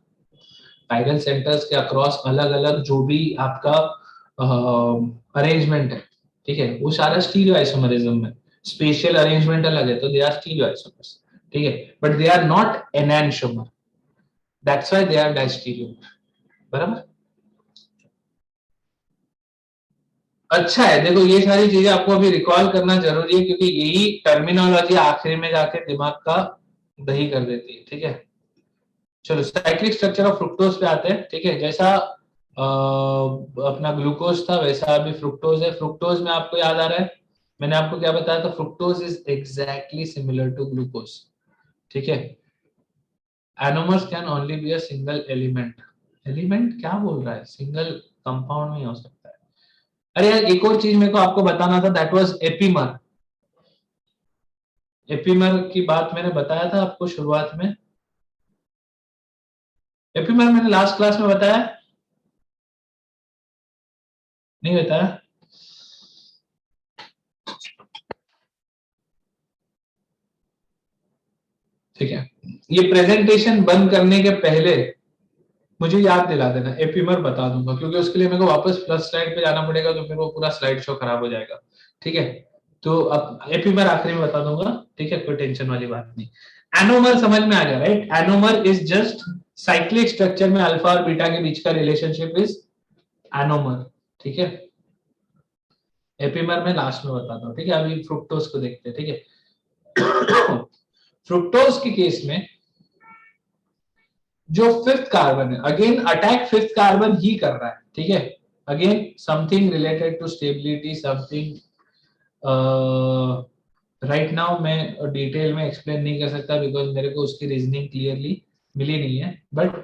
काइरल सेंटर्स के अक्रॉस अलग अलग जो भी आपका अरेंजमेंट है, ठीक है, वो सारा स्टीरियो आइसोमरिज्म में, स्पेशल अरेंजमेंट अलग है, तो दे आर स्टीरियो आइसोमर्स, ठीक है, but they are not enantiomer, that's why they are diastereomer, बराबर। अच्छा है, देखो ये सारी चीजें आपको अभी रिकॉल करना जरूरी है, क्योंकि यही टर्मिनोलॉजी आखिरी में जाके दिमाग का दही कर देती है, ठीक है। चलो साइक्लिक स्ट्रक्चर ऑफ फ्रुक्टोज पे आते हैं, ठीक है। जैसा अपना ग्लूकोज था वैसा अभी फ्रुक्टोज है। फ्रुक्टोज में आपको याद आ रहा है मैंने आपको क्या बताया था, fructose is exactly similar to glucose, ठीक है। Anomers can only be a single element, element क्या बोल रहा है, सिंगल कंपाउंड नहीं हो सकता है। अरे यार एक और चीज मेरे को आपको बताना था, दैट वाज एपीमर। एपीमर की बात मैंने बताया था आपको शुरुआत में, एपीमर मैंने लास्ट क्लास में बताया, नहीं बताया? ठीक है, ये प्रेजेंटेशन बंद करने के पहले मुझे याद दिला देना, एपीमर बता दूंगा, क्योंकि उसके लिए मेरे को वापस प्लस स्लाइड पे जाना पड़ेगा, तो फिर वो पूरा स्लाइड शो खराब हो जाएगा, ठीक है। तो अब एपीमर आखिरी में बता दूंगा, ठीक है, कोई टेंशन वाली बात नहीं। एनोमर समझ में आ गया, right? Anomer is just cyclic structure में अल्फा और बीटा के बीच का रिलेशनशिप इज एनोमर, ठीक है। एपीमर में लास्ट में बताता हूँ, ठीक है। अभी फ्रुक्टोज को देखते हैं, ठीक है। फ्रुक्टोज के केस में जो फिफ्थ कार्बन है, अगेन अटैक फिफ्थ कार्बन ही कर रहा है, ठीक है। Again something related to stability, something right now मैं डिटेल में एक्सप्लेन नहीं कर सकता, बिकॉज मेरे को उसकी रीजनिंग क्लियरली मिली नहीं है, बट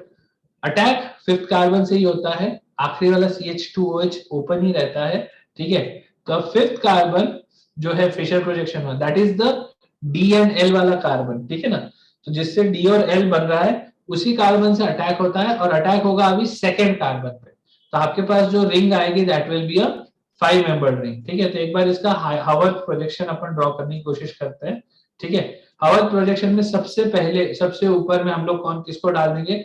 अटैक फिफ्थ कार्बन से ही होता है, आखिरी वाला CH2OH ओपन ही रहता है, ठीक है। तो फिफ्थ कार्बन जो है फिशर प्रोजेक्शन में, that is the D and L वाला कार्बन, ठीक है ना। तो जिससे D और L बन रहा है उसी कार्बन से अटैक होता है, और अटैक होगा अभी सेकेंड कार्बन पे, तो आपके पास जो रिंग आएगी that will be a 5 membered ring, ठीक है। तो एक बार इसका हावर्थ प्रोजेक्शन अपन ड्रॉ करने की कोशिश करते हैं, ठीक है। हावर्थ प्रोजेक्शन में सबसे पहले सबसे ऊपर में हम लोग कौन किसको डाल देंगे,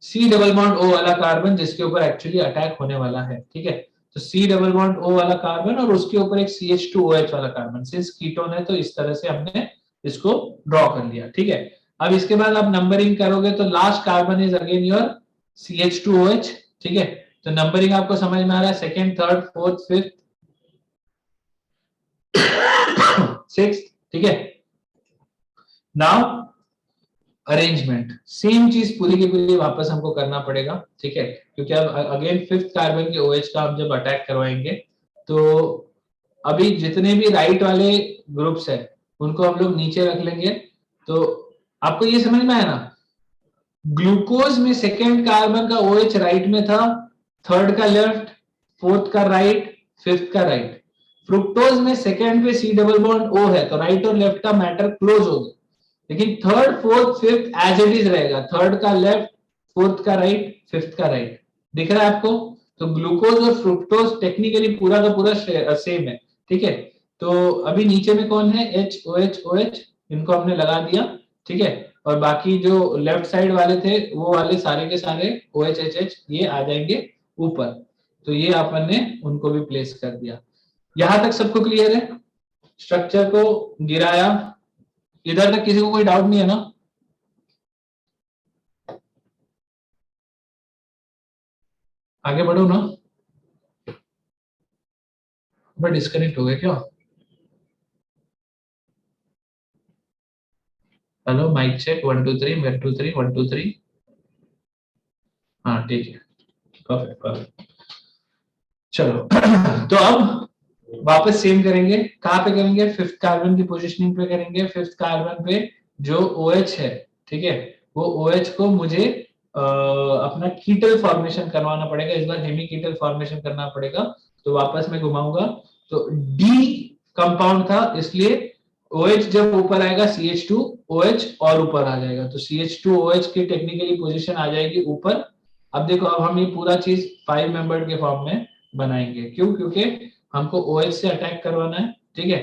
C डबल बॉन्ड O वाला कार्बन, जिसके ऊपर एक्चुअली अटैक होने वाला है, ठीक है। तो C डबल बॉन्ड O वाला कार्बन और उसके ऊपर एक CH2OH वाला कार्बन, सिंस कीटोन है तो इस तरह से हमने इसको ड्रॉ कर लिया, ठीक है। अब इसके बाद आप नंबरिंग करोगे तो last carbon is again your CH2OH, ठीक है। तो नंबरिंग आपको समझ में आ रहा है, second, third, fourth, fifth, sixth, ठीक है। नाउ अरेंजमेंट सेम चीज पूरी की पूरी वापस हमको करना पड़ेगा, ठीक है, क्योंकि अब अगेन फिफ्थ कार्बन के OH का हम जब अटैक करवाएंगे, तो अभी जितने भी राइट वाले ग्रुप्स है उनको हम लोग नीचे रख लेंगे। तो आपको ये समझ में आया ना, ग्लूकोज में सेकेंड कार्बन का OH राइट में था, थर्ड का लेफ्ट, फोर्थ का राइट, फिफ्थ का राइट। फ्रुक्टोज में सेकेंड पे C डबल बॉन्ड O है, तो राइट और लेफ्ट का मैटर क्लोज हो गया, लेकिन third, fourth, fifth as it is रहेगा, थर्ड का लेफ्ट, फोर्थ का राइट, फिफ्थ का राइट, दिख रहा है आपको। तो ग्लूकोज और फ्रुक्टोज टेक्निकली पूरा का पूरा सेम है, ठीक है। तो अभी नीचे में कौन है, HOH इनको हमने लगा दिया, ठीक है। और बाकी जो लेफ्ट साइड वाले थे वो वाले सारे के सारे OHHH ये आ जाएंगे ऊपर। तो ये अपन ने उनको भी प्लेस कर दिया। यहां तक सबको क्लियर है? स्ट्रक्चर को गिराया, इधर तक किसी को कोई डाउट नहीं है ना? आगे बढ़ो ना। बट डिस्कनेक्ट हो गया क्या? Hello, mic check 1 2 3 1 2 3 1 2 3। हाँ ठीक है, परफेक्ट परफेक्ट। चलो तो अब वापस सेम करेंगे। कहाँ पे करेंगे? फिफ्थ कार्बन की पोजीशनिंग पे करेंगे। फिफ्थ कार्बन पे जो OH है, ठीक है, वो OH को मुझे अपना कीटल फॉर्मेशन करवाना पड़ेगा। इस बार हेमी कीटल फॉर्मेशन करना पड़ेगा। तो वापस मैं घुमाऊंगा तो डी कंपाउंड था, इसलिए OH जब ऊपर आएगा CH2OH और ऊपर आ जाएगा, तो CH2OH की टेक्निकली पोजीशन आ जाएगी ऊपर। अब देखो, अब हम ये पूरा चीज 5 मेंबर्ड के फॉर्म में बनाएंगे। क्यों? क्योंकि हमको OH से अटैक करवाना है, ठीक है।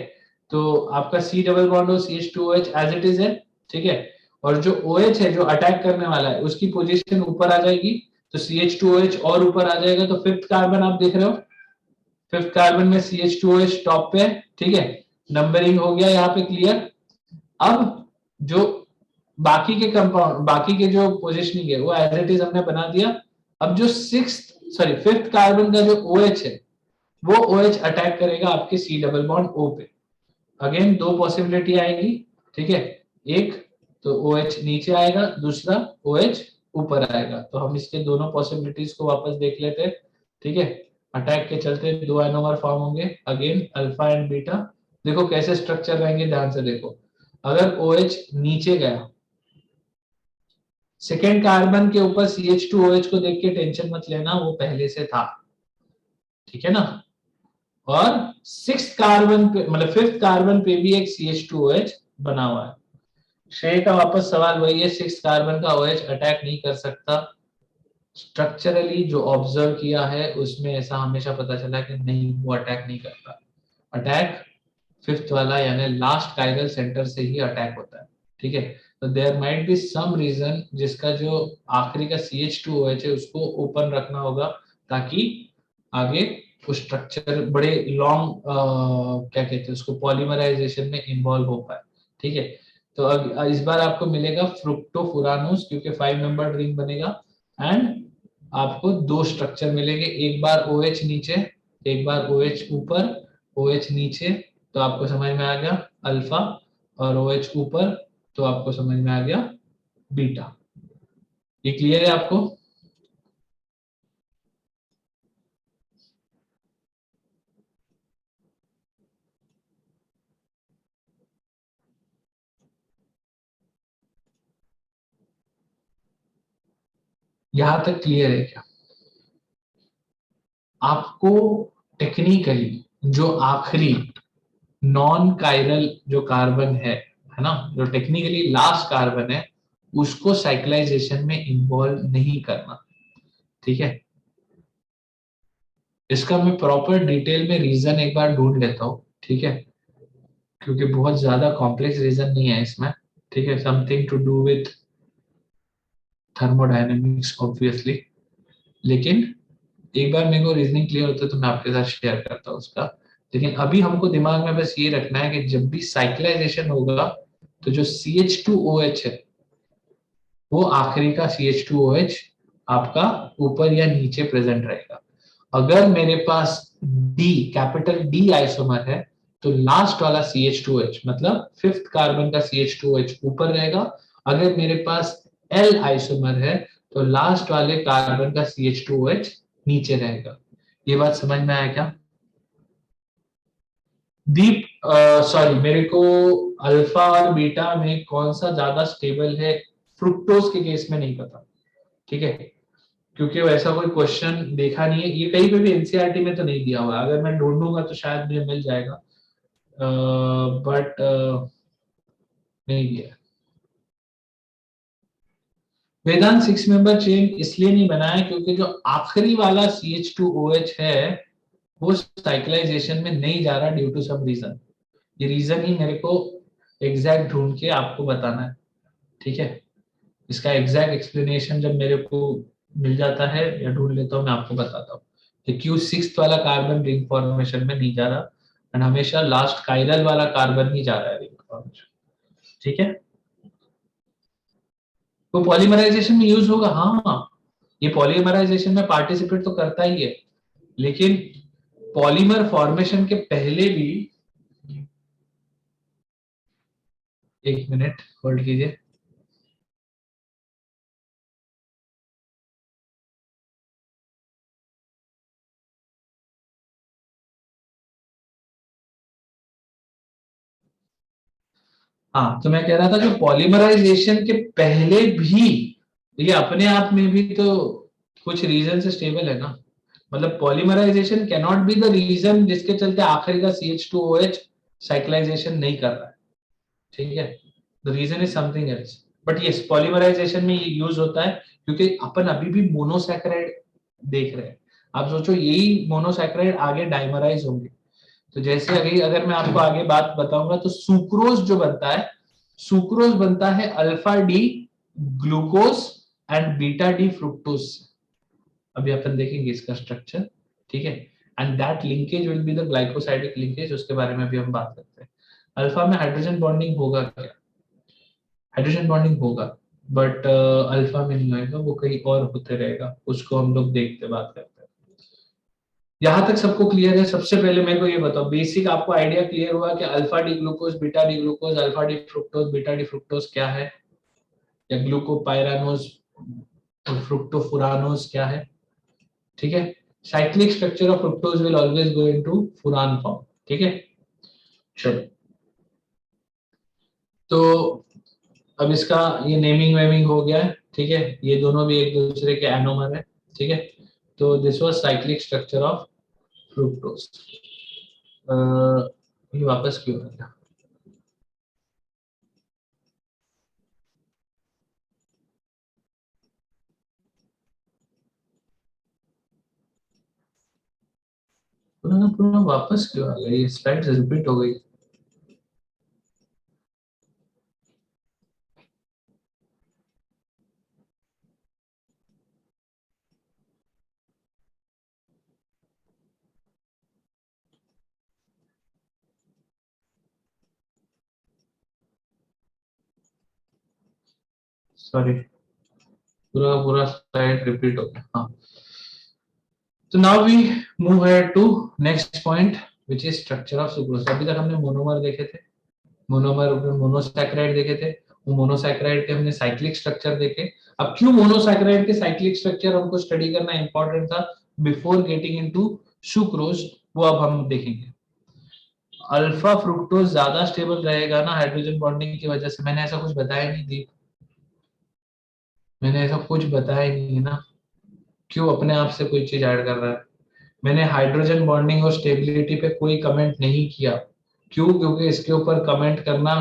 तो आपका C डबल बॉन्ड हो CH2OH एज इट इज है, ठीक है। और जो OH है जो अटैक करने वाला है उसकी पोजीशन ऊपर आ जाएगी, तो CH2OH और ऊपर आ जाएगा। तो फिफ्थ कार्बन आप देख रहे हो, फिफ्थ कार्बन में CH2OH टॉप पे है, ठीक है। नंबरिंग हो गया यहाँ पे क्लियर। अब जो बाकी के कंपाउंड, बाकी के जो पोजीशनिंग है वो एज इट इज हमने बना दिया। अब जो फिफ्थ कार्बन का जो OH है वो OH अटैक करेगा आपके C डबल बॉन्ड O पे। अगेन दो पॉसिबिलिटी आएगी, ठीक है। एक तो OH नीचे आएगा, दूसरा OH ऊपर आएगा। तो हम इसके दोनों पॉसिबिलिटीज को वापस देख लेते हैं, ठीक है। अटैक के चलते दो आइनोमर फॉर्म होंगे, अगेन अल्फा एंड बीटा। देखो कैसे स्ट्रक्चर रहेंगे, ध्यान से देखो। अगर OH नीचे गया, सेकेंड कार्बन के ऊपर CH2OH को देख के टेंशन मत लेना, वो पहले से था, ठीक है ना। और सिक्स कार्बन पे, मतलब फिफ्थ कार्बन पे भी एक CH2OH बना हुआ है। श्रेय का वापस सवाल वही है, सिक्स कार्बन का OH अटैक नहीं कर सकता। स्ट्रक्चरली जो ऑब्जर्व किया है उसमें ऐसा हमेशा पता चला कि नहीं, वो अटैक नहीं करता। अटैक फिफ्थ वाला यानी लास्ट काइरल सेंटर से ही अटैक होता है, ठीक है। तो there might be some reason जिसका जो आखिरी का CH2OH है उसको ओपन रखना होगा, ताकि आगे वो स्ट्रक्चर बड़े लॉन्ग क्या कहते हैं उसको, पॉलीमराइजेशन में इन्वॉल्व हो पाए, ठीक है। तो अब इस बार आपको मिलेगा फ्रुक्टोफुरानोस, क्योंकि 5 मेंबर रिंग बनेगा। एंड आपको दो स्ट्रक्चर मिलेंगे, एक बार OH नीचे, एक बार OH ऊपर। OH नीचे तो आपको समझ में आ गया अल्फा, और OH ऊपर तो आपको समझ में आ गया बीटा। ये क्लियर है आपको? यहां तक क्लियर है क्या आपको? टेक्निकली जो आखिरी नॉन कायरल जो कार्बन है ना, जो टेक्निकली लास्ट कार्बन है, उसको साइक्लाइजेशन में इन्वॉल्व नहीं करना, ठीक है। इसका मैं प्रॉपर डिटेल में रीजन एक बार ढूंढ लेता हूँ, ठीक है, क्योंकि बहुत ज्यादा कॉम्प्लेक्स रीजन नहीं है इसमें, ठीक है। Something to do with thermodynamics obviously. लेकिन एक बार मेरे को रीजनिंग क्लियर होता है तो मैं आपके साथ शेयर करता हूँ उसका। लेकिन अभी हमको दिमाग में बस ये रखना है कि जब भी साइक्लाइजेशन होगा तो जो CH2OH है वो आखिरी का CH2OH आपका ऊपर या नीचे प्रेजेंट रहेगा। अगर मेरे पास डी, कैपिटल डी आइसोमर है, तो लास्ट वाला CH2OH मतलब फिफ्थ कार्बन का CH2OH ऊपर रहेगा। अगर मेरे पास एल आइसोमर है तो लास्ट वाले कार्बन का CH2OH नीचे रहेगा। ये बात समझ में आया क्या? दीप, सॉरी, मेरे को अल्फा और बीटा में कौन सा ज्यादा स्टेबल है फ्रुक्टोज के केस में नहीं पता, ठीक है। क्योंकि वैसा कोई क्वेश्चन देखा नहीं है, ये कहीं पे भी एनसीईआरटी में तो नहीं दिया हुआ है। अगर मैं ढूंढूंगा तो शायद मुझे मिल जाएगा, बट नहीं दिया। वेदांत सिक्स मेंबर चेन इसलिए नहीं बनाया क्योंकि जो आखिरी वाला CH2OH है वो साइक्लाइजेशन में नहीं जा रहा ड्यू टू सम रीजन। ये रीजन ही मेरे को एग्जैक्ट ढूंढ के आपको बताना है, ठीक है। इसका एग्जैक्ट एक्सप्लेनेशन जब मेरे को मिल जाता है या ढूंढ लेता हूँ मैं आपको बताता हूँ, क्यू सिक्स्थ वाला कार्बन रिंग फॉर्मेशन में नहीं जा रहा, एंड हमेशा लास्ट कायरल वाला कार्बन ही जा रहा है रिंग फॉर्मेशन, ठीक है। तो पॉलीमराइजेशन में यूज होगा, हाँ ये पॉलीमराइजेशन में पार्टिसिपेट तो करता ही है, लेकिन पॉलीमर फॉर्मेशन के पहले भी, एक मिनट होल्ड कीजिए। हाँ तो मैं कह रहा था जो पॉलीमराइजेशन के पहले भी ये अपने आप में भी तो कुछ रीजन से स्टेबल है ना, मतलब polymerisation can not be the reason जिसके चलते आखिरी का CH2OH साइक्लाइजेशन नहीं कर रहा है, ठीक है। The reason is something else, but yes polymerisation में ये यूज होता है क्योंकि अपन अभी भी मोनोसैकेराइड देख रहे हैं। आप सोचो यही मोनोसैकेराइड आगे डाइमराइज होंगे, तो जैसे अभी अगर मैं आपको आगे बात बताऊंगा तो सुक्रोज जो बनता है, सुक्रोज बनता है alpha D glucose and beta D fructose. अभी अपन देखेंगे इसका स्ट्रक्चर, ठीक है। And that linkage will be the glycosidic linkage, उसके बारे में भी हम बात करते हैं। अल्फा में हाइड्रोजन बॉन्डिंग होगा क्या? हाइड्रोजन बॉन्डिंग होगा, बट अल्फा में नहीं होगा, वो कहीं और होते रहेगा, उसको हम लोग देखते बात करते हैं। यहाँ तक सबको क्लियर है? सबसे पहले मेरे को ये बताओ, बेसिक आपको आइडिया क्लियर हुआ कि alpha D glucose beta D glucose, alpha D fructose beta D fructose क्या है, या ग्लूकोपाइरानोज और फ्रुक्टोफुरानोज क्या है, ठीक है। Cyclic structure of fructose will always go into फुरान form, ठीक है। चलो, तो अब इसका ये नेमिंग वेमिंग हो गया है, ठीक है। ये दोनों भी एक दूसरे के एनोमर है, ठीक है। तो this was cyclic structure of fructose. ये वापस क्यों आ गया? पुनः पुनः वापस क्यों आ गया? ये स्लाइड्स रिपीट हो गई। सॉरी, पूरा पूरा स्लाइड रिपीट हो गया, हाँ। तो now we move ahead to next point which is structure of sucrose. अभी तक हमने मोनोमर देखे थे, मोनोमर मोनोसैकेराइड देखे थे, वो मोनोसैकेराइड के हमने साइक्लिक स्ट्रक्चर देखे। अब क्यों मोनोसैकेराइड के साइक्लिक स्ट्रक्चर हमको स्टडी करना इंपॉर्टेंट था बिफोर गेटिंग इनटू सुक्रोज, वो अब हम देखेंगे। अल्फा फ्रुक्टोज ज्यादा स्टेबल रहेगा ना हाइड्रोजन बॉन्डिंग की वजह से, मैंने ऐसा कुछ बताया नहीं दी, मैंने ऐसा कुछ बताया ही नहीं ना। क्यों अपने आप से कोई चीज ऐड कर रहा है? मैंने हाइड्रोजन बॉन्डिंग और स्टेबिलिटी पे कोई कमेंट नहीं किया। क्यों? क्योंकि इसके ऊपर कमेंट करना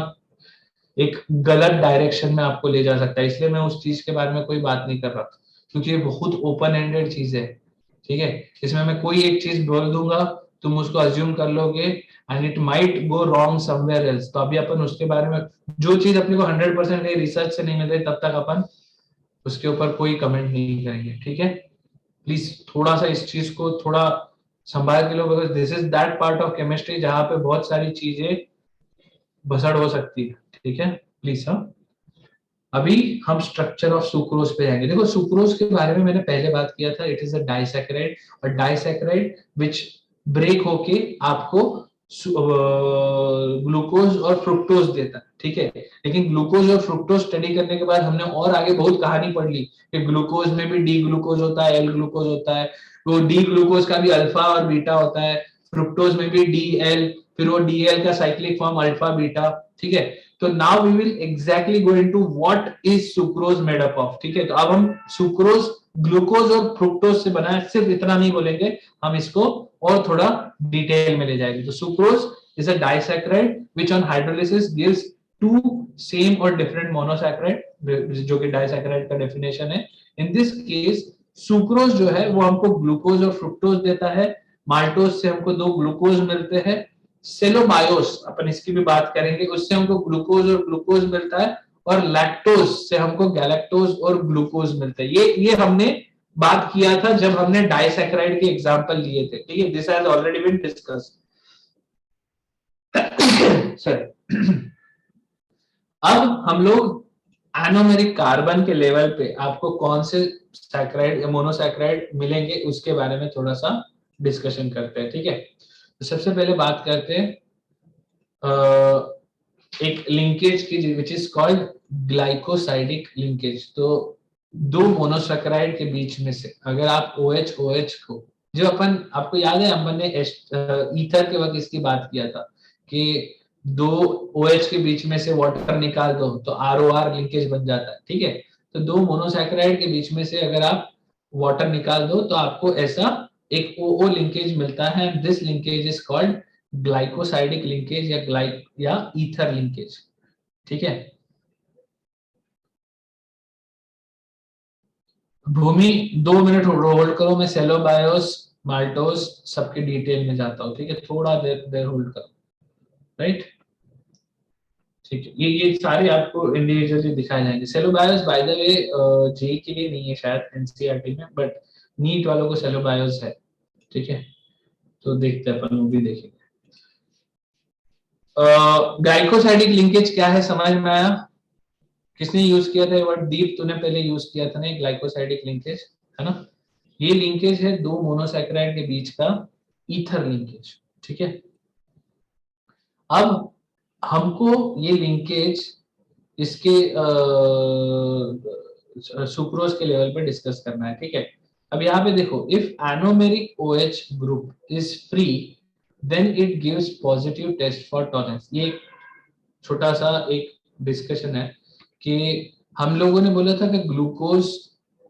एक गलत डायरेक्शन में आपको ले जा सकता है, इसलिए मैं उस चीज के बारे में कोई बात नहीं कर रहा, क्योंकि ये बहुत ओपन एंडेड चीज है, ठीक है। इसमें मैं कोई एक चीज बोल दूंगा, तुम उसको अज्यूम कर लोगे and it might go wrong somewhere else. तो अभी अपन उसके बारे में, जो चीज अपने को 100% रिसर्च से नहीं मिल रही तब तक अपन उसके ऊपर कोई कमेंट नहीं करेंगे, ठीक है। प्लीज थोड़ा सा इस चीज को थोड़ा संभाल के लो, because this is that part of chemistry जहां पे बहुत सारी चीजें भसड़ हो सकती है, ठीक है। प्लीज हाँ, अभी हम स्ट्रक्चर ऑफ सुक्रोज पे जाएंगे। देखो सुक्रोज के बारे में मैंने पहले बात किया था, इट इज अ डाइसैकेराइड, और डाइसैकेराइड विच ब्रेक होके आपको ग्लूकोज और फ्रुक्टोज देता है, ठीक है। लेकिन ग्लूकोज और फ्रुक्टोज स्टडी करने के बाद हमने और आगे बहुत कहानी पढ़ ली कि ग्लूकोज में भी डी ग्लूकोज होता है, एल ग्लूकोज होता है, वो डी ग्लूकोज का भी अल्फा और बीटा होता है, फ्रुक्टोज में भी डी एल, फिर वो डी एल का साइक्लिक फॉर्म अल्फा बीटा, ठीक है। तो now we will exactly go into what is sucrose made up of, ठीक है। तो अब हम सुक्रोज ग्लूकोज और फ्रुक्टोज से बना है, सिर्फ इतना नहीं बोलेंगे, हम इसको और थोड़ा डिटेल में ले जाएंगे। तो sucrose is a disaccharide which on hydrolysis gives two same और डिफरेंट मोनोसैकेराइड, जो कि डाइसैकेराइड का डेफिनेशन है। इन दिस केस सुक्रोज जो है वो हमको ग्लूकोज और फ्रुक्टोज देता है, माल्टोज से हमको दो ग्लूकोज मिलते हैं, सेलोबायोस अपन इसकी भी बात करेंगे, उससे हमको ग्लूकोज और ग्लूकोज मिलता है, और लैक्टोज से हमको गैलेक्टोज और ग्लूकोज मिलता है। ये हमने बात किया था जब हमने डाइसैकेराइड के एग्जांपल लिए थे, ठीक है, this has already been discussed. Sorry. अब हम लोग एनोमेरिक कार्बन के लेवल पे आपको कौन से सैकराइड या मोनोसैकराइड मिलेंगे उसके बारे में थोड़ा सा डिस्कशन करते हैं, ठीक है। तो सबसे पहले बात करते हैं एक लिंकेज की which is called glycosidic linkage. तो दो मोनोसैकराइड के बीच में से अगर आप OH OH को, जो अपन आपको याद है अपन ने ईथर के वक्त इसकी बात किया था कि दो OH के बीच में से वाटर निकाल दो तो ROR लिंकेज बन जाता है, ठीक है। तो दो मोनोसैकराइड के बीच में से अगर आप वाटर निकाल दो तो आपको ऐसा एक OO लिंकेज मिलता है। This linkage is called glycosidic linkage या ईथर लिंकेज, ठीक है। भूमि 2 मिनट होल्ड करो, मैं सेलोबायोस माल्टोस सबके डिटेल में जाता हूँ, ठीक है, थोड़ा देर देर होल्ड करो, राइट। ठीक है, ये सारे आपको इंडिविजुअली दिखाए जाएंगे। सेलोबायोस बाय द वे जे के लिए नहीं है शायद एनसीईआरटी में, बट नीट वालों को सेलोबायोस है, ठीक है। तो देखते हैं, अपन वो भी देखेंगे। ग्लाइकोसाइडिक लिंकेज क्या है, समझ में आया? किसने यूज किया था ये वर्ड? दीप, तूने पहले यूज किया था ना ग्लाइकोसाइडिक लिंकेज, है ना। ये लिंकेज है दो मोनोसैकराइड के बीच का ईथर लिंकेज, ठीक है। अब हमको ये लिंकेज इसके सुक्रोज के लेवल पे डिस्कस करना है, ठीक है। अब यहाँ पे देखो, if anomeric OH group is free then it gives positive test for Tollens. ये एक छोटा सा एक डिस्कशन है कि हम लोगों ने बोला था कि ग्लूकोज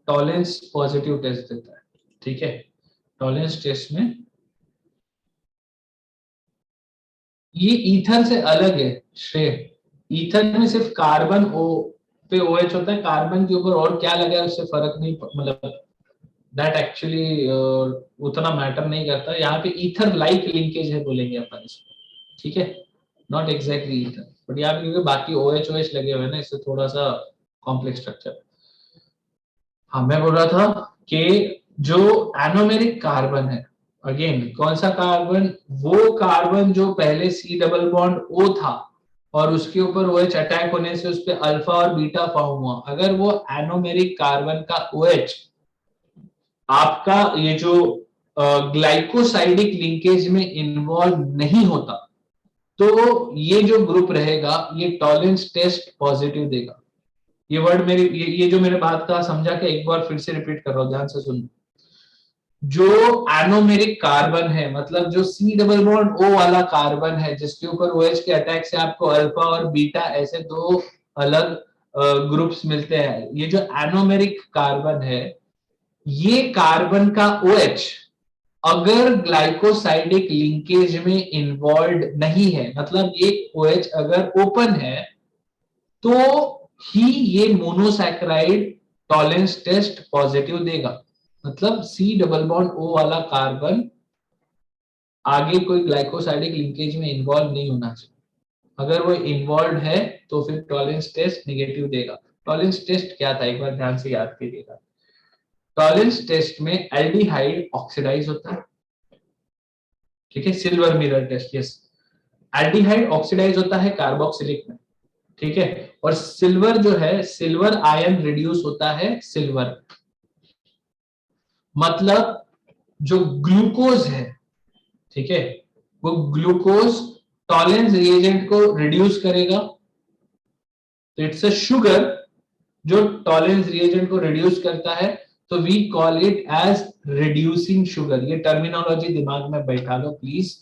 टॉलरेंस पॉजिटिव टेस्ट देता है, ठीक है। टॉलरेंस टेस्ट में ये ईथर से अलग है श्रेय। ईथर में सिर्फ कार्बन ओ पे OH होता है, कार्बन के ऊपर और क्या लगा है उससे फर्क नहीं, मतलब दैट एक्चुअली उतना मैटर नहीं करता। यहाँ पे ईथर लाइक लिंकेज है बोलेंगे अपन इसको, ठीक है। नॉट एग्जैक्टली ईथर, बट यहाँ पे क्योंकि बाकी OH OH लगे हुए हैं ना, इससे थोड़ा सा कॉम्प्लेक्स स्ट्रक्चर। हाँ, मैं बोल रहा था कि जो एनोमेरिक कार्बन है, अगेन कौन सा कार्बन? वो कार्बन जो पहले C डबल बॉन्ड O था और उसके ऊपर OH अटैक होने से उस पर अल्फा और बीटा फॉर्म हुआ। अगर वो एनोमेरिक कार्बन का OH आपका ये जो ग्लाइकोसाइडिक लिंकेज में इन्वॉल्व नहीं होता तो ये जो ग्रुप रहेगा ये टॉलरेंस टेस्ट पॉजिटिव देगा। ये वर्ड मेरी ये जो मेरे बात का समझा के एक बार फिर से रिपीट कर रहा हूं, ध्यान से सुन। जो एनोमेरिक कार्बन है, मतलब जो C डबल बॉन्ड O वाला कार्बन है जिसके ऊपर OH के अटैक से आपको अल्फा और बीटा ऐसे दो अलग ग्रुप्स मिलते हैं, ये जो एनोमेरिक कार्बन है, ये कार्बन का OH अगर ग्लाइकोसाइडिक लिंकेज में इन्वॉल्व नहीं है, मतलब ये OH अगर ओपन है तो ही ये मोनोसैकराइड टॉलरेंस टेस्ट पॉजिटिव देगा। मतलब C डबल बॉन्ड O वाला कार्बन आगे कोई ग्लाइकोसाइडिक लिंकेज में इन्वॉल्व नहीं होना चाहिए। अगर वो इन्वॉल्व है तो फिर टॉलरेंस टेस्ट नेगेटिव देगा। टॉलरेंस टेस्ट क्या था, एक बार ध्यान से याद कीजिएगा। टॉलरेंस टेस्ट में एल्डिहाइड ऑक्सीडाइज होता है, ठीक है, silver mirror test, yes. Aldehyde oxidise होता है कार्बोक्सिलिक में, ठीक है। और सिल्वर जो है, सिल्वर आयन रिड्यूस होता है सिल्वर, मतलब जो ग्लूकोज है, ठीक है, वो ग्लूकोज टॉलरेंस रिएजेंट को रिड्यूस करेगा। तो इट्स अ शुगर जो टॉलरेंस रिएजेंट को रिड्यूस करता है, तो we call it as reducing sugar. ये टर्मिनोलॉजी दिमाग में बैठा लो प्लीज।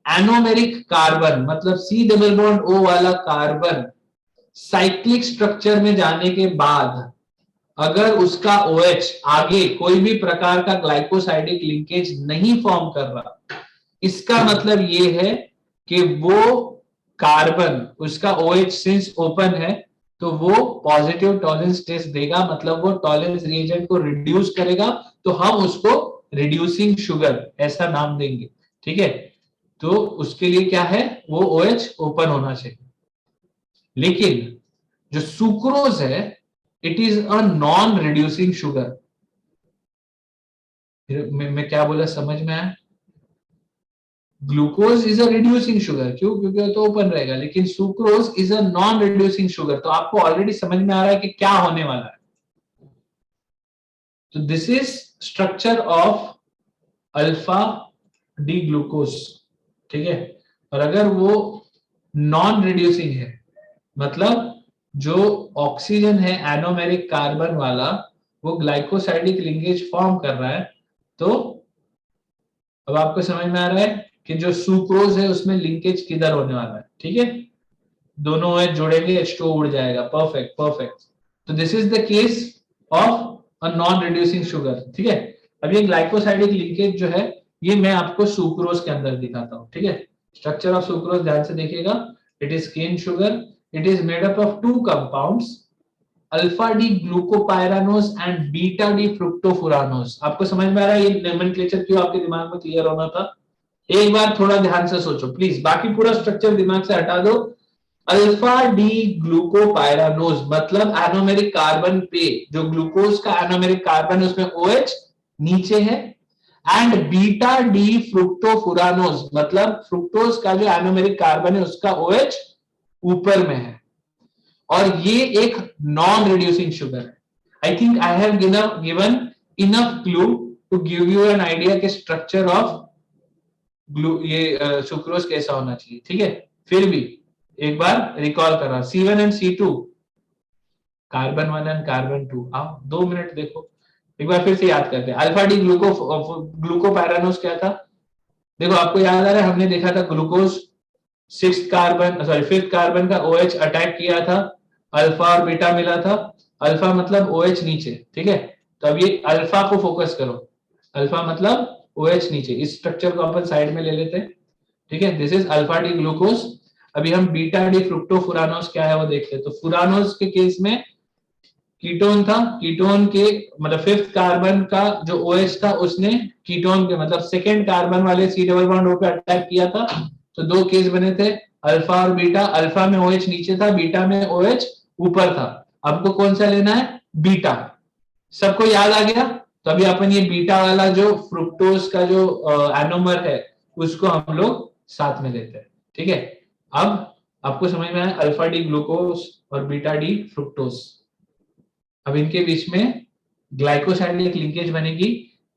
एनोमेरिक कार्बन मतलब C डबल बॉन्ड O वाला कार्बन साइक्लिक स्ट्रक्चर में जाने के बाद अगर उसका OH आगे कोई भी प्रकार का ग्लाइकोसाइडिक लिंकेज नहीं फॉर्म कर रहा, इसका मतलब ये है कि वो कार्बन, उसका OH सिंस ओपन है तो वो पॉजिटिव टॉलरेंस टेस्ट देगा, मतलब वो टॉलरेंस रिएजेंट को रिड्यूस करेगा, तो हम उसको रिड्यूसिंग शुगर ऐसा नाम देंगे, ठीक है। तो उसके लिए क्या है, वो OH ओपन होना चाहिए। लेकिन जो सुक्रोज है, it is a non reducing sugar, फिर मैं क्या बोला, समझ में आया? Glucose is a reducing sugar, क्यों? क्योंकि वो तो ओपन रहेगा, लेकिन sucrose is a non reducing sugar. तो आपको ऑलरेडी समझ में आ रहा है कि क्या होने वाला है। तो this is structure of alpha D glucose, ठीक है। और अगर वो नॉन रिड्यूसिंग है, मतलब जो ऑक्सीजन है एनोमेरिक कार्बन वाला, वो ग्लाइकोसाइडिक लिंकेज फॉर्म कर रहा है, तो अब आपको समझ में आ रहा है कि जो सुक्रोज है उसमें लिंकेज किधर होने वाला है, ठीक है। दोनों है जोड़ेंगे, H2O उड़ जाएगा। Perfect perfect. तो this is the case of a non reducing sugar, ठीक है। अब ये ग्लाइकोसाइडिक लिंकेज जो है, ये मैं आपको सुक्रोज के अंदर दिखाता हूँ, ठीक है। स्ट्रक्चर ऑफ सुक्रोज ध्यान से देखिएगा। It is cane sugar, it is made up of two compounds, alpha D glucopyranose and beta D fructofuranose. आपको समझ में आ रहा है ये नोमेनक्लेचर क्यों आपके दिमाग में क्लियर होना था? एक बार थोड़ा ध्यान से सोचो प्लीज, बाकी पूरा स्ट्रक्चर दिमाग से हटा दो। अल्फा डी ग्लूकोपायरानोज मतलब एनोमेरिक कार्बन पे जो ग्लूकोज का एनोमेरिक कार्बन है उसमें OH नीचे है, एंड बीटा डी फ्रुक्टोफुरानोज मतलब फ्रुक्टोज का जो एनोमेरिक कार्बन है उसका OH ऊपर में है। और ये एक नॉन रिड्यूसिंग शुगर है। I think I have given enough clue to give you an idea के स्ट्रक्चर ऑफ ये सुक्रोज कैसा होना चाहिए, ठीक है। फिर भी एक बार रिकॉल कर रहा, C1 and C2, carbon 1 and carbon 2। आओ 2 मिनट देखो, एक बार फिर से याद करते हैं। अल्फा डी ग्लूकोपायरानोज क्या था? देखो आपको याद आ रहा है, हमने देखा था ग्लूकोज फिफ्थ कार्बन का OH अटैक किया था, अल्फा और बीटा मिला था। अल्फा मतलब OH नीचे, ठीक है। तो अब ये अल्फा को फोकस करो, अल्फा मतलब OH नीचे। इस स्ट्रक्चर को अपन साइड में ले लेते हैं, ठीक है। This is alpha D glucose. अभी हम बीटा डी फ्रुक्टोफुरानोज क्या है वो देखते हैं। तो फुरानोज के केस में कीटोन था, कीटोन के मतलब फिफ्थ कार्बन का जो OH था उसने कीटोन के मतलब सेकेंड कार्बन वाले C डबल बॉन्ड O पे अटैक किया था। तो दो केस बने थे, अल्फा और बीटा। अल्फा में OH नीचे था, बीटा में OH ऊपर था। आपको कौन सा लेना है? बीटा। सबको याद आ गया? तो अभी अपन ये बीटा वाला जो फ्रुक्टोज का जो एनोमर है उसको हम लोग साथ में लेते हैं, ठीक है। अब आपको समझ में आया अल्फा डी ग्लूकोज और बीटा डी फ्रुक्टोज। अब इनके बीच में ग्लाइकोसाइडिक लिंकेज बनेगी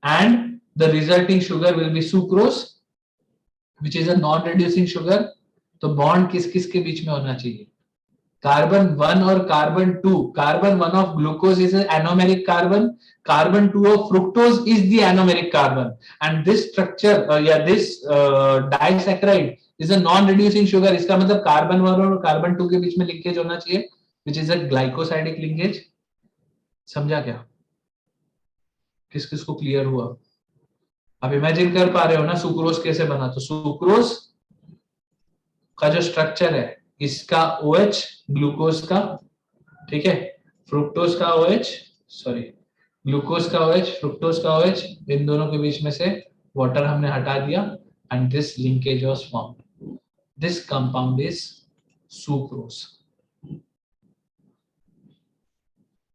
and the resulting sugar will be sucrose which is a non reducing sugar. तो बॉन्ड किस किस के बीच में होना चाहिए? कार्बन 1 और carbon 2। Carbon 1 of glucose is anomeric carbon, carbon 2 of fructose is the anomeric carbon, and this structure या this disaccharide is a non reducing sugar. इसका मतलब कार्बन 1 और कार्बन 2 के बीच में लिंकेज होना चाहिए which is a glycosidic linkage. समझा क्या? किस किस को क्लियर हुआ? आप इमेजिन कर पा रहे हो ना सुक्रोज कैसे बना? तो सुक्रोज का जो स्ट्रक्चर है, इसका OH ग्लूकोज का, ठीक है, फ्रुक्टोज का OH, सॉरी ग्लूकोज का OH, फ्रुक्टोज का OH, इन दोनों के बीच में से वाटर हमने हटा दिया and this linkage was formed. This compound is sucrose.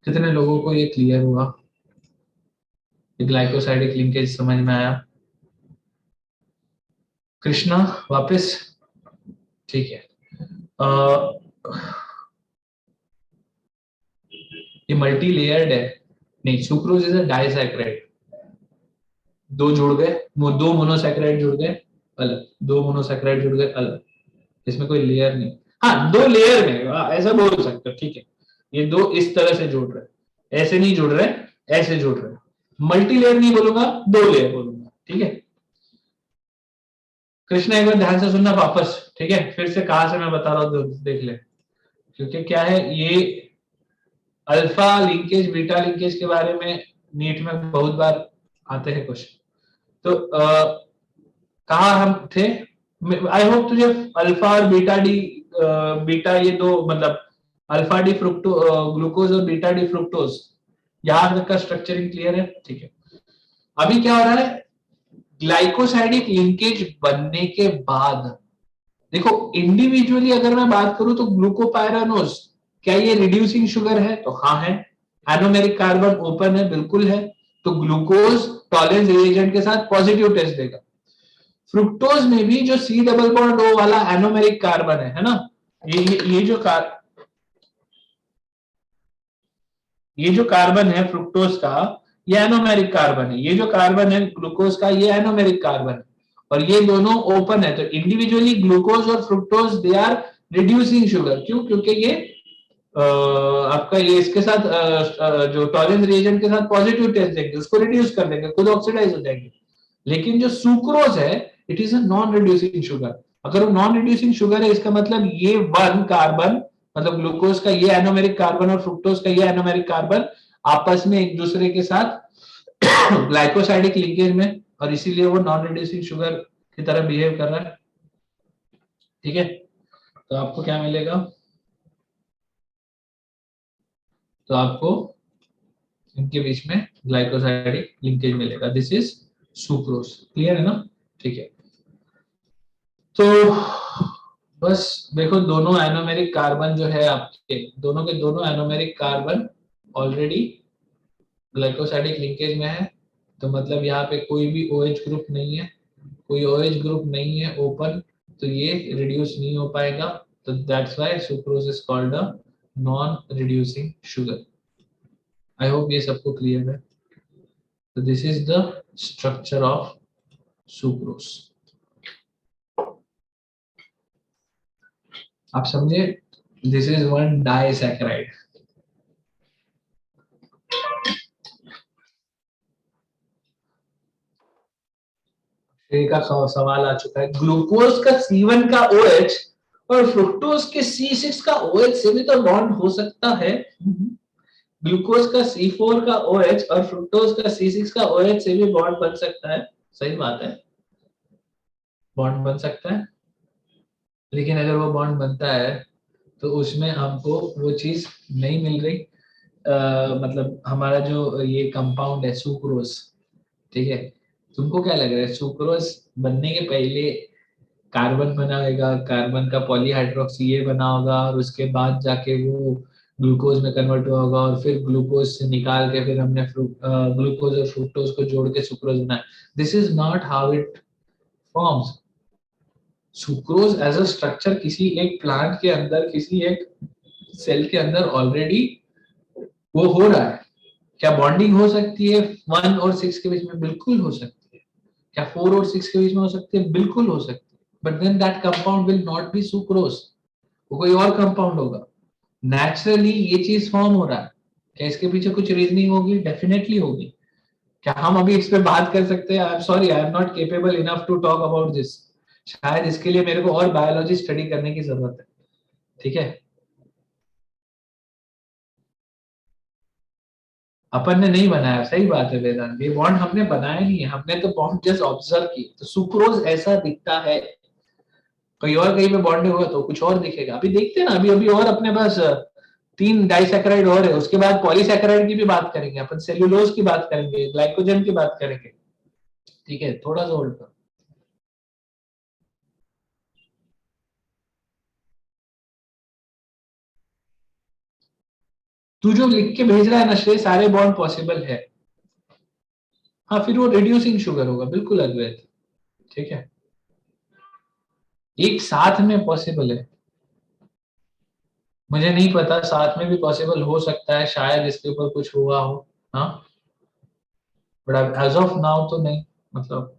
कितने लोगों को ये क्लियर हुआ? ग्लाइकोसाइडिक लिंकेज समझ में आया? कृष्णा वापस? ठीक है। ये मल्टी लेयर्ड है। नहीं, सुक्रोज इज अ डाइसैकराइड। दो जुड़ गए, दो मोनोसैकराइड जुड़ गए अलग, दो मोनोसैकराइड जुड़ गए अलग। इसमें कोई लेयर नहीं। हाँ, दो लेयर में ऐसा बोल सकते हो, ठीक है। ये दो इस तरह से जुड़ रहे, ऐसे नहीं जुड़ रहे, ऐसे जुड़ रहे। मल्टी लेयर नहीं बोलूंगा, दो लेयर बोलूंगा, ठीक है। कृष्णा एक बार ध्यान से सुनना वापस, ठीक है। फिर से कहां से मैं बता रहा हूँ देख ले, क्योंकि क्या है ये अल्फा लिंकेज बीटा लिंकेज के बारे में नीट में बहुत बार आते हैं क्वेश्चन। तो कहा हम थे? आई होप तुझे अल्फा और बीटा डी, बीटा ये दो मतलब अल्फा डी फ्रुक्टो ग्लूकोज और बीटा डी फ्रुक्टोज, यहां तक का स्ट्रक्चरिंग क्लियर है, ठीक है। अभी क्या हो रहा है? ग्लाइकोसाइडिक लिंकेज बनने के बाद देखो, इंडिविजुअली अगर मैं बात करूं तो ग्लूकोपायरानोज क्या ये रिड्यूसिंग शुगर है? तो हाँ है। एनोमेरिक कार्बन ओपन है, बिल्कुल है। तो ग्लूकोज टॉलरेंस रिएजेंट के साथ पॉजिटिव टेस्ट देगा। फ्रुक्टोज में भी जो सी डबल बॉन्ड ओ वाला एनोमेरिक कार्बन है ना, ये जो कार्बन है फ्रुक्टोज का, ये एनोमेरिक कार्बन है। ये जो कार्बन है ग्लूकोज का, ये एनोमेरिक कार्बन है, और ये दोनों ओपन है। तो इंडिविजुअली ग्लूकोज और fructose they are reducing sugar. क्यों? क्योंकि ये आपका ये इसके साथ जो टॉलरेंस रिएजेंट के साथ पॉजिटिव टेस्ट देंगे, उसको रिड्यूस कर देंगे, खुद ऑक्सीडाइज हो जाएंगे। लेकिन जो सुक्रोज है, it is a non reducing sugar. अगर वो नॉन रिड्यूसिंग शुगर है, इसका मतलब ये वन कार्बन, मतलब ग्लूकोज का ये एनोमेरिक कार्बन और फ्रुक्टोज का ये एनोमेरिक कार्बन आपस में एक दूसरे के साथ ग्लाइकोसाइडिक लिंकेज में, और इसीलिए वो नॉन रिड्यूसिंग शुगर की तरह बिहेव कर रहा है। ठीक है, तो आपको क्या मिलेगा? तो आपको इनके बीच में ग्लाइकोसाइडिक लिंकेज मिलेगा। This is sucrose. क्लियर है ना? ठीक है, तो बस देखो, दोनों एनोमेरिक कार्बन जो है आपके, दोनों के दोनों anomeric carbon already glycosidic linkage में है। तो मतलब यहाँ पे कोई भी OH ग्रुप नहीं है, कोई OH ग्रुप नहीं है ओपन, तो ये रिड्यूस नहीं हो पाएगा। तो that's why sucrose is called a non reducing sugar. I hope ये सबको क्लियर है। तो this is the structure of sucrose. आप समझे? This is one disaccharide. का सवाल आ चुका है, ग्लूकोज का C1 का OH और फ्रुक्टोज के C6 का OH से भी तो बॉन्ड हो सकता है। ग्लूकोज का C4 का OH और फ्रुक्टोज का C6 का OH से भी बॉन्ड बन सकता है। सही बात है, बॉन्ड बन सकता है, लेकिन अगर वो बॉन्ड बनता है तो उसमें हमको वो चीज नहीं मिल रही। मतलब हमारा जो ये कंपाउंड है सुक्रोज, ठीक है, तुमको क्या लग रहा है? सुक्रोज बनने के पहले कार्बन बना होगा, कार्बन का पॉलीहाइड्रोक्सी ये बना होगा, और उसके बाद जाके वो ग्लूकोज में कन्वर्ट हुआ होगा, और फिर ग्लूकोज से निकाल के फिर हमने ग्लूकोज और फ्रुक्टोज को जोड़ के सुक्रोज बनाया। This is not how it forms. Sucrose as a structure किसी एक प्लांट के अंदर, किसी एक सेल के अंदर ऑलरेडी वो हो रहा है। क्या बॉन्डिंग हो सकती है 1 और 6 के बीच में? बिल्कुल हो सकती है। क्या 4 और 6 के बीच में हो सकती है? बिल्कुल हो सकती है। But then that compound will not be sucrose, वो कोई और कंपाउंड होगा। नेचुरली ये चीज फॉर्म हो रहा है। क्या इसके पीछे कुछ रीजनिंग होगी? डेफिनेटली होगी। क्या हम अभी इस पे बात कर सकते हैं? I am sorry, I am not capable enough to talk about this. शायद इसके लिए मेरे को और बायोलॉजी स्टडी करने की जरूरत है। ठीक है, अपन ने नहीं बनाया, सही बात है वेदांत, ये बॉन्ड हमने बनाया नहीं है, हमने तो बॉन्ड जस्ट ऑब्जर्व की। तो सुक्रोज ऐसा दिखता है, कहीं और कहीं पे बॉन्ड होगा तो कुछ और दिखेगा। अभी देखते हैं ना, अभी अभी और अपने पास 3 डाइसैकेराइड और है, उसके बाद पॉलीसैकेराइड की भी बात करेंगे अपन, सेल्यूलोज की बात करेंगे, ग्लाइकोजन की बात करेंगे। ठीक है, थोड़ा सा होल्ड कर। तू जो लिख के भेज रहा है ना श्रेय, सारे बॉन्ड पॉसिबल है। हाँ, फिर वो रिड्यूसिंग शुगर होगा, बिल्कुल अद्वैत। ठीक है, एक साथ में पॉसिबल है। मुझे नहीं पता, साथ में भी पॉसिबल हो सकता है, शायद इसके ऊपर कुछ हुआ हो। हाँ, बट एज ऑफ नाउ तो नहीं। मतलब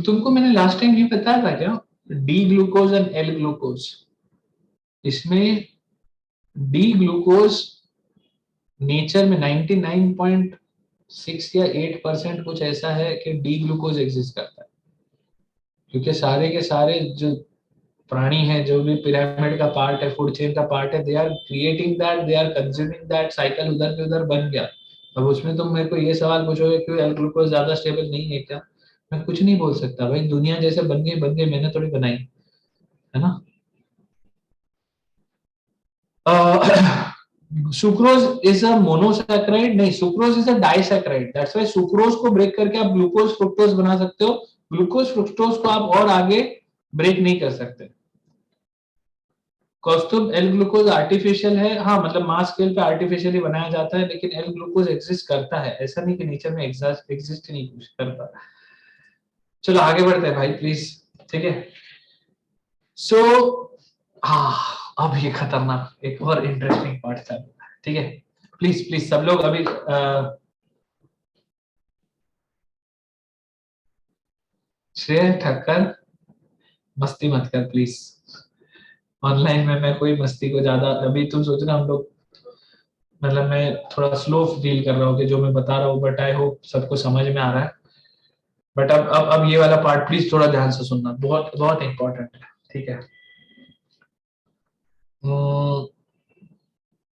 तुमको मैंने लास्ट टाइम ये बताया था क्या, D glucose and L glucose? इसमें डी ग्लूकोज नेचर में 99.6 या 8% कुछ ऐसा है कि डी ग्लूकोज एग्जिस्ट करता है। क्योंकि सारे के सारे जो प्राणी हैं, जो भी पिरामिड का पार्ट है, फूड चेन का पार्ट है, they are creating that, they are consuming that, cycle उधर के उधर बन गया। अब उसमें तुम मेरे को ये सवाल पूछोगे कि एल ग्लूकोज ज्यादा स्टेबल नहीं है क्या? मैं कुछ नहीं बोल सकता भाई, दुनिया जैसे बन गई, मैंने थोड़ी बनाई है ना। सुक्रोज इज अ मोनोसैकेराइड नहीं, sucrose is a disaccharide. That's why sucrose को ब्रेक करके आप ग्लूकोज फ्रुक्टोज बना सकते हो। ग्लूकोज फ्रुक्टोज को आप और आगे ब्रेक नहीं कर सकते। कौस्तुभ, एल ग्लूकोज आर्टिफिशियल है, हाँ मतलब मास स्केल पे आर्टिफिशियली बनाया जाता है, लेकिन एल ग्लूकोज एग्जिस्ट करता है, ऐसा नहीं कि नेचर में एग्जिस्ट नहीं कुछ करता। चलो आगे बढ़ते हैं भाई प्लीज, ठीक है। सो हाँ, अब ये खतरनाक एक और इंटरेस्टिंग पार्ट चालू है, ठीक है। प्लीज प्लीज सब लोग अभी श्रेय ठक्कर मस्ती मत कर प्लीज। ऑनलाइन में मैं कोई मस्ती को ज्यादा, अभी तुम सोच रहे हम लोग, मतलब मैं थोड़ा स्लो फील कर रहा हूँ कि जो मैं बता रहा हूँ, बट आई होप सबको समझ में आ रहा है। बट अब ये वाला पार्ट प्लीज थोड़ा ध्यान से सुनना, बहुत बहुत इंपॉर्टेंट है, ठीक है।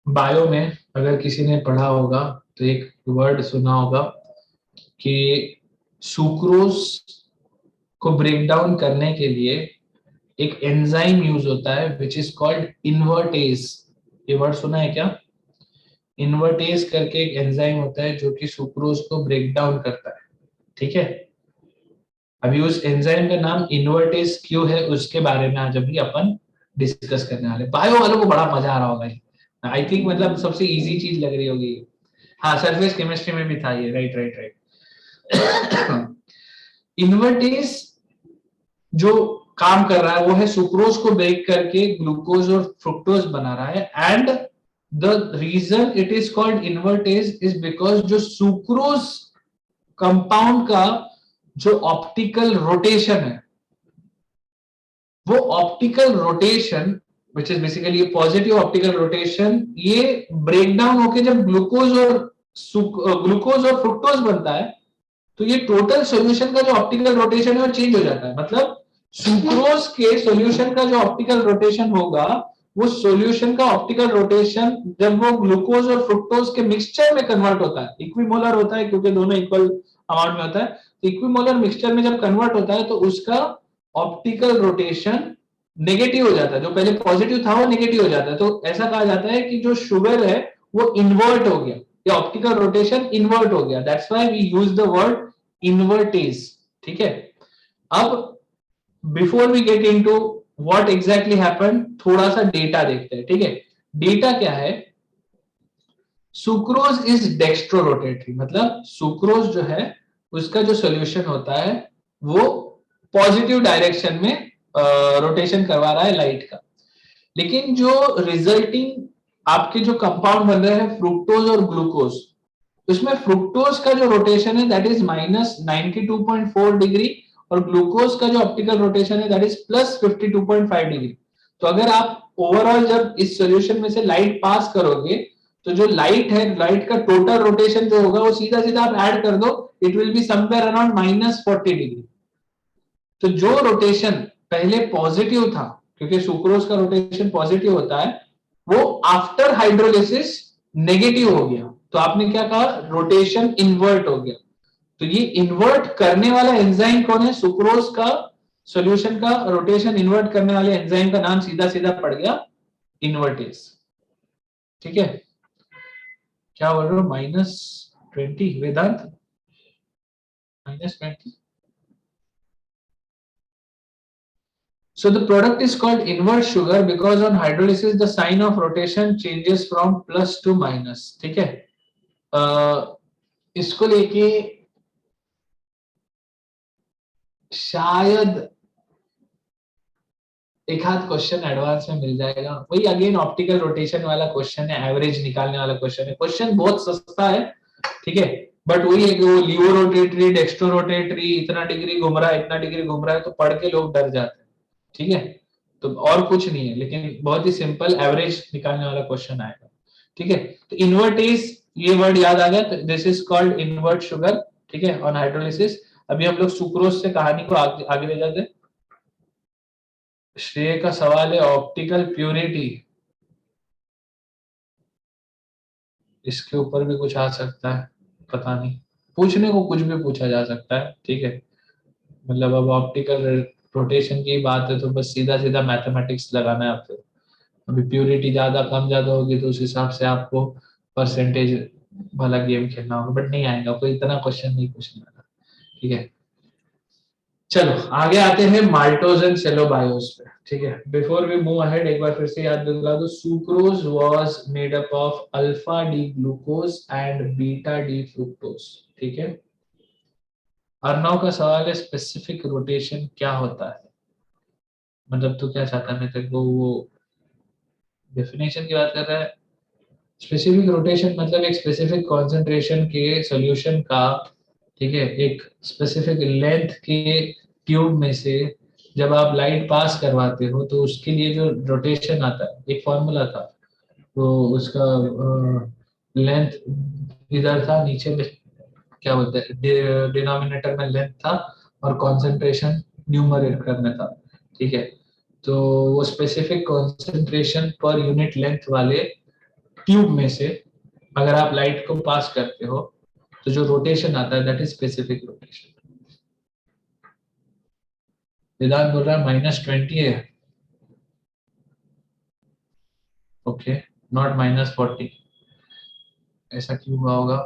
बायो में अगर किसी ने पढ़ा होगा तो एक वर्ड सुना होगा कि सुक्रोज को ब्रेक डाउन करने के लिए एक एंजाइम यूज होता है विच इज कॉल्ड इन्वर्टेज। ये वर्ड सुना है क्या? इन्वर्टेज करके एक एंजाइम होता है जो कि सुक्रोज को ब्रेक डाउन करता है, ठीक है। अभी उस एंजाइम का नाम इन्वर्टेज क्यों है उसके बारे में आज अभी अपन डिस्कस करने वाले। बायो वालों को बड़ा मजा आ रहा होगा, आई थिंक मतलब सबसे इजी चीज लग रही होगी। हाँ सरफेस केमिस्ट्री में भी था ये, राइट राइट राइट। इन्वर्टेज जो काम कर रहा है वो है सुक्रोज को ब्रेक करके ग्लूकोज और फ्रुक्टोज बना रहा है। And the reason it is called invertase is because जो सुक्रोज कंपाउंड का जो ऑप्टिकल रोटेशन है, वो optical rotation which is basically positive optical rotation, ये ब्रेक डाउन होके जब ग्लूकोज और फ्रुक्टोज बनता है तो ये टोटल सॉल्यूशन का जो ऑप्टिकल रोटेशन है वो चेंज हो जाता है। मतलब सुक्रोज के सॉल्यूशन का जो ऑप्टिकल रोटेशन होगा, वो सॉल्यूशन का ऑप्टिकल रोटेशन जब वो ग्लूकोज और फ्रुक्टोज के मिक्सचर में कन्वर्ट होता है, इक्विमोलर होता है क्योंकि दोनों इक्वल अमाउंट में होता है, तो इक्विमोलर मिक्सचर में जब कन्वर्ट होता है तो उसका ऑप्टिकल रोटेशन नेगेटिव हो जाता है। जो पहले पॉजिटिव था वो नेगेटिव हो जाता है, तो ऐसा कहा जाता है कि जो शुगर है वो इन्वर्ट हो गया, या ऑप्टिकल रोटेशन इन्वर्ट हो गया। That's why we use the word invertase, ठीक है। अब before we get into what exactly happened, थोड़ा सा डेटा देखते हैं, ठीक है। डेटा क्या है? सुक्रोज इज डेक्स्ट्रो रोटेटरी, मतलब सुक्रोज जो है उसका जो सोल्यूशन होता है वो पॉजिटिव डायरेक्शन में रोटेशन करवा रहा है लाइट का। लेकिन जो रिजल्टिंग आपके जो कंपाउंड बन रहे हैं फ्रुक्टोज और ग्लूकोज, उसमें फ्रुक्टोज का जो रोटेशन है दैट इज -92.4 डिग्री, और ग्लूकोज का जो ऑप्टिकल रोटेशन है दैट इज +52.5 डिग्री। तो अगर आप ओवरऑल जब इस सॉल्यूशन में से लाइट पास करोगे तो जो लाइट है, लाइट का टोटल रोटेशन जो होगा वो सीधा सीधा आप ऐड कर दो, it will be somewhere around -40 degree. तो जो रोटेशन पहले पॉजिटिव था, क्योंकि सुक्रोज का रोटेशन पॉजिटिव होता है, वो आफ्टर हाइड्रोलिसिस नेगेटिव हो गया। तो आपने क्या कहा? रोटेशन इन्वर्ट हो गया। तो ये इन्वर्ट करने वाला एंजाइम कौन है? सुक्रोज का सॉल्यूशन का रोटेशन इन्वर्ट करने वाले एंजाइम का नाम सीधा सीधा पड़ गया इन्वर्टेज, ठीक है। क्या बोल रहे हो? -20 वेदांत, -20। So the product is called invert sugar because on hydrolysis the sign of rotation changes from plus to minus, ठीक है। इसको लेके शायद एक आध क्वेश्चन एडवांस में मिल जाएगा, वही अगेन ऑप्टिकल रोटेशन वाला क्वेश्चन है, एवरेज निकालने वाला क्वेश्चन है। क्वेश्चन बहुत सस्ता है, ठीक है, बट वही है कि वो लिवो रोटेटरी, डेक्स्ट्रो रोटेटरी, इतना डिग्री घूम रहा है, इतना डिग्री घूम रहा है, तो पढ़ के लोग डर जाते हैं, ठीक है। तो और कुछ नहीं है, लेकिन बहुत ही सिंपल एवरेज निकालने वाला क्वेश्चन आएगा, ठीक है। तो इन्वर्टेज ये वर्ड याद आ गया, तो this is called invert sugar, ठीक है, ऑन हाइड्रोलिसिस। अभी हम लोग सुक्रोज से कहानी को आगे ले जाते हैं। श्रेय का सवाल है ऑप्टिकल प्योरिटी, इसके ऊपर भी कुछ आ सकता है, पता नहीं, पूछने को कुछ भी पूछा जा सकता है, ठीक है। मतलब अब ऑप्टिकल रोटेशन की बात है तो बस सीधा सीधा मैथमेटिक्स लगाना है आपको। अभी प्योरिटी ज्यादा कम ज्यादा होगी तो उस हिसाब से आपको परसेंटेज वाला गेम खेलना होगा, बट नहीं आएगा कोई, इतना क्वेश्चन नहीं पूछने वाला, ठीक है। चलो आगे आते हैं माल्टोज एंड सेलोबायोस पे, ठीक है। बिफोर वी मूव अहेड एक बार फिर से याद दिला दो, sucrose was made up of alpha D glucose and beta D fructose, ठीक है। अर्णव का सवाल है स्पेसिफिक रोटेशन क्या होता है, मतलब तू क्या चाहता है, मैं तेरे को वो डेफिनेशन की बात कर रहा है। स्पेसिफिक रोटेशन मतलब एक स्पेसिफिक कॉन्सेंट्रेशन के सॉल्यूशन का, ठीक है, एक स्पेसिफिक लेंथ के ट्यूब में से जब आप लाइट पास करवाते हो तो उसके लिए जो रोटेशन आता है, एक फॉर्मूला था, तो उसका लेंथ इधर था, नीचे में क्या बोलते हैं डिनोमिनेटर में लेंथ था और कंसंट्रेशन न्यूमरेटर में था, ठीक है। तो वो specific concentration per unit length वाले ट्यूब में से अगर आप लाइट को पास करते हो तो जो रोटेशन आता है दैट इज स्पेसिफिक रोटेशन। वेदांत बोल रहा है -20 है, ओके, नॉट -40, ऐसा क्यों हुआ होगा,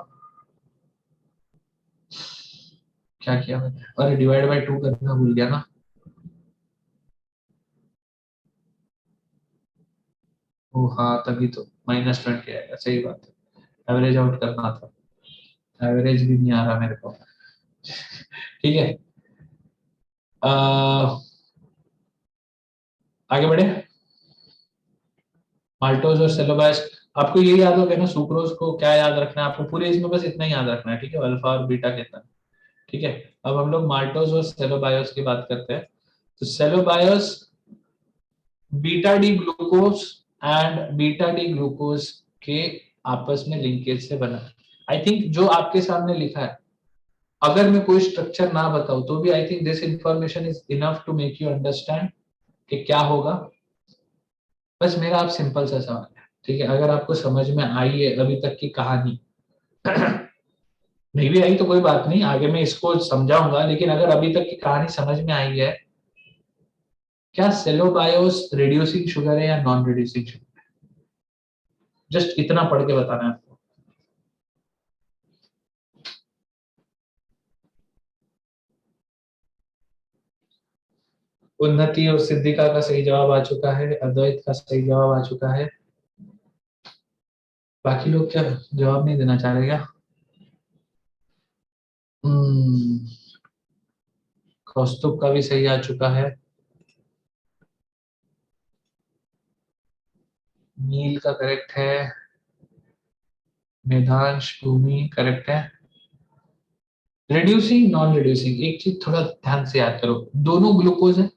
क्या किया मैंने, अरे डिवाइड बाय 2 करना भूल गया ना। ओ हाँ, तभी तो -20 आएगा, सही बात है, एवरेज आउट करना था, एवरेज भी नहीं आ रहा मेरे को, ठीक है। आगे बढ़े, माल्टोज और सेलोबायस, आपको ये याद हो गया ना, सुक्रोज को क्या याद रखना है आपको, पूरे इसमें बस इतना ही याद रखना है, ठीक है, अल्फा और बीटा कितना, ठीक है। अब हम लोग माल्टोज और सेलोबायोस की बात करते हैं। तो cellobiose beta D glucose and beta D glucose के आपस में लिंकेज से बना। आई थिंक जो आपके सामने लिखा है, अगर मैं कोई स्ट्रक्चर ना बताऊं तो भी I think this information is enough to make you understand कि क्या होगा। बस मेरा आप सिंपल सा सवाल है, ठीक है, अगर आपको समझ में आई है अभी तक की कहानी नहीं भी आई तो कोई बात नहीं, आगे मैं इसको समझाऊंगा, लेकिन अगर अभी तक की कहानी समझ में आई है, क्या सेलोबायोस रिड्यूसिंग शुगर है या नॉन रिड्यूसिंग शुगर, जस्ट इतना पढ़ के बताना है आपको। उन्नति और सिद्धिका का सही जवाब आ चुका है, अद्वैत का सही जवाब आ चुका है, बाकी लोग क्या जवाब नहीं देना चाह रहे क्या? हम्म, कौस्तुभ का भी सही आ चुका है, नील का करेक्ट है, मेधांश भूमि करेक्ट है। रिड्यूसिंग नॉन रिड्यूसिंग, एक चीज थोड़ा ध्यान से याद करो, दोनों ग्लूकोज है।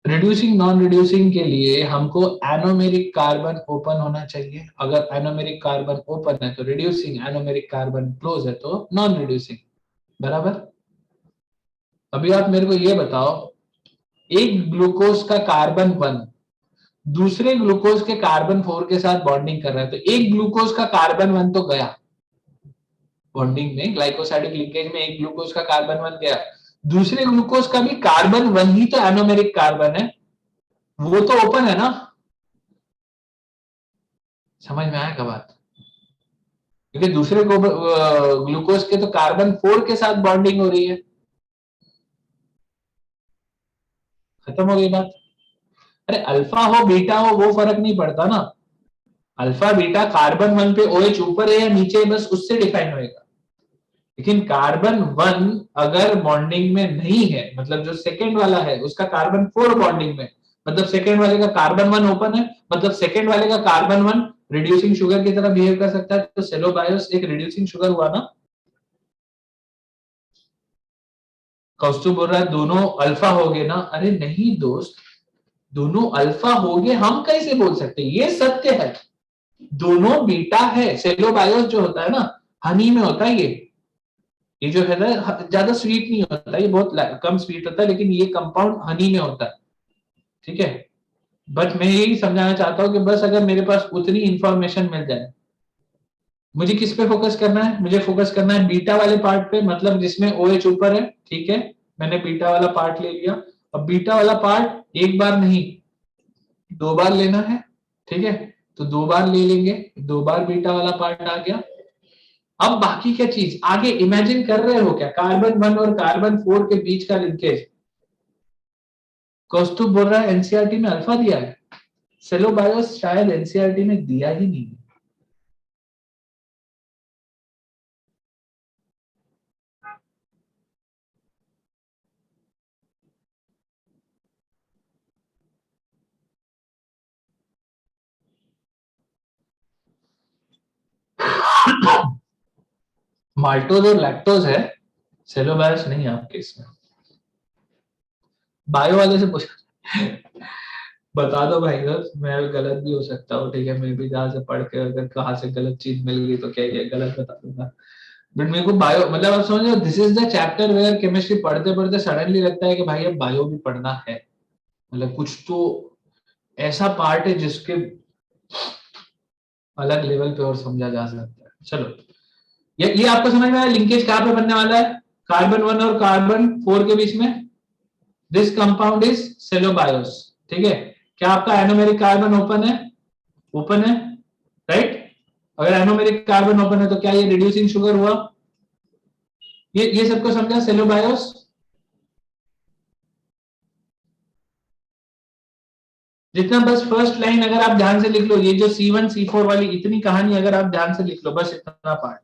रिड्यूसिंग नॉन रिड्यूसिंग के लिए हमको एनोमेरिक कार्बन ओपन होना चाहिए, अगर एनोमेरिक कार्बन ओपन है तो रिड्यूसिंग, एनोमेरिक कार्बन क्लोज है तो नॉन रिड्यूसिंग, बराबर। अभी आप मेरे को ये बताओ, एक ग्लूकोज का कार्बन 1 दूसरे ग्लूकोज के कार्बन 4 के साथ बॉन्डिंग कर रहा है, तो एक ग्लूकोज का कार्बन 1 तो गया बॉन्डिंग में, ग्लाइकोसाइडिक लिंकेज में एक ग्लूकोज का कार्बन 1 गया, दूसरे ग्लूकोज का भी कार्बन 1 ही तो एनोमेरिक कार्बन है, वो तो ओपन है ना। समझ में आया क्या बात, क्योंकि दूसरे ग्लूकोज के तो कार्बन 4 के साथ बॉन्डिंग हो रही है, खत्म हो गई बात। अरे अल्फा हो बीटा हो वो फर्क नहीं पड़ता ना, अल्फा बीटा कार्बन 1 पे OH ऊपर है या नीचे है बस उससे डिफाइन होएगा, लेकिन कार्बन 1 अगर बॉन्डिंग में नहीं है, मतलब जो सेकेंड वाला है उसका कार्बन 4 बॉन्डिंग में, मतलब सेकेंड वाले का कार्बन 1 ओपन है, मतलब सेकेंड वाले का कार्बन 1 रिड्यूसिंग शुगर की तरह बिहेव कर सकता है, तो सेलोबायोस एक रिड्यूसिंग शुगर हुआ ना। कौस्तुभ बोल रहा है दोनों अल्फा हो गए ना, अरे नहीं दोस्त, दोनों अल्फा हो गए हम कैसे बोल सकते, ये सत्य है, दोनों बीटा है। सेलोबायोस जो होता है ना, हनी में होता है ये जो है ना ज्यादा स्वीट नहीं होता, ये बहुत कम स्वीट होता है, लेकिन ये कंपाउंड हनी में होता है, ठीक है। बट मैं यही समझाना चाहता हूँ कि बस अगर मेरे पास उतनी इंफॉर्मेशन मिल जाए, मुझे किस पे फोकस करना है, मुझे फोकस करना है बीटा वाले पार्ट पे, मतलब जिसमें OH ऊपर है, ठीक है, मैंने बीटा वाला पार्ट ले लिया। अब बीटा वाला पार्ट एक बार नहीं 2 बार लेना है, ठीक है, तो 2 बार ले लेंगे, 2 बार बीटा वाला पार्ट आ गया, अब बाकी क्या चीज आगे इमेजिन कर रहे हो क्या, कार्बन 1 और कार्बन 4 के बीच का लिंकेज। कौस्तुभ बोल रहा है एनसीईआरटी में अल्फा दिया है, सेलो बायोस शायद एनसीईआरटी में दिया ही नहीं। माल्टोज और लैक्टोज है, सेलो बायोस नहीं है आपके इसमें। बायो वाले से पूछ बता दो भाई साहब, मैं गलत भी हो सकता हूँ, ठीक है, मैं भी जहाँ से पढ़ के अगर कहाँ से गलत चीज मिल गई तो क्या ये गलत बता दूंगा। बट मेरे को बायो मतलब आप समझो, this is the chapter where chemistry पढ़ते पढ़ते सडनली लगता है कि भाई अब बायो भी पढ़ना है, मतलब कुछ तो ऐसा पार्ट है जिसके अलग लेवल पे और समझा जा सकता है। चलो ये आपको समझ में आया लिंकेज कहाँ पे बनने वाला है, कार्बन 1 और कार्बन 4 के बीच में। दिस कंपाउंड इज सेलोबायोस, ठीक है। क्या आपका एनोमेरिक कार्बन ओपन है, ओपन है, राइट। अगर एनोमेरिक कार्बन ओपन है तो क्या ये रिड्यूसिंग शुगर हुआ, ये सबको समझा सेलोबायोस। जितना बस फर्स्ट लाइन अगर आप ध्यान से लिख लो, ये जो C1 C4 वाली इतनी कहानी अगर आप ध्यान से लिख लो, बस इतना पार्ट,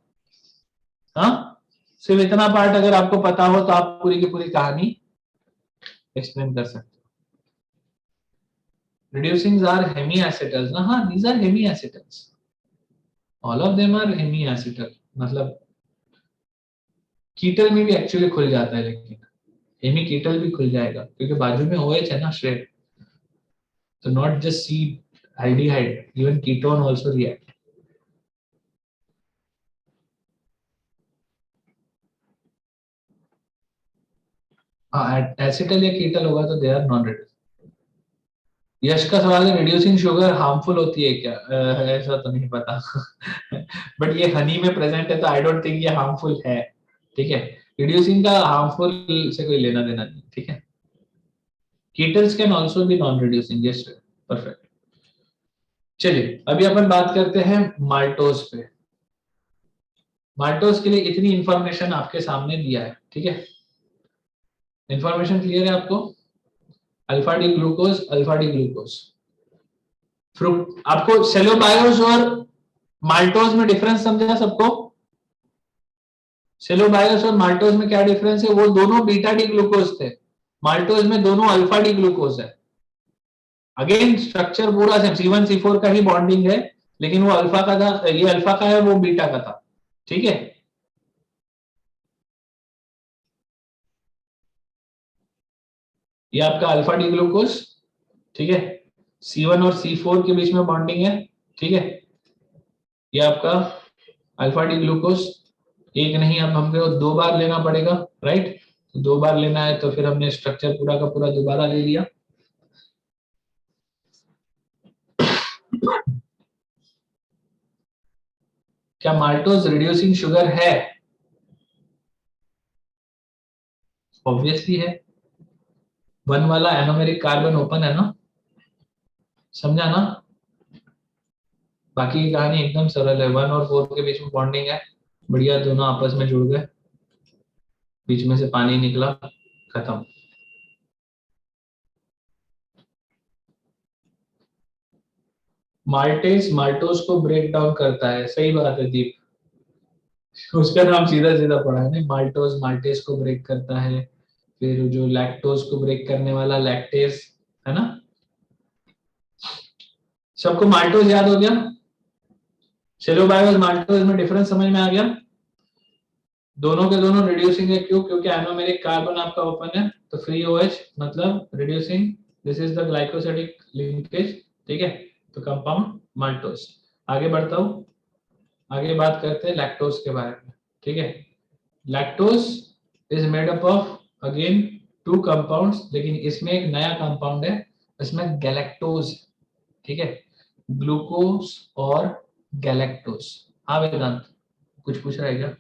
हाँ, सिर्फ इतना पार्ट अगर आपको पता हो तो आप पूरी की पूरी कहानी एक्सप्लेन कर सकते हो। रिड्यूसिंग आर हेमी एसिटल्स ना, हाँ these are hemiacetals, all of them are hemiacetal, मतलब कीटल में भी एक्चुअली खुल जाता है, लेकिन हेमी कीटल भी खुल जाएगा क्योंकि बाजू में OH है ना श्रेड, तो not just C aldehyde, even ketone also react। हाँ एसिटल या कीटल होगा तो दे आर नॉन रिड्यूस। यश का सवाल है रिड्यूसिंग शुगर हार्मफुल होती है क्या, ऐसा तो नहीं पता बट ये हनी में प्रेजेंट है तो आई डोंट थिंक ये हार्मफुल है, ठीक है। रिड्यूसिंग का हार्मफुल से कोई लेना देना नहीं, ठीक है। Ketals can also be non reducing, yes perfect. चलिए अभी अपन बात करते हैं माल्टोज पे। माल्टोज के लिए इतनी इंफॉर्मेशन आपके सामने दिया है, ठीक है। इंफॉर्मेशन क्लियर है आपको, alpha D glucose, alpha D glucose, fruit आपको सेलोबायोस और माल्टोज में डिफरेंस समझा सबको। सेलोबायोस और माल्टोज में क्या डिफरेंस है, वो दोनों बीटा डी ग्लूकोज थे, माल्टोज में दोनों अल्फा डी ग्लूकोज है। अगेन स्ट्रक्चर पूरा सेम, C1 C4 का ही बॉन्डिंग है, लेकिन वो अल्फा का था, ये अल्फा का है, वो बीटा का था, ठीक है। ये आपका अल्फा डी ग्लूकोज, ठीक है, C1 और C4 के बीच में बॉन्डिंग है, ठीक है। ये आपका अल्फा डी ग्लूकोज, एक नहीं अब हमको 2 बार लेना पड़ेगा, राइट। तो 2 बार लेना है तो फिर हमने स्ट्रक्चर पूरा का पूरा दोबारा ले लिया। क्या माल्टोज रिड्यूसिंग शुगर है, ऑब्वियसली है। 1 वाला एनोमेरिक कार्बन ओपन है ना, समझा ना। बाकी की कहानी एकदम सरल है, 1 और 4 के बीच में बॉन्डिंग है, बढ़िया, दोनों आपस में जुड़ गए, बीच में से पानी निकला, खत्म। माल्टेज माल्टोज को ब्रेक डाउन करता है, सही बात है दीप, उसका नाम सीधा सीधा पड़ा है ना, माल्टोज माल्टेज को ब्रेक करता है, फिर जो लैक्टोज को ब्रेक करने वाला लैक्टेज है ना। सबको माल्टोज याद हो गया, सेलोबायोस माल्टोज में डिफरेंस समझ में आ गया। दोनों के दोनों रिड्यूसिंग है, क्यों, क्योंकि एनोमेरिक कार्बन आपका ओपन है तो फ्री OH मतलब reducing, this is the glycosidic linkage, ठीक है। तो कंपाउंड माल्टोज। आगे बढ़ता हूं, आगे बात करते हैं लैक्टोज के बारे में, ठीक है। Lactose is made up of again 2 compounds, लेकिन इसमें एक नया कंपाउंड है, इसमें गैलेक्टोज, ठीक है, ग्लूकोज और गैलेक्टोज। हाँ वेदांत कुछ पूछ रहा है क्या।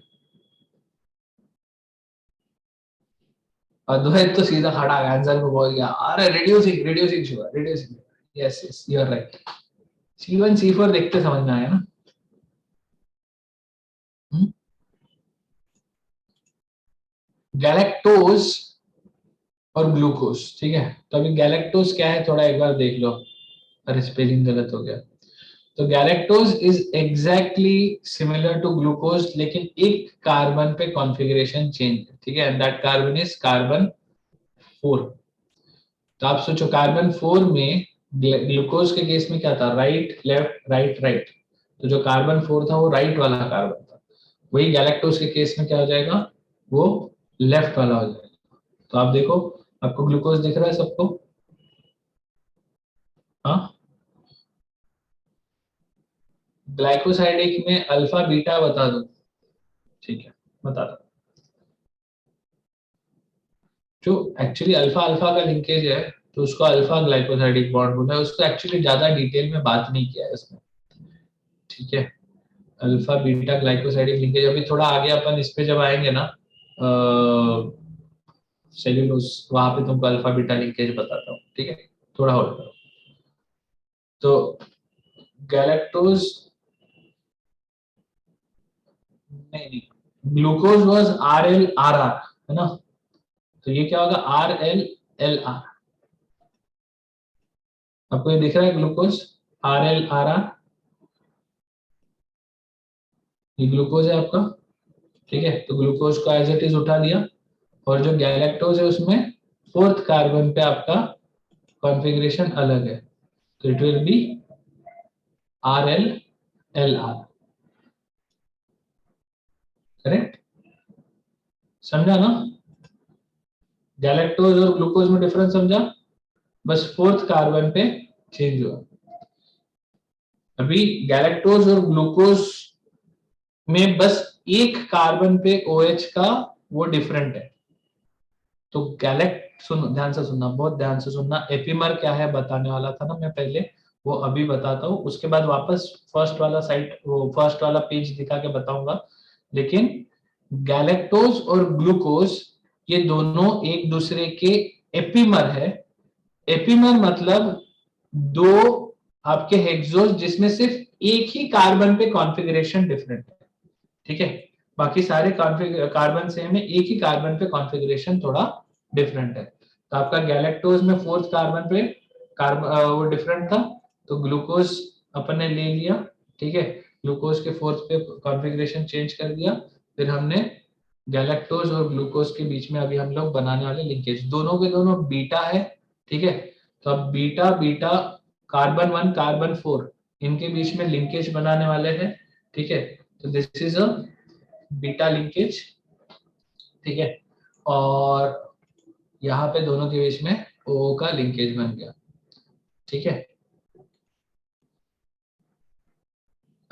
अद्वैत तो सीधा खड़ा आंसर को बोल गया, अरे reducing reducing sugar reducing, yes yes you are right. C1 C4 देखते समझ में आया ना। गैलेक्टोज और ग्लूकोज, ठीक है। तो अभी गैलेक्टोज क्या है थोड़ा एक बार देख लो, अरे स्पेलिंग गलत हो गया। तो galactose is exactly similar to glucose, लेकिन एक कार्बन पे कॉन्फ़िगरेशन चेंज है, ठीक है, and that carbon is carbon 4। तो आप सोचो कार्बन 4 में ग्लूकोज के केस में क्या था, राइट लेफ्ट राइट राइट, तो जो कार्बन 4 था वो राइट वाला कार्बन था। वही गैलेक्टोज के केस में क्या हो जाएगा, वो लेफ्ट वाला हो जाएगा। तो आप देखो, आपको ग्लूकोज दिख रहा है सबको, हाँ। ग्लाइकोसाइडिक में अल्फा बीटा बता दो, ठीक है, बता दो। जो एक्चुअली अल्फा अल्फा का लिंकेज है, तो उसको अल्फा ग्लाइकोसाइडिक बॉन्ड बोला है, उसको एक्चुअली ज्यादा डिटेल में बात नहीं किया है इसमें, ठीक है। अल्फा बीटा ग्लाइकोसाइडिक लिंकेज अभी थोड़ा आगे अपन इस पे जब आएंगे ना, सेल्यूलोज, वहां पे तुमको अल्फा बीटा लिंकेज बताता हूँ, ठीक है। थोड़ा होल्ड करो। तो गैलेक्टोज, नहीं नहीं, ग्लूकोज वाज RLRR, है ना। तो ये क्या होगा, RLLR। आपको ये दिख रहा है ग्लूकोज RLRR, ये ग्लूकोज है आपका, ठीक है। तो ग्लूकोज को एज इट इज उठा लिया, और जो गैलेक्टोज है उसमें फोर्थ कार्बन पे आपका कॉन्फ़िगरेशन अलग है, तो it will B RLLR, correct, समझा ना। गैलेक्टोज और ग्लूकोज में डिफरेंस समझा, बस फोर्थ कार्बन पे चेंज हुआ। अभी गैलेक्टोज और ग्लूकोज में बस एक कार्बन पे OH का वो डिफरेंट है। तो गैलेक्ट, सुन ध्यान से सुनना, बहुत ध्यान से सुनना, एपीमर क्या है बताने वाला था ना मैं पहले, वो अभी बताता हूँ, उसके बाद वापस फर्स्ट वाला साइट, वो फर्स्ट वाला पेज दिखा के बताऊंगा। लेकिन गैलेक्टोज और ग्लूकोज ये दोनों एक दूसरे के एपीमर है। एपीमर मतलब दो आपके हेक्सोस जिसमें सिर्फ एक ही कार्बन पे कॉन्फ़िगरेशन डिफरेंट है, ठीक है। बाकी सारे कार्बन सेम है, एक ही कार्बन पे कॉन्फ़िगरेशन थोड़ा डिफरेंट है। तो आपका गैलेक्टोज में फोर्थ कार्बन पे कार्बन वो डिफरेंट था, तो ग्लूकोज अपन ने ले लिया, ठीक है। ग्लूकोज के फोर्थ पे कॉन्फ़िगरेशन चेंज कर दिया, फिर हमने गैलेक्टोज और ग्लूकोज के बीच में अभी हम लोग बनाने वाले लिंकेज, दोनों के दोनों बीटा है, ठीक है। तो अब बीटा बीटा कार्बन 1 कार्बन 4 इनके बीच में लिंकेज बनाने वाले हैं, ठीक है। तो this is a beta linkage, ठीक है। और यहाँ पे दोनों के बीच में O का लिंकेज बन गया, ठीक है।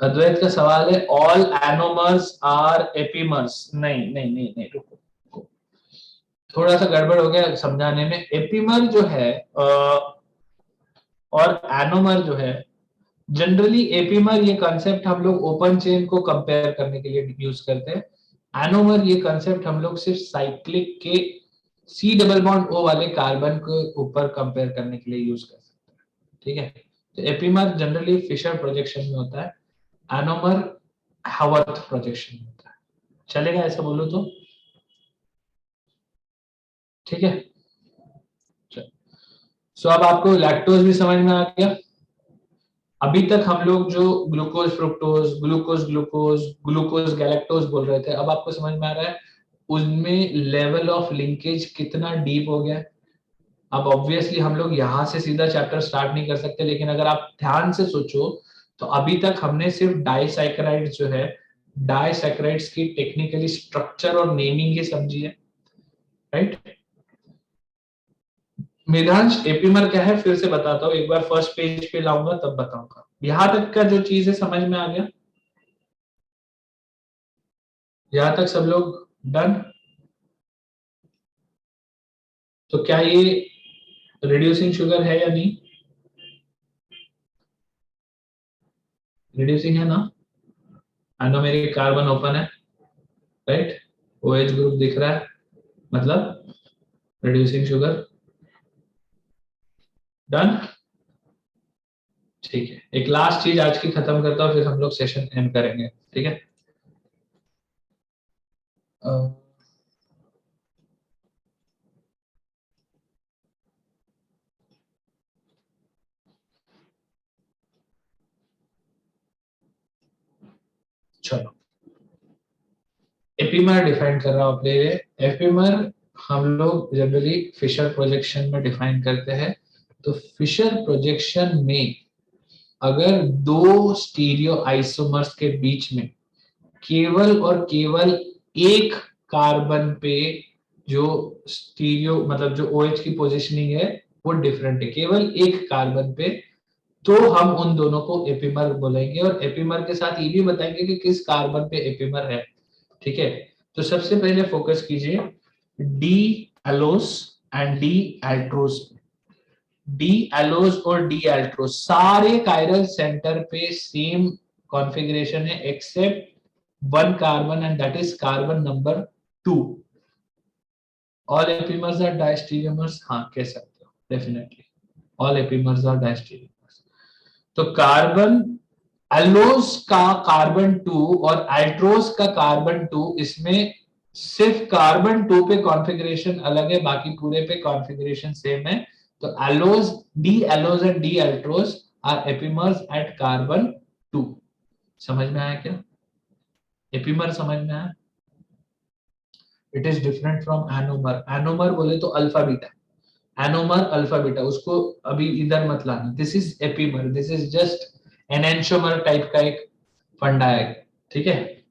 अद्वैत का सवाल है ऑल एनोमर्स आर एपीमर्स, नहीं नहीं नहीं नहीं, रुको रुको। थोड़ा सा गड़बड़ हो गया समझाने में। एपीमर जो है और एनोमर जो है, जनरली एपीमर ये कंसेप्ट हम लोग ओपन चेन को कंपेयर करने के लिए यूज करते हैं। एनोमर ये कंसेप्ट हम लोग सिर्फ साइक्लिक के C डबल बॉन्ड O वाले कार्बन के ऊपर कंपेयर करने के लिए यूज कर सकते हैं, ठीक है। तो एपीमर जनरली फिशर प्रोजेक्शन में होता है, एनोमर हावर्थ प्रोजेक्शन में होता है, चलेगा ऐसा बोलो तो, ठीक है। सो अब आपको लैक्टोज भी समझ में आ गया। अभी तक हम लोग जो glucose fructose glucose glucose glucose galactose बोल रहे थे, अब आपको समझ में आ रहा है उसमें लेवल ऑफ लिंकेज कितना डीप हो गया है। अब ऑब्वियसली हम लोग यहाँ से सीधा चैप्टर स्टार्ट नहीं कर सकते, लेकिन अगर आप ध्यान से सोचो तो अभी तक हमने सिर्फ डाइसैकेराइड जो है, डाइसैकेराइड्स की टेक्निकली स्ट्रक्चर और नेमिंग ही समझी है, राइट। मेधांश एपीमर क्या है फिर से बताता हूँ एक बार, फर्स्ट पेज पे लाऊंगा तब बताऊंगा। यहाँ तक का जो चीज है समझ में आ गया, यहाँ तक सब लोग डन। तो क्या ये रिड्यूसिंग शुगर है या नहीं, रिड्यूसिंग है ना, एनोमेरिक कार्बन ओपन है, राइट, OH ग्रुप दिख रहा है, मतलब रिड्यूसिंग शुगर, डन, ठीक है। एक लास्ट चीज आज की खत्म करता हूँ, फिर हम लोग सेशन एंड करेंगे, ठीक है। चलो एपीमर डिफाइन कर रहा हूं अपने लिए। एपीमर हम लोग जनरली फिशर प्रोजेक्शन में डिफाइन करते हैं। तो फिशर प्रोजेक्शन में अगर दो स्टीरियो आइसोमर्स के बीच में केवल और केवल एक कार्बन पे जो स्टीरियो मतलब जो OH की पोजीशनिंग है वो डिफरेंट है, केवल एक कार्बन पे, तो हम उन दोनों को एपीमर बोलेंगे। और एपीमर के साथ ये भी बताएंगे कि किस कार्बन पे एपीमर है। ठीक है, तो सबसे पहले फोकस कीजिए D allose and D altrose. D allose और डी एल्ट्रोस सारे कायरल सेंटर पे सेम कॉन्फ़िगरेशन है except one carbon and that is carbon number 2। All epimers are diastereomers, हाँ कह सकते हो definitely all epimers are diastereomers. तो कार्बन एलोस का कार्बन 2 और एल्ट्रोस का कार्बन 2, इसमें सिर्फ कार्बन 2 पे कॉन्फ़िगरेशन अलग है, बाकी पूरे पे कॉन्फ़िगरेशन सेम है। तो allose, D allose and D altrose are epimers at carbon 2। समझ में आया क्या? एपीमर समझ में आया? It is different from anomer. Anomer बोले तो alpha beta, anomer alpha beta, उसको अभी इधर मत लाना। This is epimer, this is just enantiomer type का एक फंडा है। ठीक है,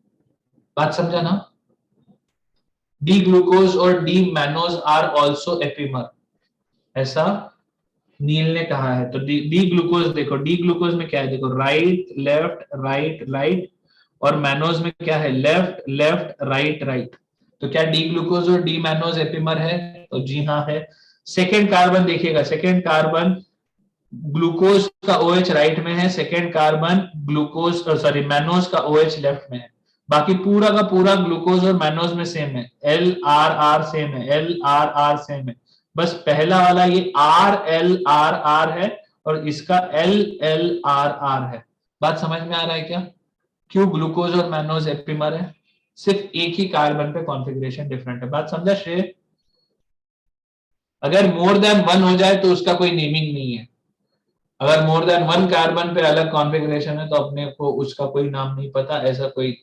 बात समझा ना? डी ग्लूकोज और D mannose are also epimer, ऐसा नील ने कहा है। तो डी ग्लूकोज देखो, डी ग्लूकोज में क्या है देखो, राइट लेफ्ट राइट राइट, और मैनोज में क्या है, लेफ्ट लेफ्ट राइट राइट। तो क्या डी ग्लूकोज और डी मैनोज एपीमर है? तो जी हाँ है। सेकेंड कार्बन देखिएगा, सेकेंड कार्बन ग्लूकोज का OH राइट में है, second carbon glucose sorry mannose का OH लेफ्ट में है। बाकी पूरा का पूरा ग्लूकोज और मैनोज में सेम है, LRR सेम है, LRR सेम है। बस पहला वाला ये RLRR है और इसका LLRR है। बात समझ में आ रहा है क्या? क्यों ग्लूकोज और मैनोज एपीमर है? सिर्फ एक ही कार्बन पे कॉन्फ़िगरेशन डिफरेंट है। बात समझा श्रेय? अगर मोर देन वन हो जाए तो उसका कोई नेमिंग नहीं है। अगर मोर देन वन कार्बन पे अलग कॉन्फ़िगरेशन है तो अपने को उसका कोई नाम नहीं पता, ऐसा कोई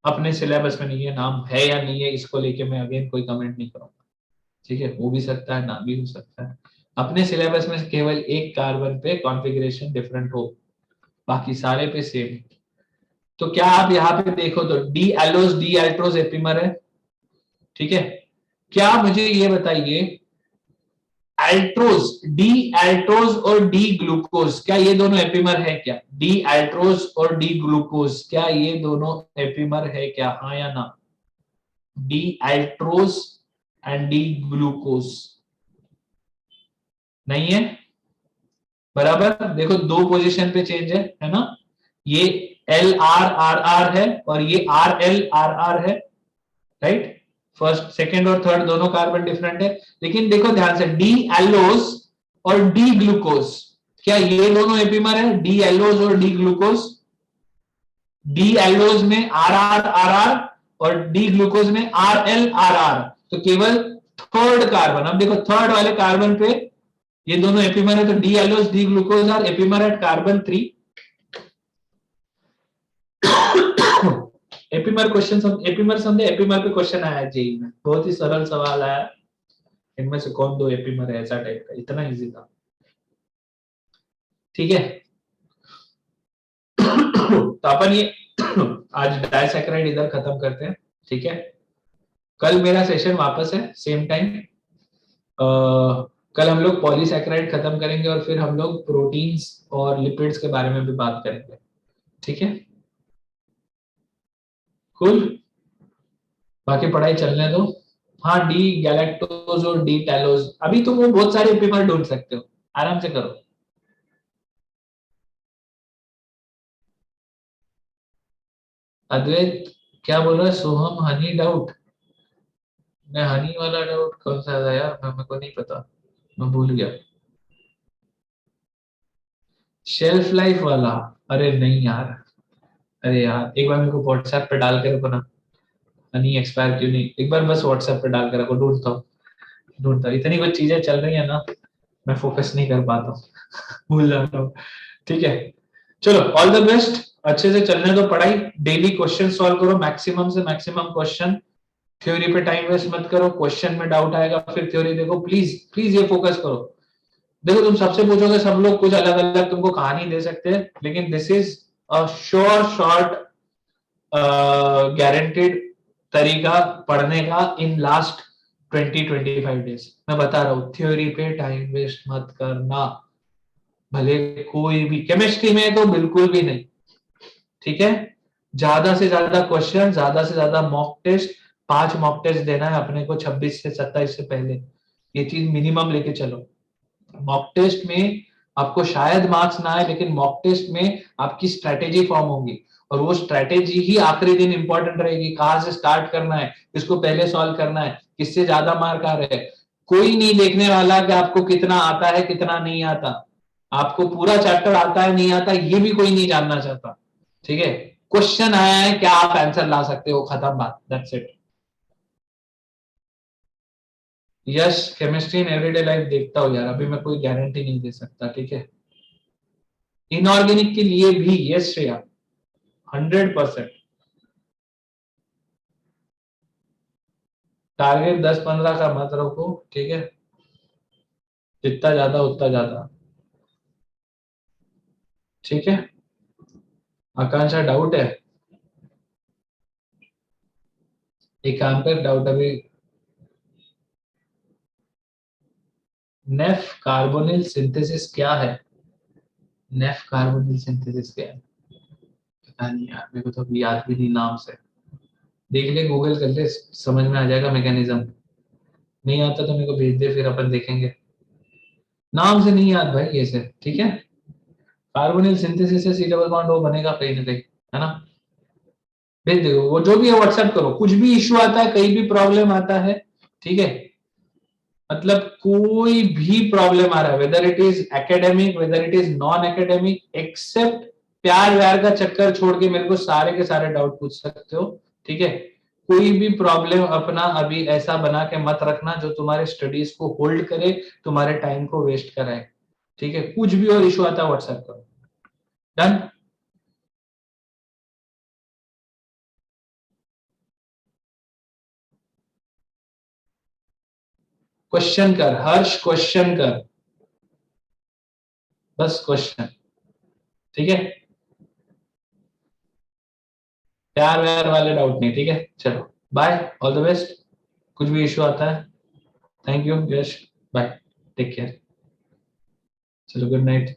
अपने सिलेबस में नहीं है। नाम है या नहीं है इसको लेके मैं अगेन कोई कमेंट नहीं करूंगा। ठीक है, हो भी सकता है ना भी हो सकता है। अपने सिलेबस में केवल एक कार्बन पे कॉन्फ़िगरेशन डिफरेंट हो, बाकी सारे पे सेम। तो क्या आप यहाँ पे देखो तो D allose D Altroz epimer है। ठीक है, क्या मुझे ये बताइए एल्ट्रोज, डी एल्ट्रोज और डी ग्लूकोज, क्या ये दोनों एपीमर है क्या? डी एल्ट्रोज और डी ग्लूकोज, क्या ये दोनों एपीमर है क्या? हाँ या ना? D Altroz and D glucose नहीं है? बराबर, देखो दो पोजीशन पे चेंज है ना? ये LRRR है और ये RLRR है, राइट? फर्स्ट सेकंड और थर्ड दोनों कार्बन डिफरेंट है, लेकिन देखो ध्यान से डी एलोस और डी ग्लूकोज, क्या ये दोनों एपीमर है? डी एलोस और डी ग्लूकोज, डी एलोस में RRRR और डी ग्लूकोज में RLRR। तो केवल थर्ड कार्बन, अब देखो थर्ड वाले कार्बन पे ये दोनों एपीमर है, तो D allose D glucose are epimer at carbon 3। Epimer question, epimer समझे? एपीमर पे क्वेश्चन आया जेई में, बहुत ही सरल सवाल आया, इनमें से कौन दो एपीमर है, ऐसा टाइप का, इतना इजी था। ठीक है, तो अपन ये आज डाइसैकेराइड इधर खत्म करते हैं। ठीक है, कल मेरा सेशन वापस है सेम टाइम। कल हम लोग पॉलीसैकेराइड खत्म करेंगे और फिर हम लोग प्रोटीन्स और लिपिड्स के बारे में भी बात करेंगे। ठीक है, कुल बाकी पढ़ाई चलने दो। हाँ, डी गैलेक्टोज और डी टैलोज, अभी तुम वो बहुत सारे एपीमर ढूंढ सकते हो, आराम से करो। अद्वैत क्या बोल रहा है? सोहम हनी डाउट, मैं हनी वाला डाउट कौन सा था यार, मेरे को नहीं पता, मैं भूल गया। शेल्फ लाइफ वाला? अरे नहीं यार, अरे यार एक बार मेरे को व्हाट्सएप पे डाल के रखो ना, हनी एक्सपायर क्यों नहीं, एक बार बस व्हाट्सएप पे डाल के रखो, ढूंढता हूँ, इतनी कुछ चीजें चल रही है ना, मैं फोकस नहीं कर पाता हूँ भूल जाता हूँ। ठीक है, चलो ऑल द बेस्ट। अच्छे से चलने दो पढ़ाई, डेली क्वेश्चन सॉल्व करो, मैक्सिमम से मैक्सिमम क्वेश्चन, थ्योरी पे टाइम वेस्ट मत करो, क्वेश्चन में डाउट आएगा फिर थ्योरी देखो, प्लीज प्लीज ये फोकस करो। देखो तुम सबसे पूछोगे, सब लोग कुछ अलग अलग तुमको कहानी दे सकते हैं, लेकिन this is a sure short guaranteed तरीका पढ़ने का इन लास्ट 20-25 डेज। मैं बता रहा हूँ, थ्योरी पे टाइम वेस्ट मत करना, भले कोई भी, केमिस्ट्री में तो बिल्कुल भी नहीं, ठीक है। ज्यादा से ज्यादा क्वेश्चन, ज्यादा से ज्यादा मॉक टेस्ट, 5 मॉक टेस्ट देना है अपने को 26 से 27 से पहले, ये चीज मिनिमम लेके चलो। मॉक टेस्ट में आपको शायद मार्क्स ना आए, लेकिन मॉक टेस्ट में आपकी स्ट्रेटेजी फॉर्म होगी, और वो स्ट्रेटेजी ही आखिरी दिन इंपॉर्टेंट रहेगी, कहां से स्टार्ट करना है, किसको पहले सॉल्व करना है, किससे ज्यादा मार्क आ रहे हैं। कोई नहीं देखने वाला कि आपको कितना आता है कितना नहीं आता, आपको पूरा चैप्टर आता है नहीं आता ये भी कोई नहीं जानना चाहता, ठीक है। क्वेश्चन आया है, क्या आप आंसर ला सकते हो, खत्म बात, that's it. Yes, chemistry in everyday life देखता हूँ यार, अभी मैं कोई गारंटी नहीं दे सकता, ठीक है। इनऑर्गेनिक के लिए भी यस श्रेया, 100%। टारगेट 10-15 का मत रखो, ठीक है, जितना ज्यादा उतना ज्यादा, ठीक है। आकांक्षा डाउट है, एक काम कर, डाउट अभी, नेफ कार्बोनिल सिंथेसिस क्या है, नेफ कार्बोनिल सिंथेसिस क्या है, पता नहीं यार, मेरे को तो अभी याद भी नहीं नाम से, देख ले गूगल कर ले, समझ में आ जाएगा मैकेनिज्म, नहीं आता तो मेरे को भेज दे, फिर अपन देखेंगे। नाम से नहीं याद भाई ये से, ठीक है। कार्बोनिल सिंथेसिस से सी डबल बॉन्ड वो बनेगा कहीं ना कहीं, है ना। भेज दो, वो जो भी है व्हाट्सएप करो, कुछ भी इश्यू आता है, कहीं भी प्रॉब्लम आता है, ठीक है, मतलब कोई भी प्रॉब्लम आ रहा है, whether it is academic whether it is non academic, except प्यार व्यार का चक्कर छोड़ के मेरे को सारे के सारे डाउट पूछ सकते हो, ठीक है। कोई भी प्रॉब्लम अपना अभी ऐसा बना के मत रखना जो तुम्हारे स्टडीज को होल्ड करे, तुम्हारे टाइम को वेस्ट कराए, ठीक है। कुछ भी और इशू आता है व्हाट्सएप करो, डन। क्वेश्चन कर हर्ष, क्वेश्चन कर, बस क्वेश्चन, ठीक है। प्यार व्यार वाले डाउट नहीं, ठीक है, चलो बाय, ऑल द बेस्ट। कुछ भी इशू आता है, thank you Yash, bye, take care, चलो गुड नाइट।